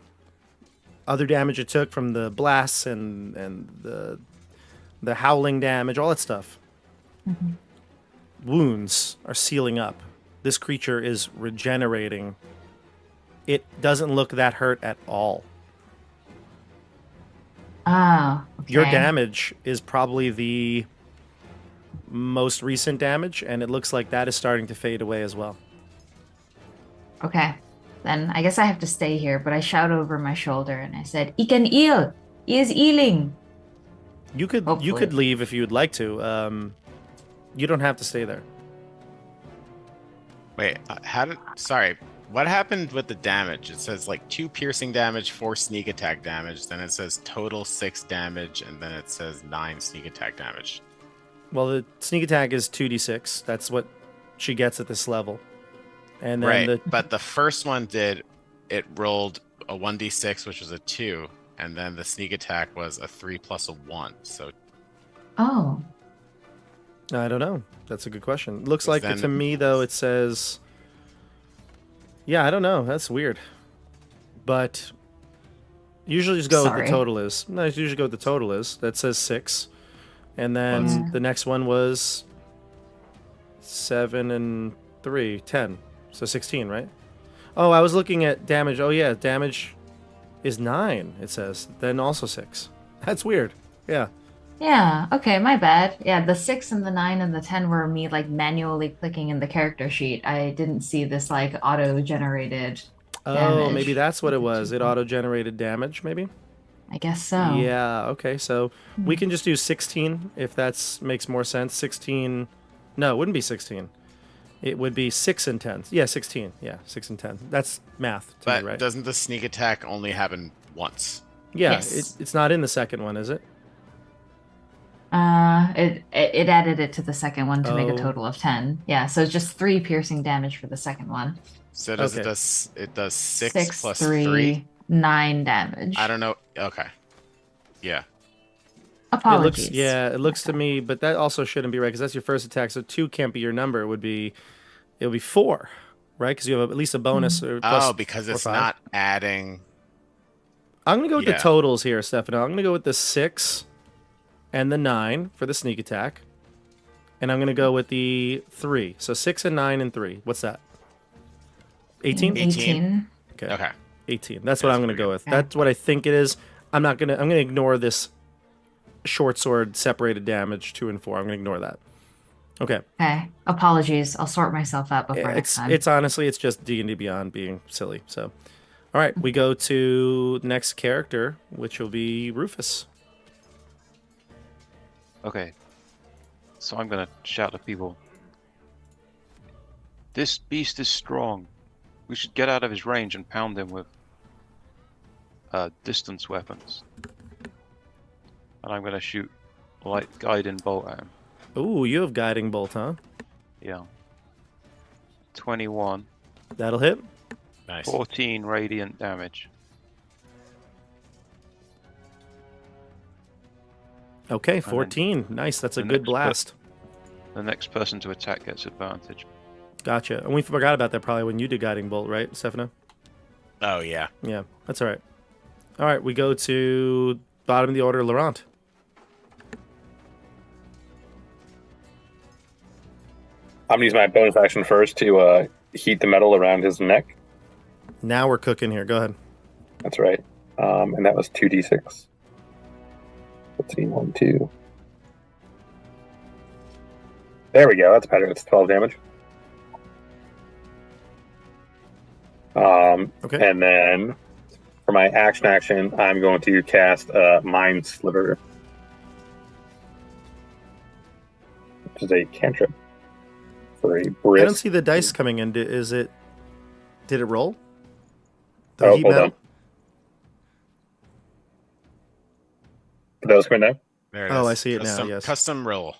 other damage it took from the blasts and the howling damage, all that stuff. Mhm. Wounds are sealing up. This creature is regenerating. It doesn't look that hurt at all. Oh, okay. Your damage is probably the most recent damage, and it looks like that is starting to fade away as well. Okay. Then I guess I have to stay here, but I shout over my shoulder and I said, Ikan eel! He is eeling! You could Hopefully. leave if you would like to. You don't have to stay there. Wait, sorry, what happened with the damage? It says like 2 piercing damage, 4 sneak attack damage, then it says total 6 damage, and then it says 9 sneak attack damage. Well, the sneak attack is 2d6. That's what she gets at this level. And then Right, but the first one rolled a 1d6, which was a 2, and then the sneak attack was a 3 plus a 1, so Oh. I don't know. That's a good question. Looks like then- to me though it says. Yeah, I don't know. That's weird. But usually just go with Sorry. the total is. No, usually go with the total is. That says 6, and then Yeah. the next one was 7 and 3, 10. So 16, right? Oh, I was looking at damage. Oh yeah, damage is 9. It says. Then also 6. That's weird. Yeah. Yeah, okay, my bad. Yeah, the 6 and the 9 and the 10 were me like manually clicking in the character sheet. I didn't see this like auto-generated Oh, damage. maybe that's what it was. It auto-generated damage, maybe? I guess so. Yeah, okay. So we can just do 16 if that makes more sense. 16. No, it wouldn't be 16. It would be 6 and 10. Yeah, 16. Yeah, 6 and 10. That's math to but me, right? doesn't the sneak attack only happen once? Yeah, Yes. it's not in the second one, is it? It added it to the second one to make a Oh. total of 10. Yeah, so it's just 3 piercing damage for the second one. So does Okay. it does 6 6, plus 3, 3? 9 damage. I don't know. Okay. Yeah. Apologies. It looks to me, but that also shouldn't be right because that's your first attack. So 2 can't be your number. It would be 4, right? Because you have at least a bonus. Or plus Oh, because 4 or it's 5. not adding. I'm gonna go with the Yeah. totals here, Stefano. I'm gonna go with the 6 and the 9 for the sneak attack, and I'm gonna go with the 3. So 6 and 9 and 3. What's that? 18. 18. Okay. 18. That's what I'm gonna go with. Okay. That's what I think it is. I'm gonna ignore this short sword separated damage 2 and 4. I'm gonna ignore that. Okay. Okay. Apologies. I'll sort myself out before next time. It's honestly it's just D&D Beyond being silly. So, all right, we go to next character, which will be Rufus. Okay. So I'm gonna shout at people. This beast is strong. We should get out of his range and pound him with distance weapons. And I'm gonna shoot light guiding bolt at him. Ooh, you have guiding bolt, huh? Yeah. 21. That'll hit. Nice. 14 radiant damage. Okay, then 14. Nice. That's a the good next blast. The next person to attack gets advantage. Gotcha. And we forgot about that probably when you did guiding bolt, right, Stefano? Oh yeah. Yeah, that's all right. All right, we go to bottom of the order, Laurent. I'm gonna use my bonus action first to heat the metal around his neck. Now we're cooking here. Go ahead. That's right. And that was 2d6. Let's see, 1, 2. There we go. That's better. It's 12 damage. Okay. And then for my action, I'm going to cast Mind Sliver, which is a cantrip for a I don't brisk. see the dice coming in. Did it roll? The Oh, heat hold metal? on. Did those come in now? There it Oh, is. I see it now, Custom, yes. Custom roll.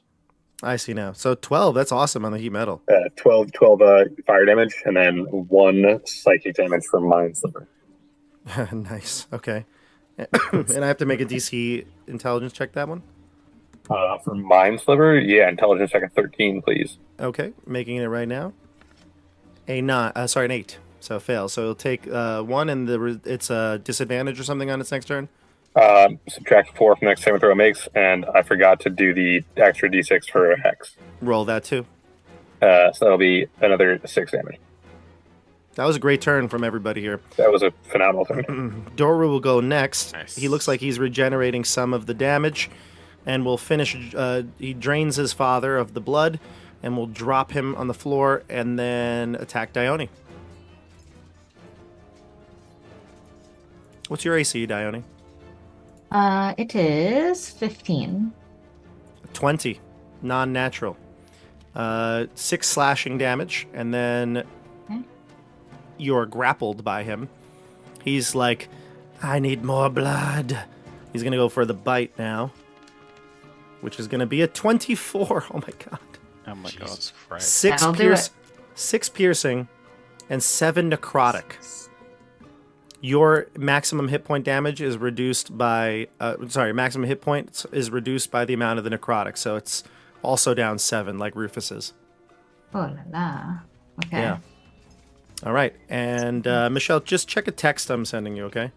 I see now. So 12, that's awesome on the heat metal. 12 fire damage, and then 1 psychic damage from Mind Sliver. Nice. Okay. And I have to make a DC intelligence check that one? For Mind Sliver, yeah, intelligence check at 13, please. Okay, making it right now. An 8. So fail. So it'll take 1, and it's a disadvantage or something on its next turn. Subtract 4 from the next saving throw it makes, and I forgot to do the extra d6 for hex. Roll that too. So that'll be another 6 damage. That was a great turn from everybody here. That was a phenomenal turn. Doru will go next. Nice. He looks like he's regenerating some of the damage, and will finish. He drains his father of the blood, and will drop him on the floor, and then attack Dione. What's your AC, Dione? It is 15. 20, non-natural. 6 slashing damage, and then you're grappled by him. He's like, I need more blood. He's gonna go for the bite now, which is gonna be a 24. Oh my god. Oh my god. Jesus Christ. 6 piercing, and 7 necrotic. Your maximum hit point damage is reduced by maximum hit points is reduced by the amount of the necrotic, so it's also down 7 like Rufus's. Oh la la. Okay. Yeah. All right, and Michelle, just check a text I'm sending you, okay?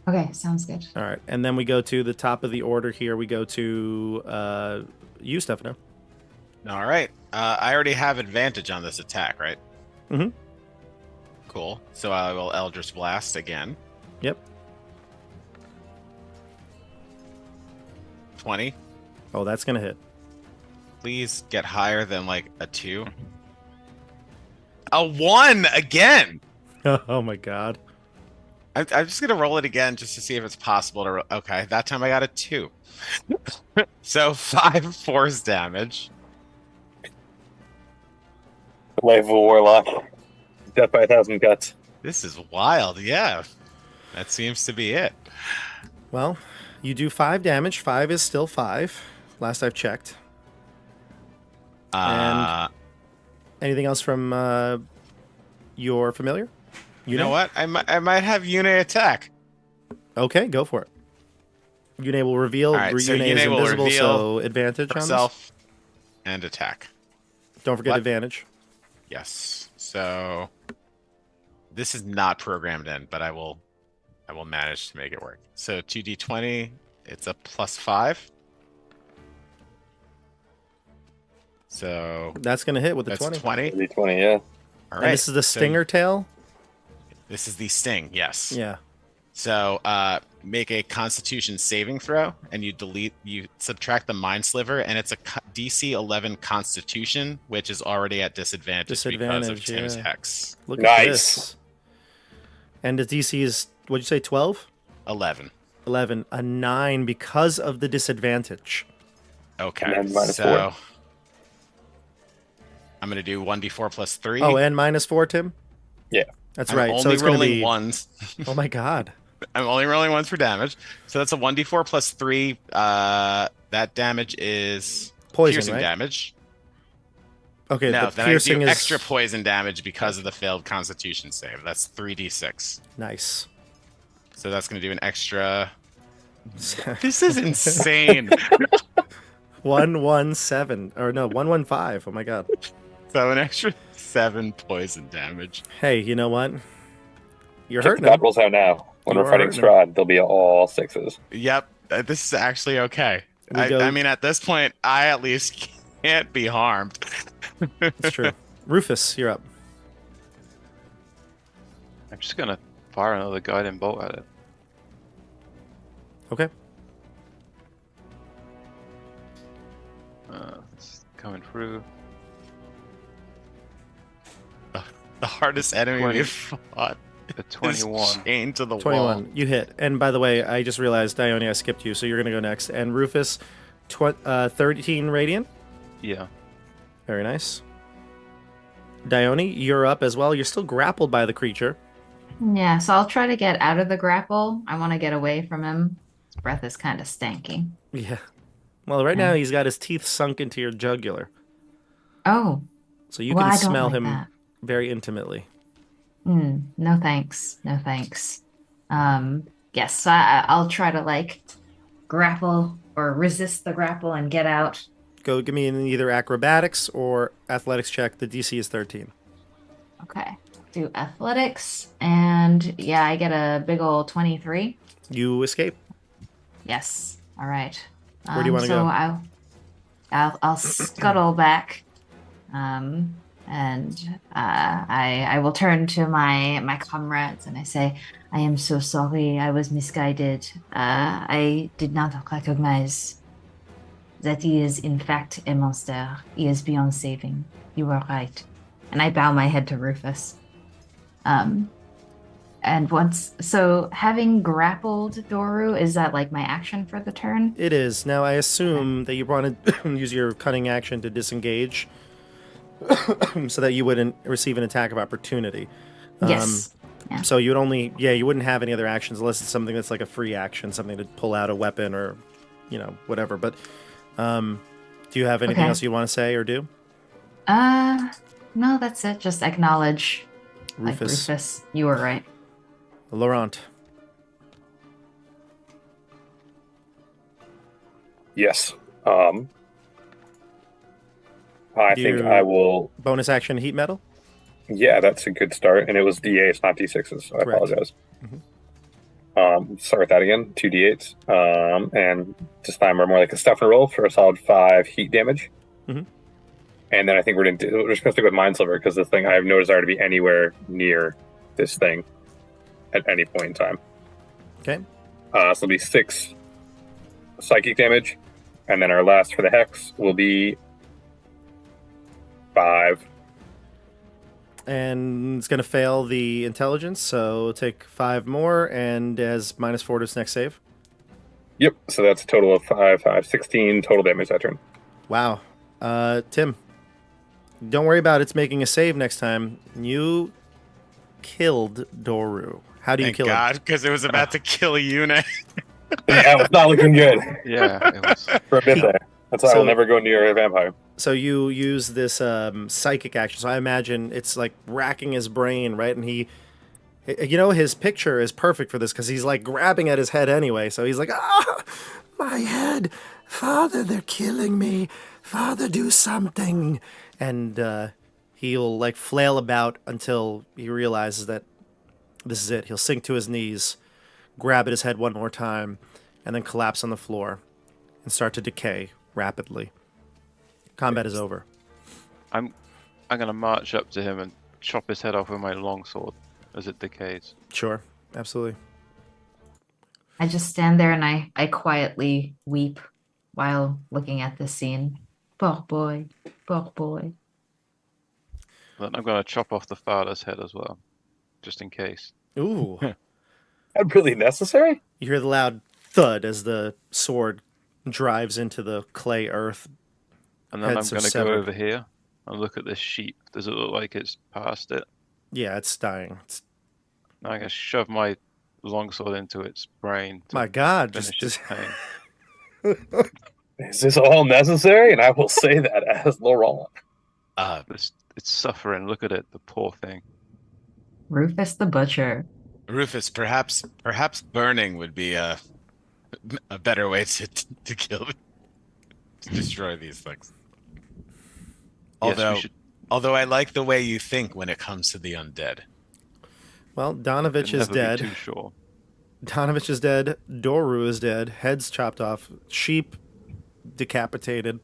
Okay, sounds good. All right, and then we go to the top of the order here. We go to you, Stefano. All right. I already have advantage on this attack, right? Mm-hmm. Cool. So I will Eldritch Blast again. Yep. 20. Oh, that's gonna hit. Please get higher than like a 2. A 1 again. Oh my god. I'm just gonna roll it again just to see if it's possible to. Okay, that time I got a 2. So 5 force damage. Life of a warlock. Death by 1,000 guts. This is wild. Yeah, that seems to be it. Well, you do 5 damage. 5 is still 5. Last I've checked. And anything else from your familiar? You know what? I might have Yune attack. Okay, go for it. Yune will reveal. All right, so Yune is Yune will invisible, reveal so advantage on this. Herself and attack. Don't forget What? advantage. Yes. So this is not programmed in, but I will manage to make it work. So 2d20, it's a +5. So That's going to hit with the that's 20. 20. D20, yeah. All And right. this is the so stinger tail? This is the sting, yes. Yeah. So make a Constitution saving throw, and you subtract the Mind Sliver, and it's a DC 11 Constitution, which is already at disadvantage because of Tim's yeah. Hex. Look at Nice. this. And the DC is, what'd you say, 12? 11. 11. A 9 because of the disadvantage. Okay. And then minus so 4. I'm going to do 1d4 plus 3. Oh, and -4, Tim? Yeah. That's I'm right. only So it's going to rolling be... ones. Oh my god. I'm only rolling ones for damage. So that's a 1d4 plus 3. That damage is Poison, piercing right? damage. Okay, No, the then I piercing do is... extra poison damage because of the failed Constitution save. That's 3d6. Nice. So that's going to do an extra. This is insane. 117. Or no, 115. Oh my god. So an extra 7 poison damage. Hey, you know what? You're Check hurting the him. rolls out now. When You we're are fighting hurting Strahd, they'll be all 6s. Yep, this is actually okay. We go- I mean, at this point, I at least can't be harmed. It's true. Rufus, you're up. I'm just gonna fire another guiding bolt at it. Okay. It's coming through. The hardest enemy 20. we've fought A is 21. chained to the 21. wall. You hit. And by the way, I just realized, Dione, I skipped you, so you're going to go next. And Rufus, 13 radiant. Yeah. Very nice. Dione, you're up as well. You're still grappled by the creature. Yeah, so I'll try to get out of the grapple. I want to get away from him. His breath is kind of stanky. Yeah. Well, right now he's got his teeth sunk into your jugular. Oh, So you well, can I don't smell like him that. very intimately. No thanks. No thanks. Yes, so I'll try to like grapple or resist the grapple and get out. Go give me either acrobatics or athletics check. The DC is 13. Okay. Do athletics, and yeah, I get a big old 23. You escape. Yes. All right. Where do you wanna so go? I'll scuttle back, and I will turn to my comrades and I say, I am so sorry. I was misguided. I did not recognize that he is in fact a monster. He is beyond saving. You are right. And I bow my head to Rufus. And having grappled Doru, is that like my action for the turn? It is. Now, I assume that you want to use your cunning action to disengage so that you wouldn't receive an attack of opportunity. Yes. Yeah. So you would only, you wouldn't have any other actions unless it's something that's like a free action, something to pull out a weapon or, whatever. But do you have anything Okay. else you want to say or do? No, that's it. Just acknowledge, Rufus. like, Rufus, you were right. Laurent. Yes. I think I will. Bonus action heat metal? Yeah, that's a good start. And it was D8s, not D6s, so I Correct. apologize. Start with that again. 2 D8s. And this time we're more like a Stefano roll for a solid 5 heat damage. Mhm. And then I think we're just going to stick with Mind Sliver because this thing, I have no desire to be anywhere near this thing at any point in time. Okay. So it'll be 6 psychic damage. And then our last for the Hex will be 5. And it's going to fail the intelligence, so take 5 more and has -4 to its next save. Yep, so that's a total of 16 total damage that turn. Wow. Tim, don't worry about it's making a save next time. You killed Doru. How do you Thank kill God, because it was about to kill a unit. Yeah, it's not looking good Yeah, it was. for a bit there. That's why I So- will never go near a vampire. him? So you use this psychic action. So I imagine it's like racking his brain, right? And his picture is perfect for this because he's like grabbing at his head anyway. So he's like, my head. Father, they're killing me. Father, do something. And he'll like flail about until he realizes that this is it. He'll sink to his knees, grab at his head one more time, and then collapse on the floor and start to decay rapidly. Combat is over. I'm gonna march up to him and chop his head off with my longsword as it decays. Sure, absolutely. I just stand there and I quietly weep while looking at this scene. Poor boy, poor boy. Then I'm gonna chop off the father's head as well, just in case. Ooh. That really necessary? You hear the loud thud as the sword drives into the clay earth. And then Heads I'm are gonna severed. go over here and look at this sheep. Does it look like it's past it? Yeah, it's dying. Now I'm gonna shove my longsword into its brain to My God, finish just its pain. Is this all necessary? And I will say that as Laurent. It's suffering. Look at it, the poor thing. Rufus the Butcher. Rufus, perhaps burning would be a better way to kill to destroy these things. Yes, Although we should although I like the way you think when it comes to the undead. well, Donovich is never dead. be too sure. Donovich is dead. Doru is dead. Heads chopped off. Sheep decapitated.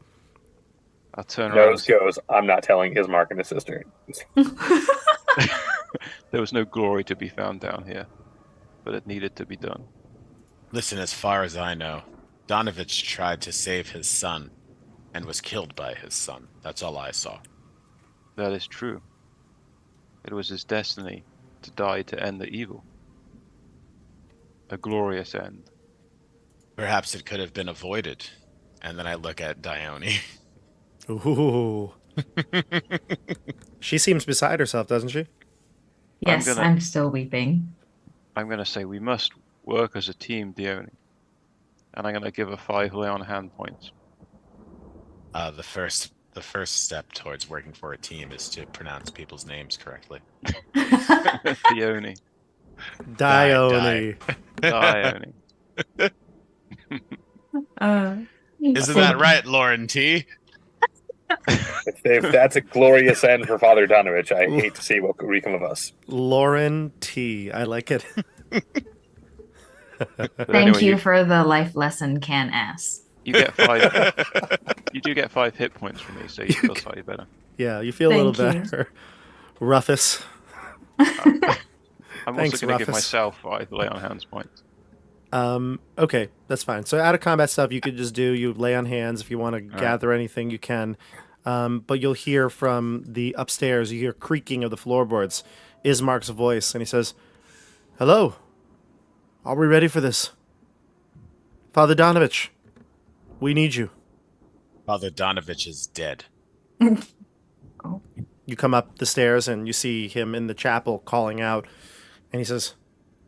I'll turn around. Nose goes, I'm not telling Ismark and his sister. There was no glory to be found down here, but it needed to be done. Listen, as far as I know, Donovich tried to save his son and was killed by his son. That's all I saw. That is true. It was his destiny to die to end the evil. A glorious end. Perhaps it could have been avoided. And then I look at Dione. Ooh. She seems beside herself, doesn't she? Yes, gonna- I'm still weeping. I'm going to say we must work as a team, Dione. And I'm going to give her 5 lay on hand points. The first step towards working for a team is to pronounce people's names correctly. Dione. Dione. Dione. Uh, Isn't that right, Lauren T? If that's a glorious end for Father Donovich, I hate to see what could become of us. Lauren T. I like it. But Thank anyway, you for the life lesson, Canas. you get 5. You do get 5 hit points from me, so you feel slightly better. Yeah, you feel a little Thank you. better. Rufus. I'm Thanks, also going to give Rufus. myself 5 lay on hands points. Okay, that's fine. So out of combat stuff you could just do. You lay on hands if you want to gather anything you can. But you'll hear from the upstairs, you hear creaking of the floorboards. Ismark's voice, and he says, "Hello. Are we ready for this? Father Donovich, we need you." Father Donovich is dead. You come up the stairs and you see him in the chapel calling out, and he says,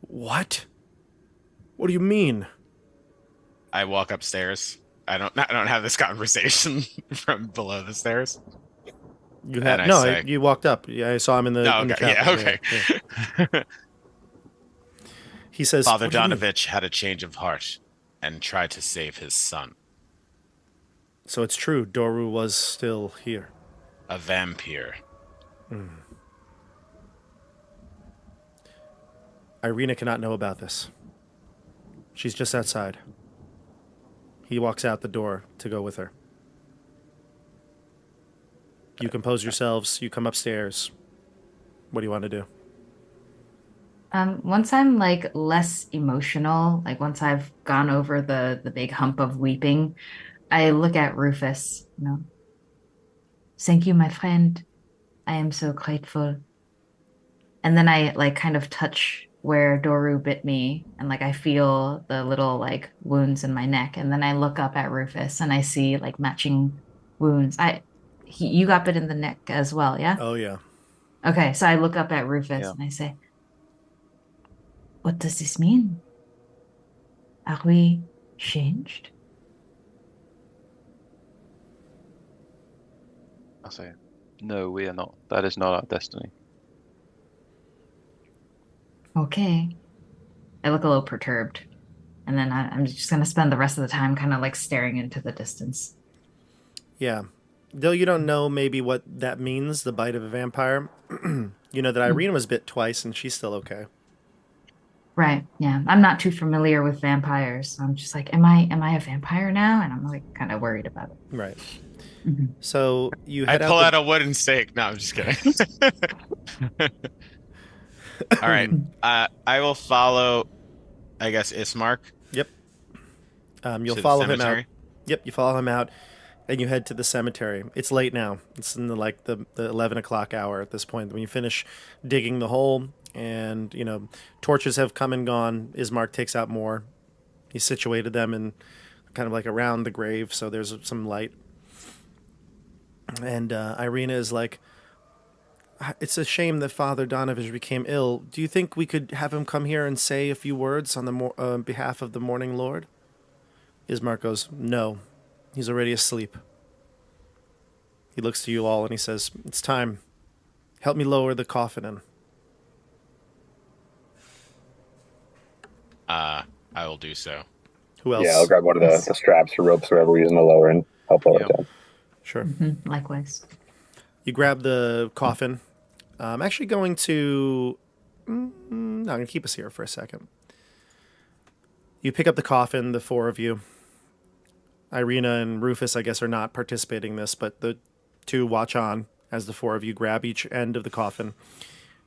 "What? What do you mean?" I walk upstairs. I don't have this conversation from below the stairs. You had And I no. say- You walked up. Yeah, I saw him in the No, in the okay, chapel. yeah, okay. He says, Father "What do you mean?" Donovich had a change of heart and tried to save his son, So it's true. Doru was still here. a vampire. Irina cannot know about this. She's just outside. He walks out the door to go with her. You compose yourselves. You come upstairs. What do you want to do? Once I'm like less emotional, like once I've gone over the big hump of weeping, I look at Rufus, you know. Thank you, my friend. I am so grateful. And then I like kind of touch where Doru bit me, and like I feel the little like wounds in my neck. And then I look up at Rufus and I see like matching wounds. You got bit in the neck as well, yeah? Oh, yeah. Okay, so I look up at Rufus Yeah. and I say, "What does this mean? Are we changed?" I'll say, no, we are not. That is not our destiny. Okay. I look a little perturbed. And then I'm just going to spend the rest of the time kind of like staring into the distance. Yeah. Though you don't know maybe what that means, the bite of a vampire. You know that Irina was bit twice and she's still okay. Right. Yeah. I'm not too familiar with vampires. So I'm just like, am I a vampire now? And I'm like kind of worried about it. Right. Mhm. So you I head pull out. out a wooden stake. No, I'm just kidding. All right. I will follow, I guess, Ismark. Yep. You'll to the follow him out. cemetery. Yep. You follow him out, and you head to the cemetery. It's late now. It's in the 11 o'clock hour at this point. When you finish digging the hole, and torches have come and gone. Ismark takes out more. He situated them in kind of like around the grave, so there's some light. And Irina is like, "It's a shame that Father Donovich became ill. Do you think we could have him come here and say a few words on the behalf of the Morning Lord?" Ismark goes, "No, he's already asleep." He looks to you all and he says, "It's time. Help me lower the coffin in." I will do so. Who else? Yeah, I'll grab one of the straps or ropes, whatever we're using to lower and help lower it down. Sure. Likewise. You grab the coffin. I'm actually going to... No, I'm going to keep us here for a second. You pick up the coffin, the four of you. Irina and Rufus, I guess, are not participating in this, but the two watch on as the four of you grab each end of the coffin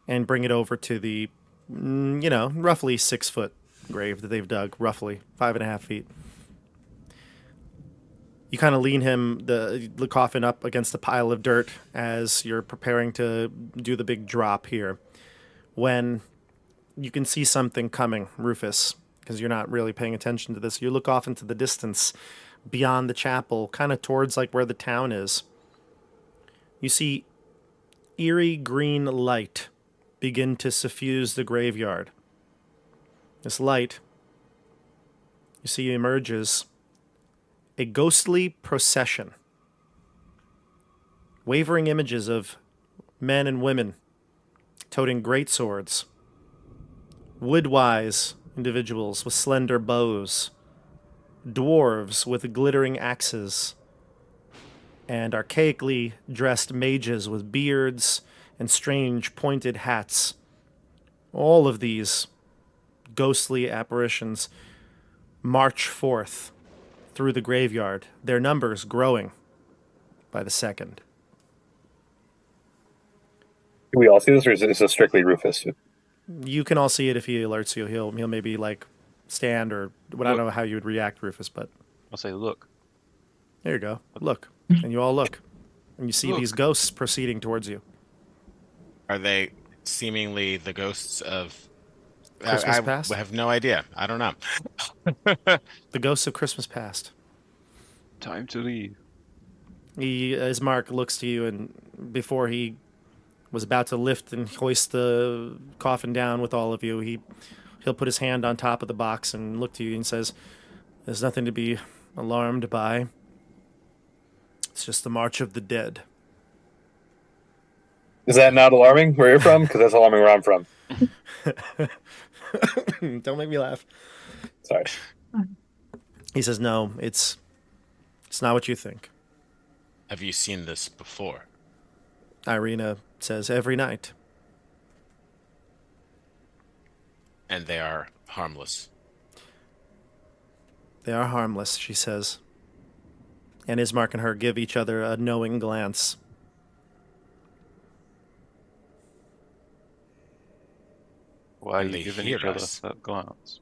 and bring it over to the, roughly 6-foot grave that they've dug, roughly 5.5 feet. You kind of lean the coffin up against a pile of dirt as you're preparing to do the big drop here. When you can see something coming, Rufus, because you're not really paying attention to this. You look off into the distance beyond the chapel, kind of towards like where the town is. You see eerie green light begin to suffuse the graveyard. This light, you see, emerges a ghostly procession. Wavering images of men and women toting great swords. Woodwise individuals with slender bows. Dwarves with glittering axes. and archaically dressed mages with beards and strange pointed hats. All of these ghostly apparitions march forth through the graveyard, their numbers growing by the second. Do we all see this, or is this strictly Rufus? You can all see it if he alerts you. He'll maybe like stand or I don't know how you would react, Rufus, but I'll say, look. there you go. Look. And you all look. And you see Look. these ghosts proceeding towards you. Are they seemingly the ghosts of Christmas I past? have no idea. I don't know. The ghosts of Christmas past. Time to leave. As Mark looks to you, and before he was about to lift and hoist the coffin down with all of you, he'll put his hand on top of the box and look to you and says, "There's nothing to be alarmed by. It's just the march of the dead." Is that not alarming where you're from? Because that's alarming where I'm from. Don't make me laugh. Sorry. He says, "No, it's not what you think." Have you seen this before? Irina says, "Every night." And they are harmless. "They are harmless," she says. And Ismark and her give each other a knowing glance. Why are And you they giving hear each other us. that glance?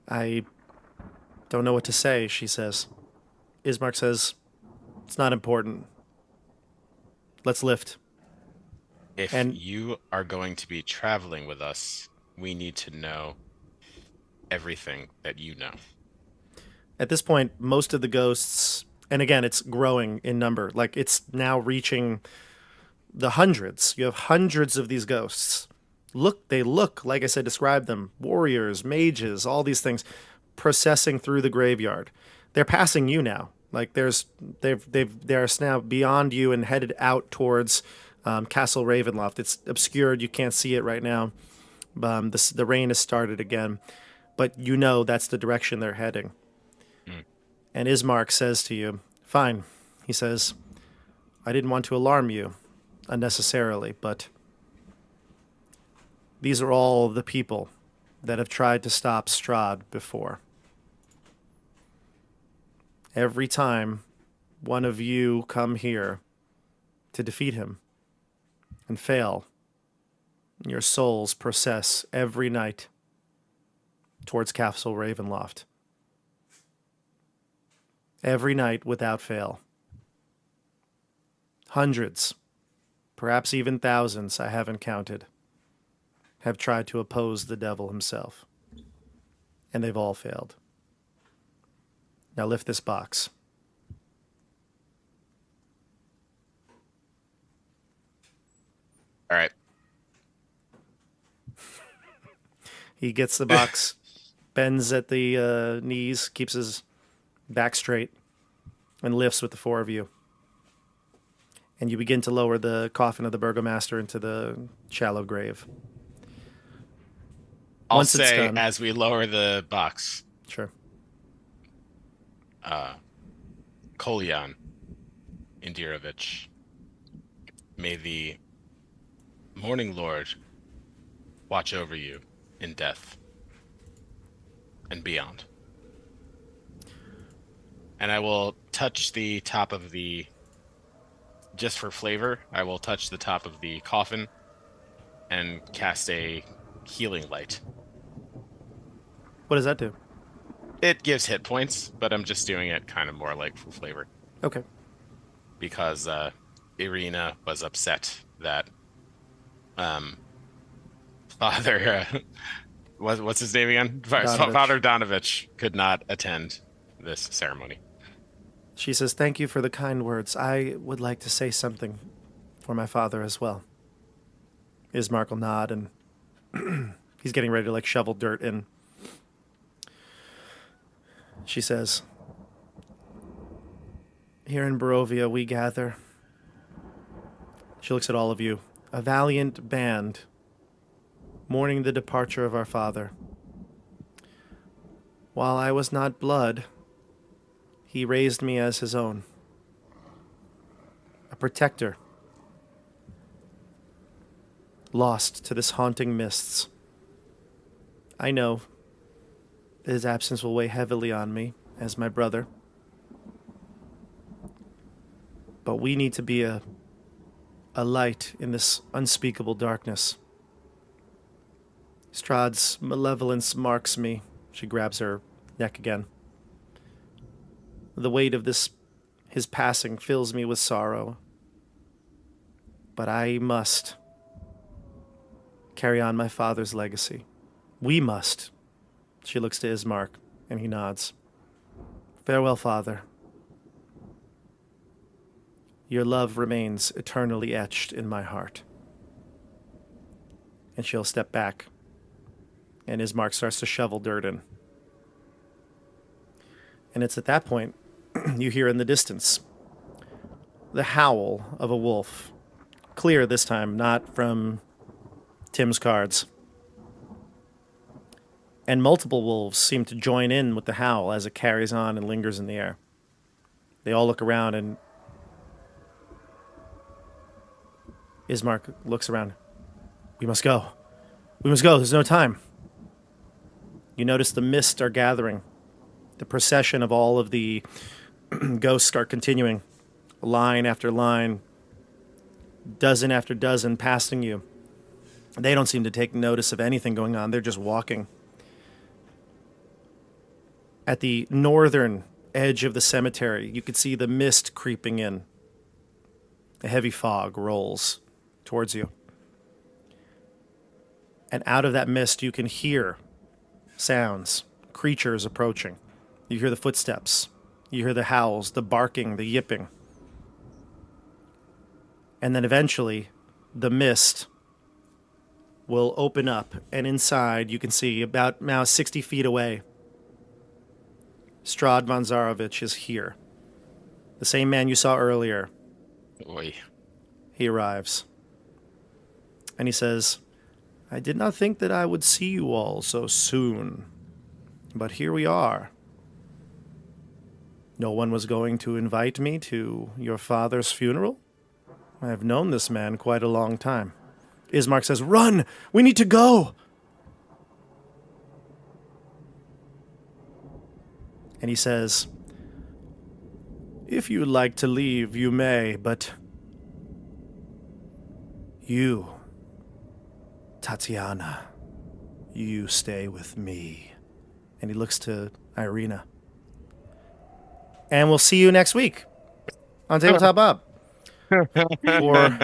"I don't know what to say," she says. Ismark says, "It's not important. Let's lift." If And- you are going to be traveling with us, we need to know everything that you know. At this point, most of the ghosts, and again, it's growing in number. Like, it's now reaching the hundreds. You have hundreds of these ghosts. They look, like I said, describe them, warriors, mages, all these things, processing through the graveyard. They're passing you now. Like, they're now beyond you and headed out towards Castle Ravenloft. It's obscured. You can't see it right now. The rain has started again, but you know that's the direction they're heading. And Ismark says to you, "Fine." He says, "I didn't want to alarm you unnecessarily, but these are all the people that have tried to stop Strahd before. Every time one of you come here to defeat him and fail, your souls process every night towards Castle Ravenloft. Every night without fail. Hundreds, perhaps even thousands, I haven't counted, have tried to oppose the devil himself. And they've all failed. Now lift this box." All right. He gets the box, bends at the knees, keeps his back straight, and lifts with the four of you. And you begin to lower the coffin of the burgomaster into the shallow grave. I'll Once it's say done- as we lower the box, Sure. Kolyan Indirovich, may the Morning Lord watch over you in death and beyond. And I will touch the top of just for flavor, I will touch the top of the coffin and cast a healing light. What does that do? It gives hit points, but I'm just doing it kind of more like for flavor. Okay. Because Irina was upset that Father what's his name again? Donovich. Father Donovich could not attend this ceremony. She says, "Thank you for the kind words. I would like to say something for my father as well." Ismark will nod, and he's getting ready to like shovel dirt in. She says, "Here in Barovia we gather." She looks at all of you. "A valiant band, mourning the departure of our father. While I was not blood, He raised me as his own. A protector. Lost to this haunting mists. I know that his absence will weigh heavily on me as my brother. But we need to be a light in this unspeakable darkness. Strahd's malevolence marks me. She grabs her neck again. The weight of his passing fills me with sorrow. But I must carry on my father's legacy. We must. She looks to Ismark, and he nods. Farewell, father. Your love remains eternally etched in my heart. And she'll step back, and Ismark starts to shovel dirt in. And it's at that point you hear in the distance the howl of a wolf. Clear this time, not from Tim's cards. And multiple wolves seem to join in with the howl as it carries on and lingers in the air. They all look around, and Ismark looks around. We must go. We must go. There's no time. You notice the mist are gathering. The procession of all of the ghosts are continuing. Line after line. Dozen after dozen passing you. They don't seem to take notice of anything going on. They're just walking. At the northern edge of the cemetery, you could see the mist creeping in. A heavy fog rolls towards you. And out of that mist, you can hear sounds, creatures approaching. You hear the footsteps. You hear the howls, the barking, the yipping. And then eventually, the mist will open up, and inside you can see about now 60 feet away, Strahd von Zarovich is here. The same man you saw earlier. Oy. He arrives. And he says, I did not think that I would see you all so soon. But here we are. No one was going to invite me to your father's funeral? I have known this man quite a long time. Ismark says, Run! We need to go! And he says, If you'd like to leave, you may, but you, Tatiana, you stay with me. And he looks to Irina. And we'll see you next week on Tabletop Up. For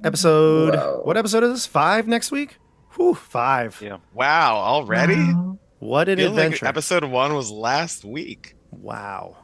episode... Whoa. What episode is this? 5 next week? Whew, 5. Yeah. Wow, already? Wow. What an Feels like adventure. episode 1 was last week. Wow.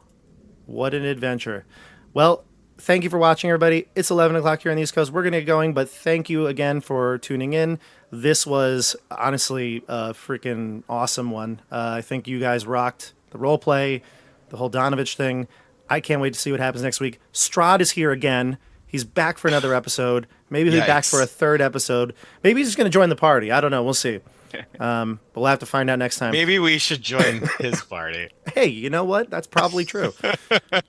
What an adventure. Well, thank you for watching, everybody. It's 11 o'clock here on the East Coast. We're going to get going, but thank you again for tuning in. This was honestly a freaking awesome one. I think you guys rocked the role play, the whole Donovich thing. I can't wait to see what happens next week. Strahd is here again. He's back for another episode. Maybe he'll be back Yikes. for a third episode. Maybe he's just going to join the party. I don't know. We'll see. But we'll have to find out next time. Maybe we should join his party. Hey, you know what? That's probably true.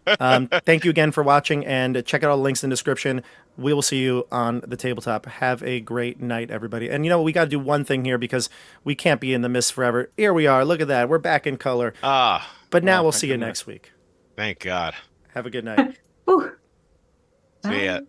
Thank you again for watching, and check out all the links in the description. We will see you on the tabletop. Have a great night, everybody. And you know what? We got to do one thing here because we can't be in the mist forever. Here we are. Look at that. We're back in color. Ah, But now Oh, we'll thank see you goodness. next week. thank God. Have a good night. Whew. See ya. Bye.